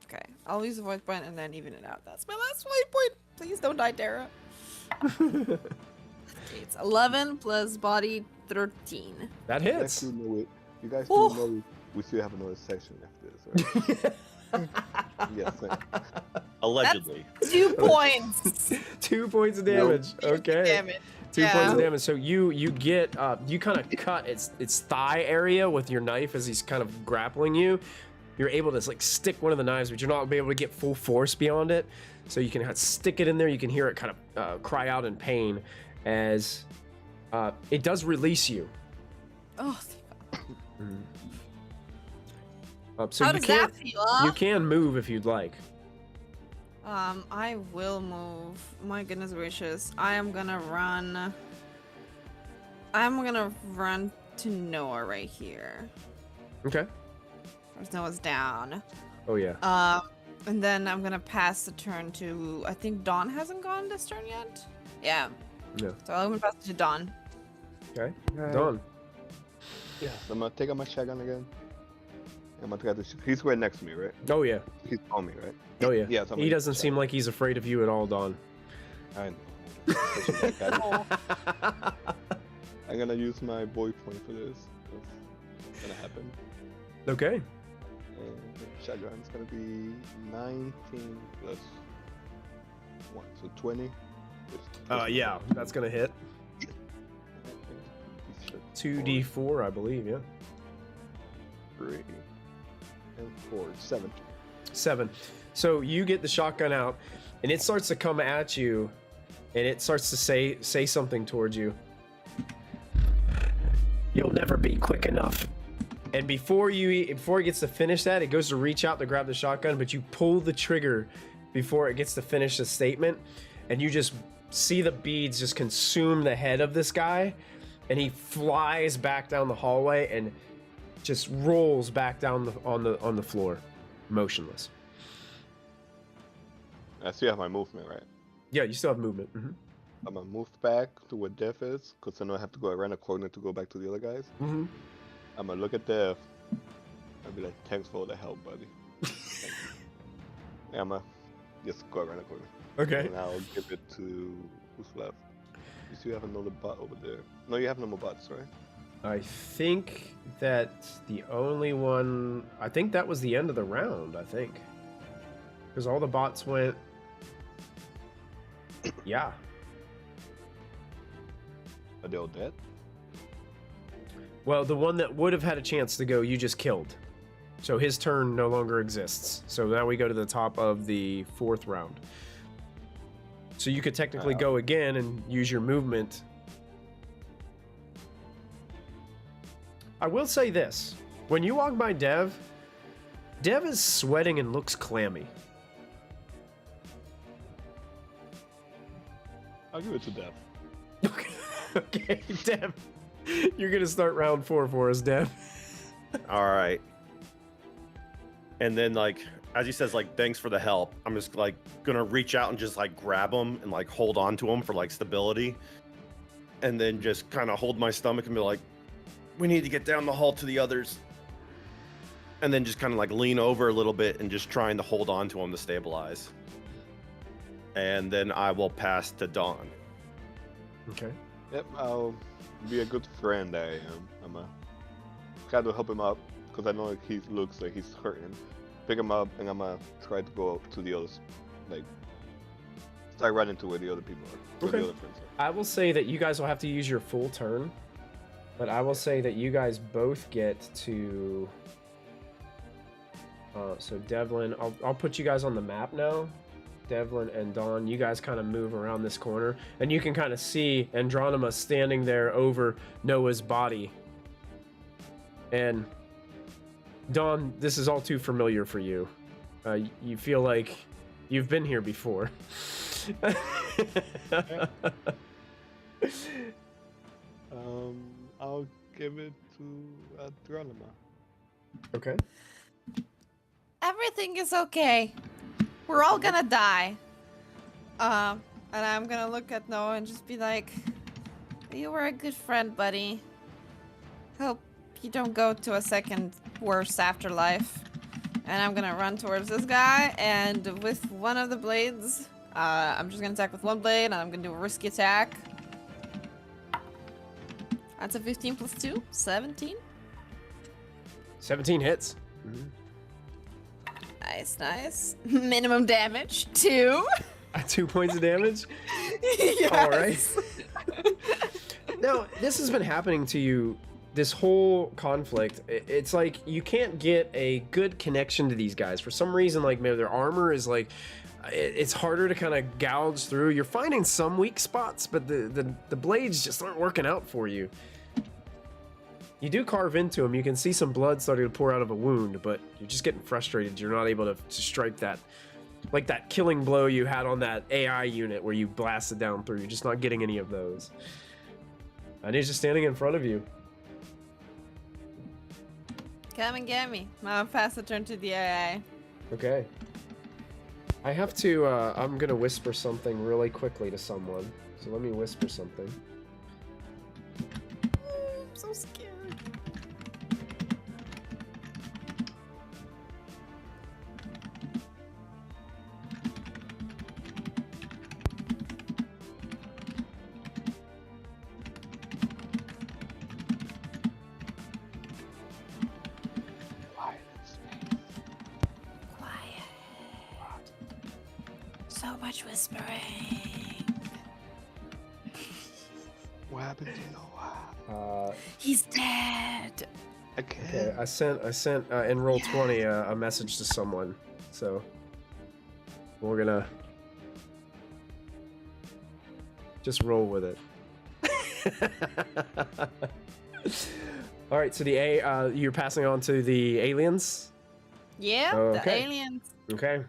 Okay, I'll use the void point and then even it out. That's my last void point. Please don't die, Dara. Okay, it's 11 plus body 13. That You guys hits. do know it. You guys Oh. do know we still have another section after this, right? Yes, ma'am. Allegedly. 2 points. 2 points of damage. Okay. Damage. 2 points of Yeah. damage. So you get you kind of cut its thigh area with your knife as he's kind of grappling you. You're able to like stick one of the knives, but you're not able to get full force beyond it. So you can stick it in there. You can hear it kind of cry out in pain as it does release you. Oh, thank God. So How you does can that feel? Huh? you can move if you'd like. I will move. My goodness gracious. I am gonna run. I'm gonna run to Noah right here. Okay. There's Noah's down. Oh yeah. And then I'm gonna pass the turn to. I think Dawn hasn't gone this turn yet. Yeah. No. So I'm gonna pass it to Dawn. Okay. Alright. Dawn. Yeah, so I'm gonna take out my shotgun again. I'm gonna take out the. He's right next to me, right? Oh yeah. He's on me, right? Oh yeah. Yeah, so I'm He gonna doesn't seem like he's afraid of you at all, Dawn. I know. Pushing back at him. I'm gonna use my void point for this. That's gonna happen. Okay. And the shotgun's gonna be 19 plus 1, so 20. Yeah, that's gonna hit. 2d4, I believe. Yeah. 3 and 4, 7. 7. So you get the shotgun out, and it starts to come at you, and it starts to say something towards you. You'll never be quick enough. And before it gets to finish that, it goes to reach out to grab the shotgun, but you pull the trigger before it gets to finish the statement, and you just see the beads just consume the head of this guy, and he flies back down the hallway and just rolls back down on the floor, motionless. I still have my movement, right? Yeah, you still have movement. I'm gonna move back to where Death is, because I know I have to go around the corner to go back to the other guys. Mm-hmm. I'm gonna look at Death. I'll be like, thanks for all the help, buddy. Thank you. And I'm gonna just go around the corner. Okay. And I'll give it to who's left. You see, you have another bot over there. No, you have no more bots, right? I think that the only one. I think that was the end of the round. I think because all the bots went. Yeah. Are they all dead? Well, the one that would have had a chance to go, you just killed. So his turn no longer exists. So now we go to the top of the 4th round. So you could technically go again and use your movement. I will say this. When you walk by Dev is sweating and looks clammy. I'll give it to Death. Okay, Dev. You're going to start round 4 for us, Dev. All right. And then, like, as he says, like, thanks for the help, I'm just, like, gonna reach out and just, like, grab him and, like, hold on to him for, like, stability. And then just kind of hold my stomach and be like, we need to get down the hall to the others. And then just kind of, like, lean over a little bit and just trying to hold on to him to stabilize. And then I will pass to Dawn. Okay. Yep, I'll be a good friend. I am. I'm a try to help him up because I know he looks like he's hurting. Pick him up, and I'm gonna try to go up to the others, like start running to where the other people are. Where Okay. the other friends are. I will say that you guys will have to use your full turn, but I will say that you guys both get to. So Devlin, I'll put you guys on the map now. Devlin and Dawn, you guys kind of move around this corner, and you can kind of see Andronima standing there over Noah's body. And Dawn, this is all too familiar for you. You feel like you've been here before. I'll give it to Adronima. Okay. Everything is okay. We're all gonna die. And I'm gonna look at Noah and just be like, you were a good friend, buddy. Hope you don't go to a second worse afterlife. And I'm gonna run towards this guy, and with one of the blades, I'm just gonna attack with one blade, and I'm gonna do a risky attack. That's a 15 plus 2, 17. 17 hits. Nice, nice. Minimum damage, 2. 2 points of damage. Yes. All right. Now, this has been happening to you this whole conflict. It's like you can't get a good connection to these guys for some reason. Like maybe their armor is like it's harder to kind of gouge through. You're finding some weak spots, but the blades just aren't working out for you. You do carve into them. You can see some blood starting to pour out of a wound, but you're just getting frustrated. You're not able to strike that, like that killing blow you had on that AI unit where you blasted down through. You're just not getting any of those. And he's just standing in front of you. Come and get me. I'll pass the turn to the AI. Okay. I have to, I'm gonna whisper something really quickly to someone. So let me whisper something. I'm so scared. Quiet. So much whispering. What happened to Noah? He's dead. Again? Okay, I sent in roll 20 a message to someone. So we're gonna just roll with it. All right, so the you're passing on to the aliens. Yeah, the Okay. aliens. Okay.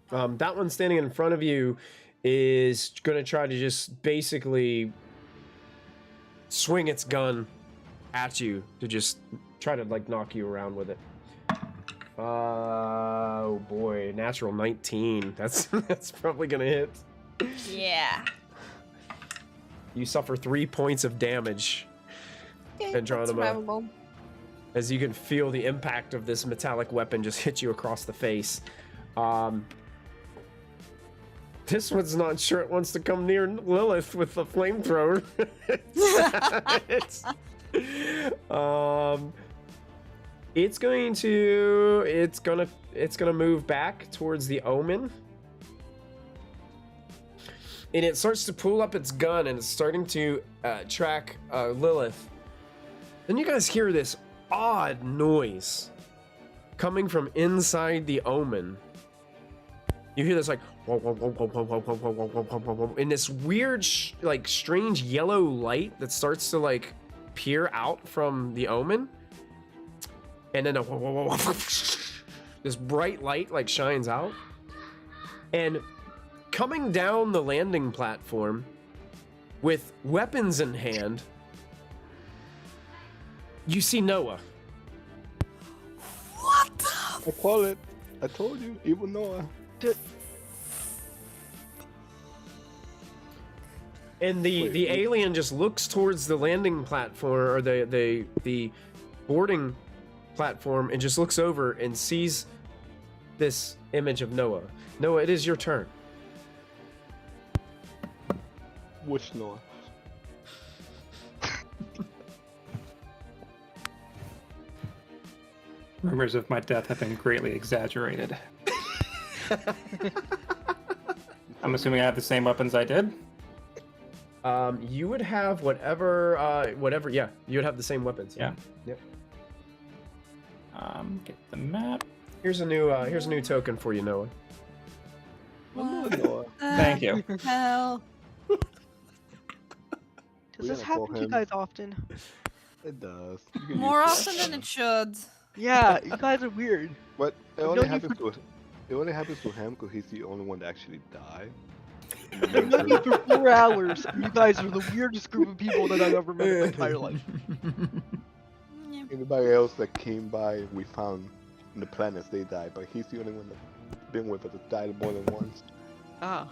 That one standing in front of you is gonna try to just basically swing its gun at you to just try to like knock you around with it. Oh boy, natural 19. That's probably gonna hit. Yeah. You suffer 3 points of damage Okay, Andronima. that's survivable. as you can feel the impact of this metallic weapon just hit you across the face. This one's not sure it wants to come near Lilith with the flamethrower. It's gonna move back towards the Omen. And it starts to pull up its gun and it's starting to track Lilith. Then you guys hear this odd noise coming from inside the Omen. You hear this like in this weird, like strange yellow light that starts to like peer out from the Omen, and then this bright light like shines out, and coming down the landing platform with weapons in hand, you see Noah. What the? I call it. I told you, evil Noah. And the alien just looks towards the landing platform or the boarding platform and just looks over and sees this image of Noah. Noah, it is your turn. Which Noah? Rumors of my death have been greatly exaggerated. I'm assuming I have the same weapons I did. You would have whatever, yeah, you would have the same weapons. Yeah. Yep. Get the map. Here's a new token for you, Noah. What Noah. Thank you. the hell? Does We're this gonna call happen to you him- guys often? It does. You can More use often than it should. Yeah, you guys are weird. But it I've only known you happens to it only happens to him because he's the only one that actually died. I've known you for 4 hours. And you guys are the weirdest group of people that I've ever met in my entire life. Yeah. Anybody else that came by, we found on the planets, they died. But he's the only one that's been with us that died more than once. Ah.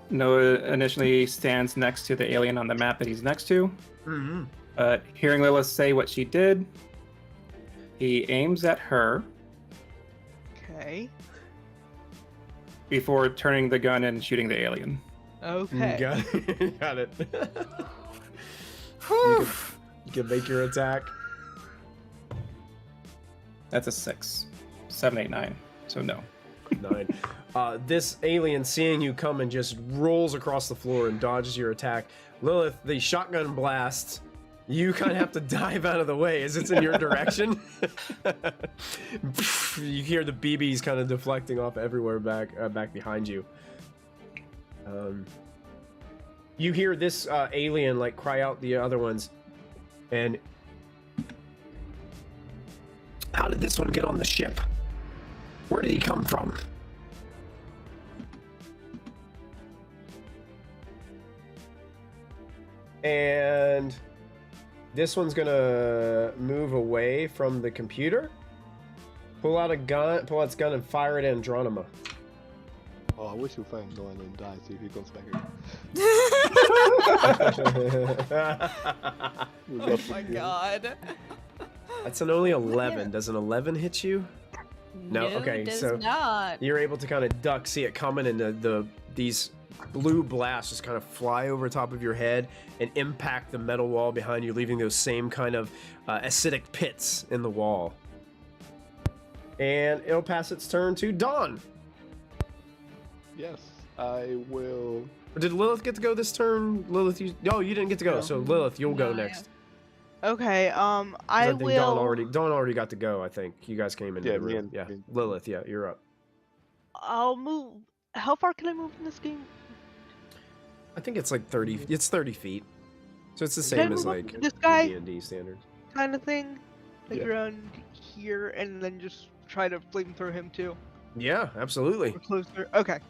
Noah initially stands next to the alien on the map that he's next to. Mm-hmm. Hearing Lilith say what she did, he aims at her Okay. before turning the gun and shooting the alien. Okay. Got it. Got it. Whew. You can make your attack. That's a 6. 7, 8, 9. So no. 9. This alien, seeing you come, and just rolls across the floor and dodges your attack. Lilith, the shotgun blast, you kind of have to dive out of the way as it's in your direction. You hear the BBs kind of deflecting off everywhere back behind you. You hear this alien like cry out the other ones, and how did this one get on the ship? Where did he come from? And this one's gonna move away from the computer, pull out its gun and fire it at Andronima. Oh, I wish you found Noah and then die. See if he comes back here. Oh my god. That's an only 11. Does an 11 hit you? No, okay, it does so not. you're able to kind of duck, see it coming, and these blue blasts just kind of fly over top of your head and impact the metal wall behind you, leaving those same kind of acidic pits in the wall. And it'll pass its turn to Dawn. Yes, I will. Did Lilith get to go this turn? Lilith, you didn't get to go. No. So Lilith, you'll go No, yeah. next. Okay. 'Cause I think will. Dawn already got to go. I think you guys came in. Yeah, the me room. and- yeah. me and- Lilith, yeah, you're up. I'll move. How far can I move in this game? I think it's like 30. It's 30 feet. So it's the Can I same as move up like to this guy? D&D standards. Kind of thing. Like Yeah. around here, and then just try to flamethrow him too. Yeah, absolutely. Or closer. Okay.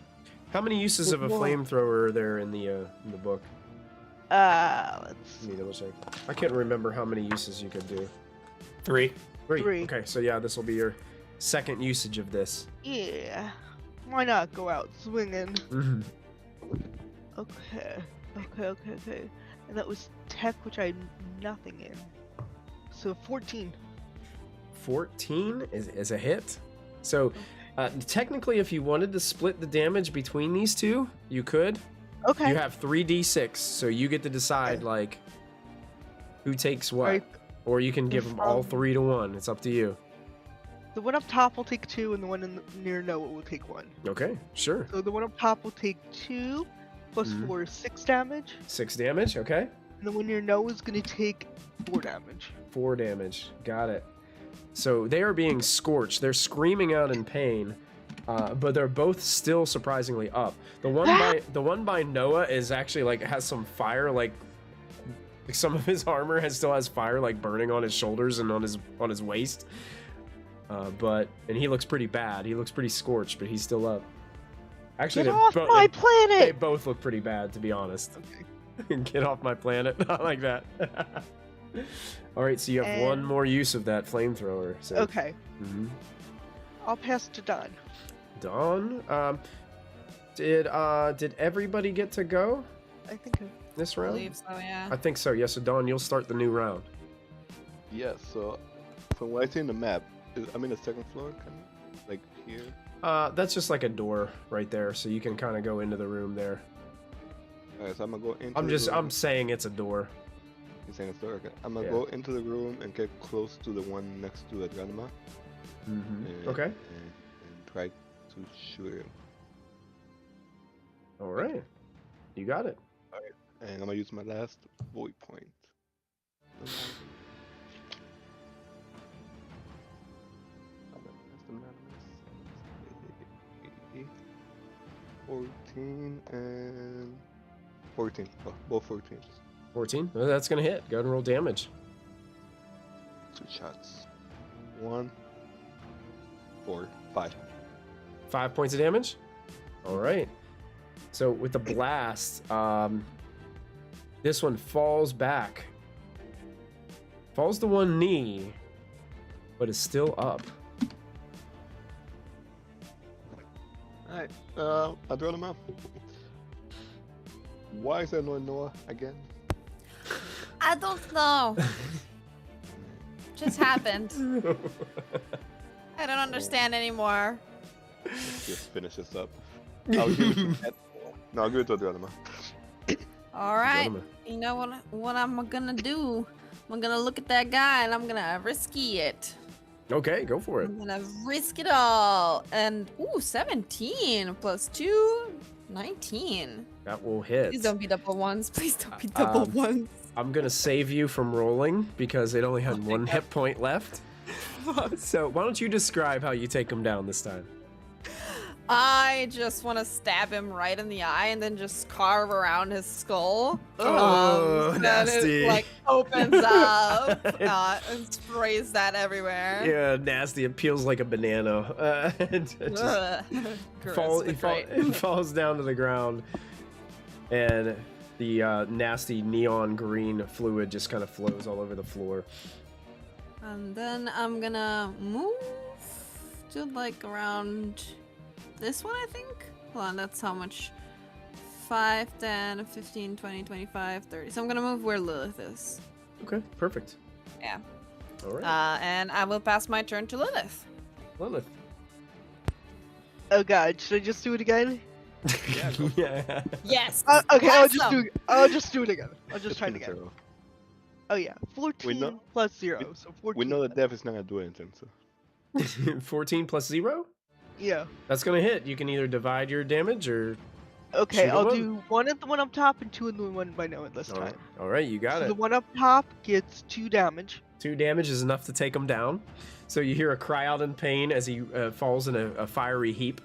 How many uses of a Whoa. flamethrower are there in the book? Let's. Let me double check. I can't remember how many uses you could do. 3. 3. Three. Okay, so yeah, this will be your second usage of this. Yeah. Why not go out swinging? Mhm. Okay. Okay. And that was tech, which I had nothing in. So 14. 14 is a hit. So technically, if you wanted to split the damage between these two, you could. Okay. You have 3d6, so you get to decide like who takes what, Right. or you can give them all 3 to 1. It's up to you. The one up top will take 2, and the one near Noah will take 1. Okay, sure. So the one up top will take 2 plus 4 is 6 damage. 6 damage. Okay. And the one near Noah is going to take 4 damage. 4 damage. Got it. So they are being scorched. They're screaming out in pain, but they're both still surprisingly up. The one by Noah is actually like has some fire, like some of his armor still has fire like burning on his shoulders and on his waist. And he looks pretty bad. He looks pretty scorched, but he's still up. Actually, Get off my planet! They both look pretty bad, to be honest. Okay. Get off my planet. Not like that. All right, so you have one more use of that flamethrower. So. Okay. Mm-hmm. I'll pass to Don. Dawn, did everybody get to go I think this I round? believe so, yeah. I think so. Yes, so Dawn, you'll start the new round. Yeah, so from what I see in the map, I'm in the second floor, kind of like here. That's just like a door right there, so you can kind of go into the room there. Alright, so I'm gonna go into. I'm saying it's a door. You're saying it's door. Okay. I'm gonna Yeah. go into the room and get close to the one next to Adranima. Mm-hmm. Okay. And try to shoot him. All right. You got it. And I'm gonna use my last void point. 14 and 14. Oh, both 14s. 14. Well, that's gonna hit. Go ahead and roll damage. 2 shots. 1, 4, 5. 5 points of damage. All right. So with the blast, this one falls back. Falls to one knee, but is still up. Alright, Adranima. Why is there no Noah again? I don't know. Just happened. I don't understand anymore. Let's just finish this up. I'll give it to Ed. No, I'll give it to Adranima. All right. Gentlemen. You know what I'm gonna do? I'm gonna look at that guy and I'm gonna risky it. Okay, go for it. I'm gonna risk it all. And ooh, 17 plus 2, 19. That will hit. Please don't be double ones. Please don't be double ones. I'm gonna save you from rolling because it only had one hit point left. So why don't you describe how you take him down this time? I just want to stab him right in the eye and then just carve around his skull. Oh, Then nasty. it like opens up and sprays that everywhere. Yeah, nasty. It peels like a banana. It just Ugh. Gross, but great. it falls down to the ground, and the nasty neon green fluid just kind of flows all over the floor. And then I'm gonna move to like around this one, I think. Hold on, that's how much. 5, 10, 15, 20, 25, 30. So I'm gonna move where Lilith is. Okay, perfect. Yeah. All right. And I will pass my turn to Lilith. Lilith. Oh god, should I just do it again? Yeah. Yes. Okay, Awesome. I'll just do it again. I'll just try it Finish again. her off. Oh yeah, 14 know- plus 0, so 14. We know that death is not gonna do anything, so. 14 plus 0? Yeah. That's gonna hit. You can either divide your damage or. Okay, Shoot I'll him. do 1 at the one up top and 2 at the one by Noah this All time. right. All right, you got So it. the one up top gets 2 damage. 2 damage is enough to take him down. So you hear a cry out in pain as he falls in a fiery heap.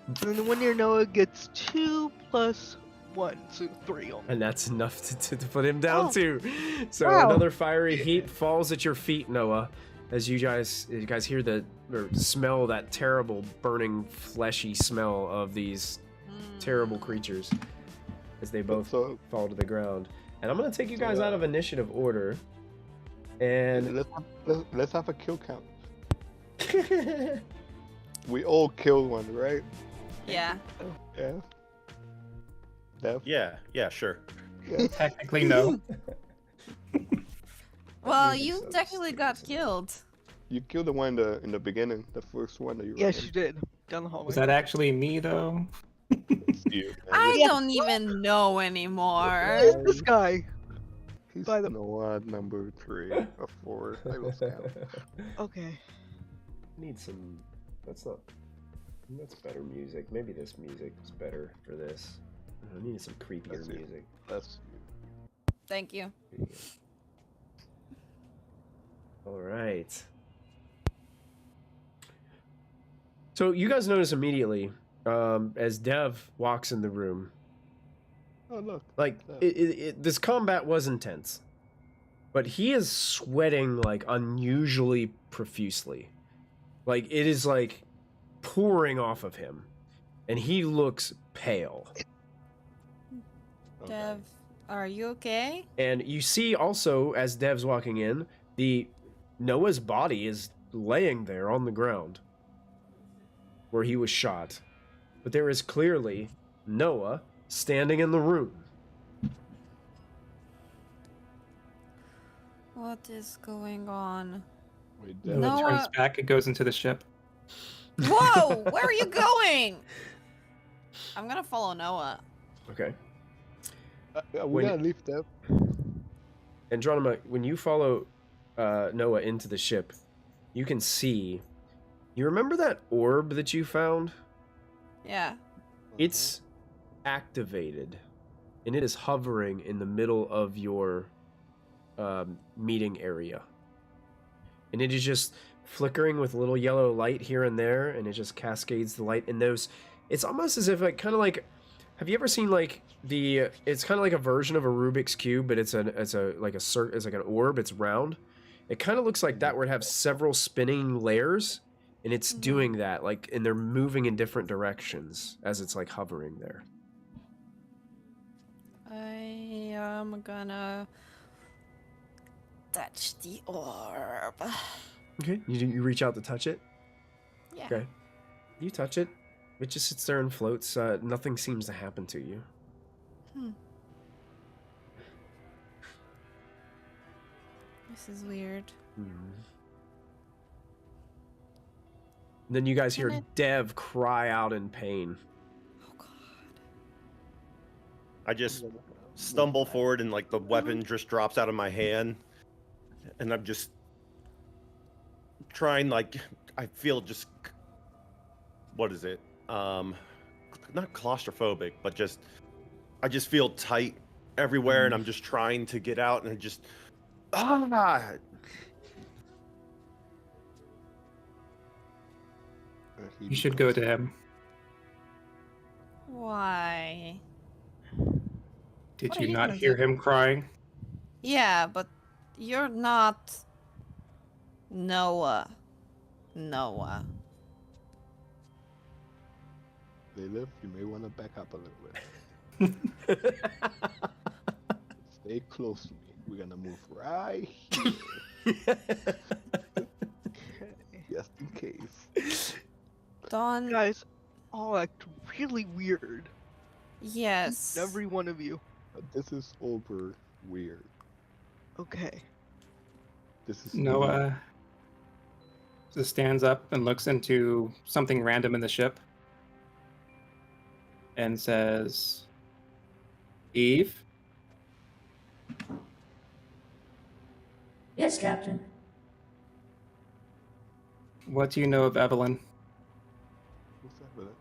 And then the one near Noah gets 2 plus 1, so 3 only. And that's enough to put him down Oh. too. So Wow. another fiery heap falls at your feet, Noah, as you guys hear or smell that terrible burning fleshy smell of these terrible creatures as they both So fall to the ground. And I'm gonna take you guys out of initiative order. And let's have a kill count. We all killed one, right? Yeah. Yeah. Dev? Yeah, sure. Yeah. Technically, no. Well, Music you sucks. technically got killed. You killed the one in the beginning, the first one that you ran Yes, in. you did. Down the hallway. Was that actually me though? It's you, man. I Yeah. don't even know anymore. It's this guy. He's by the- Noah number 3 or 4. I lost count. Okay. Need some. That's not. That's better music. Maybe this music is better for this. I need some creepier That's it. music. That's you. Thank you. There you go. All right. So you guys notice immediately as Dev walks in the room, Oh, look. like this combat was intense, but he is sweating like unusually profusely. Like it is like pouring off of him, and he looks pale. Okay. Dev, are you okay? And you see also as Dev's walking in, the Noah's body is laying there on the ground where he was shot. But there is clearly Noah standing in the room. What is going on? Wait, Dev. No. Noah turns Noah- back and goes into the ship. Whoa! Where are you going? I'm gonna follow Noah. Okay. We When- gotta leave Dev. Andronima, when you follow Noah into the ship, you can see. You remember that orb that you found? Yeah. It's activated, and it is hovering in the middle of your meeting area. And it is just flickering with a little yellow light here and there, and it just cascades the light in those. It's almost as if, like, kind of like, have you ever seen like the? It's kind of like a version of a Rubik's cube, but it's like an orb. It's round. It kind of looks like that, where it has several spinning layers, and it's doing that, like, and they're moving in different directions as it's like hovering there. I am gonna touch the orb. Okay, you reach out to touch it. Yeah. Okay, you touch it. It just sits there and floats. Nothing seems to happen to you. This is weird. Then you guys hear Can Dev cry out in pain. Oh god. I just stumble forward and like the weapon just drops out of my hand, and I'm just trying, like, I feel just, what is it? Not claustrophobic, but just, I just feel tight everywhere, and I'm just trying to get out, and I just, You should go to him. Why? Did What are you you not gonna hear do? him crying? Yeah, but you're not Noah. Noah. Lilith, you may want to back up a little bit. Stay close to me. We're gonna move right here, just in case. Don. You guys all act really weird. Yes. Every one of you. This is over weird. Okay. This is Noah just stands up and looks into something random in the ship and says, Eve? Yes, Captain. What do you know of Evelyn? What's that with it?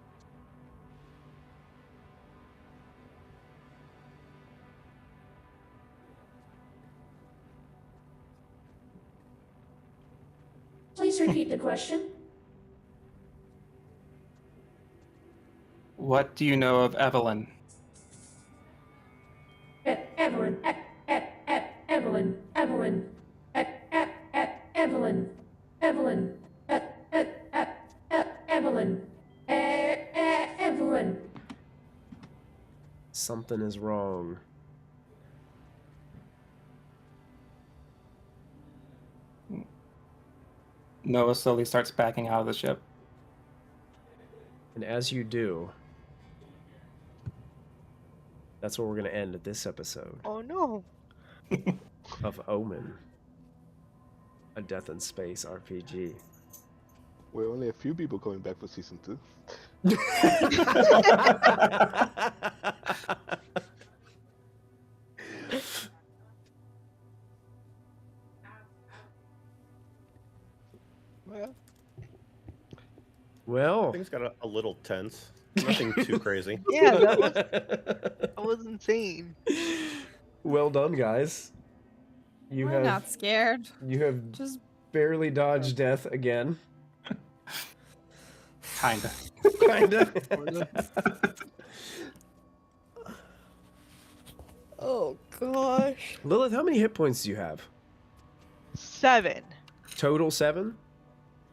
Please repeat the question. What do you know of Evelyn? Evelyn. Evelyn. Evelyn. Evelyn. Evelyn. Evelyn. Evelyn. Something is wrong. Noah slowly starts backing out of the ship. And as you do, That's where we're going to end this episode Oh no. of Omen, a Death in Space RPG. We're only a few people coming back for season 2. Well, Well, Things got a little tense. Nothing too crazy. yeah, that was insane. well done, guys. You We're have not scared. you have Just barely dodged death again. Kinda. Kinda. oh gosh. Lilith, how many hit points do you have? 7. Total 7?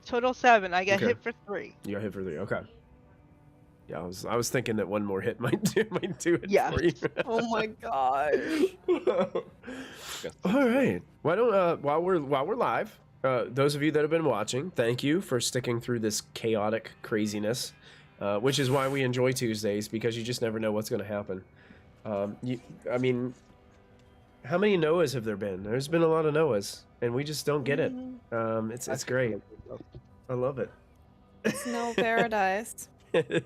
Total 7. I got Okay. hit for 3. You got hit for 3. Okay. Yeah, I was thinking that one more hit might do it Yeah. for you. Oh my gosh. All right. Why don't while we're live, those of you that have been watching, thank you for sticking through this chaotic craziness, which is why we enjoy Tuesdays, because you just never know what's going to happen. I mean, how many Noahs have there been? There's been a lot of Noahs, and we just don't get it. It's great. I love it. Snow paradise. We're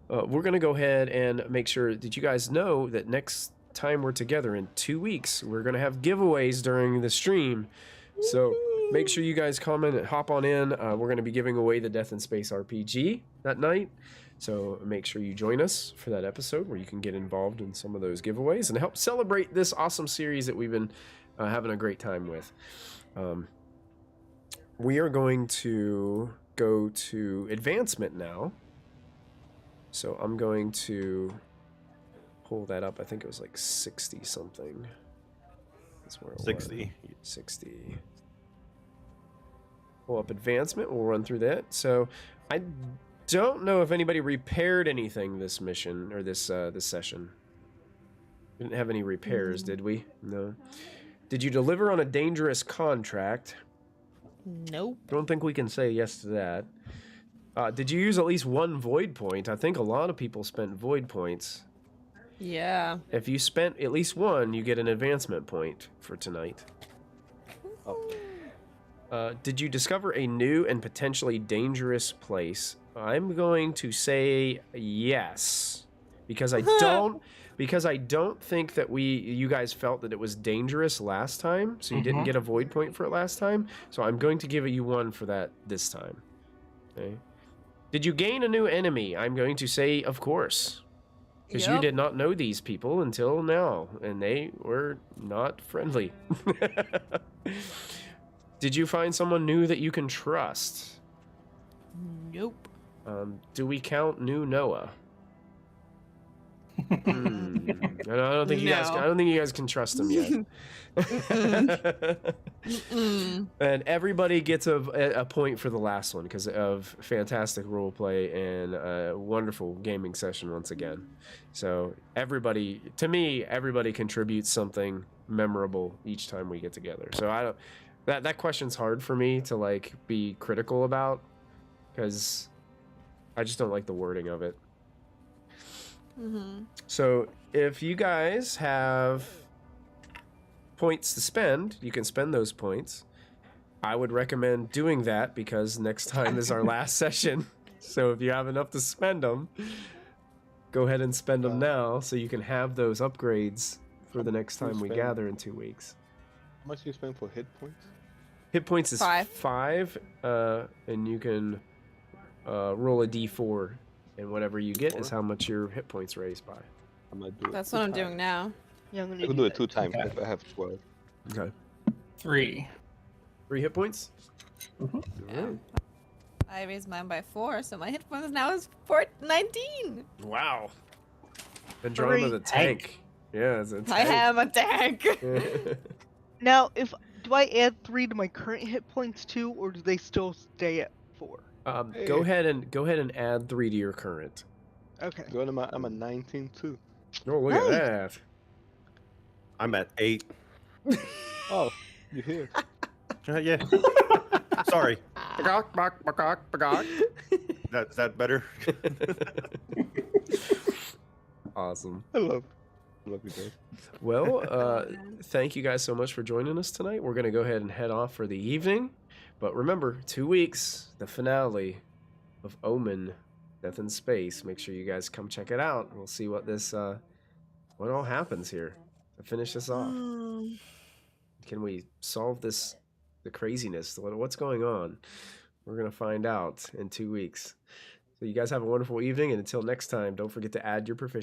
going to go ahead and make sure that you guys know that next time we're together in 2 weeks, we're going to have giveaways during the stream. So make sure you guys comment and hop on in. We're going to be giving away the Death in Space RPG that night. So make sure you join us for that episode where you can get involved in some of those giveaways and help celebrate this awesome series that we've been having a great time with. We are going to go to advancement now. So I'm going to pull that up. I think it was like 60 something. That's where it 60. was. 60. Pull up advancement. We'll run through that. So I don't know if anybody repaired anything this mission or this session. We didn't have any repairs, did we? No. Did you deliver on a dangerous contract? Nope. Don't think we can say yes to that. Did you use at least one void point? I think a lot of people spent void points. Yeah. If you spent at least one, you get an advancement point for tonight. Did you discover a new and potentially dangerous place? I'm going to say yes, because I don't think that you guys felt that it was dangerous last time, so you didn't get a void point for it last time. So I'm going to give you one for that this time. Okay. Did you gain a new enemy? I'm going to say of course. Because you did not know these people until now, and they were not friendly. Did you find someone new that you can trust? Nope. Do we count new Noah? I don't think you guys. I don't think you guys can trust him yet. And everybody gets a point for the last one because of fantastic roleplay and a wonderful gaming session once again. So everybody contributes something memorable each time we get together. So I don't. That question's hard for me to like be critical about because I just don't like the wording of it. So if you guys have points to spend, you can spend those points. I would recommend doing that because next time is our last session. So if you have enough to spend them, go ahead and spend them now so you can have those upgrades for the next time we gather in 2 weeks. How much do you spend for hit points? Hit points is 5. 5, and you can roll a d4, and whatever you get is how much your hit points raise by. I'm gonna do it. That's what I'm doing now. Yeah, I'm I gonna can do it 2 times Okay. if I have 12. Okay. 3. 3 hit points? Yeah. I raised mine by 4, so my hit points now is 19. Wow. Andromeda the tank. Yeah, it's a tank. I am a tank. Now, do I add 3 to my current hit points too, or do they still stay at 4? Go ahead and add 3 to your current. Okay. Good, I'm a 19 too. Oh, look at that. I'm at 8. Oh, you here? Yeah. Sorry. Is that better? Awesome. I love you guys. Well, man. thank you guys so much for joining us tonight. We're going to go ahead and head off for the evening. But remember, 2 weeks, the finale of Omen, Death in Space. Make sure you guys come check it out. We'll see what what all happens here to finish this off. Can we solve the craziness? What's going on? We're going to find out in 2 weeks. So you guys have a wonderful evening. And until next time, don't forget to add your proficiency.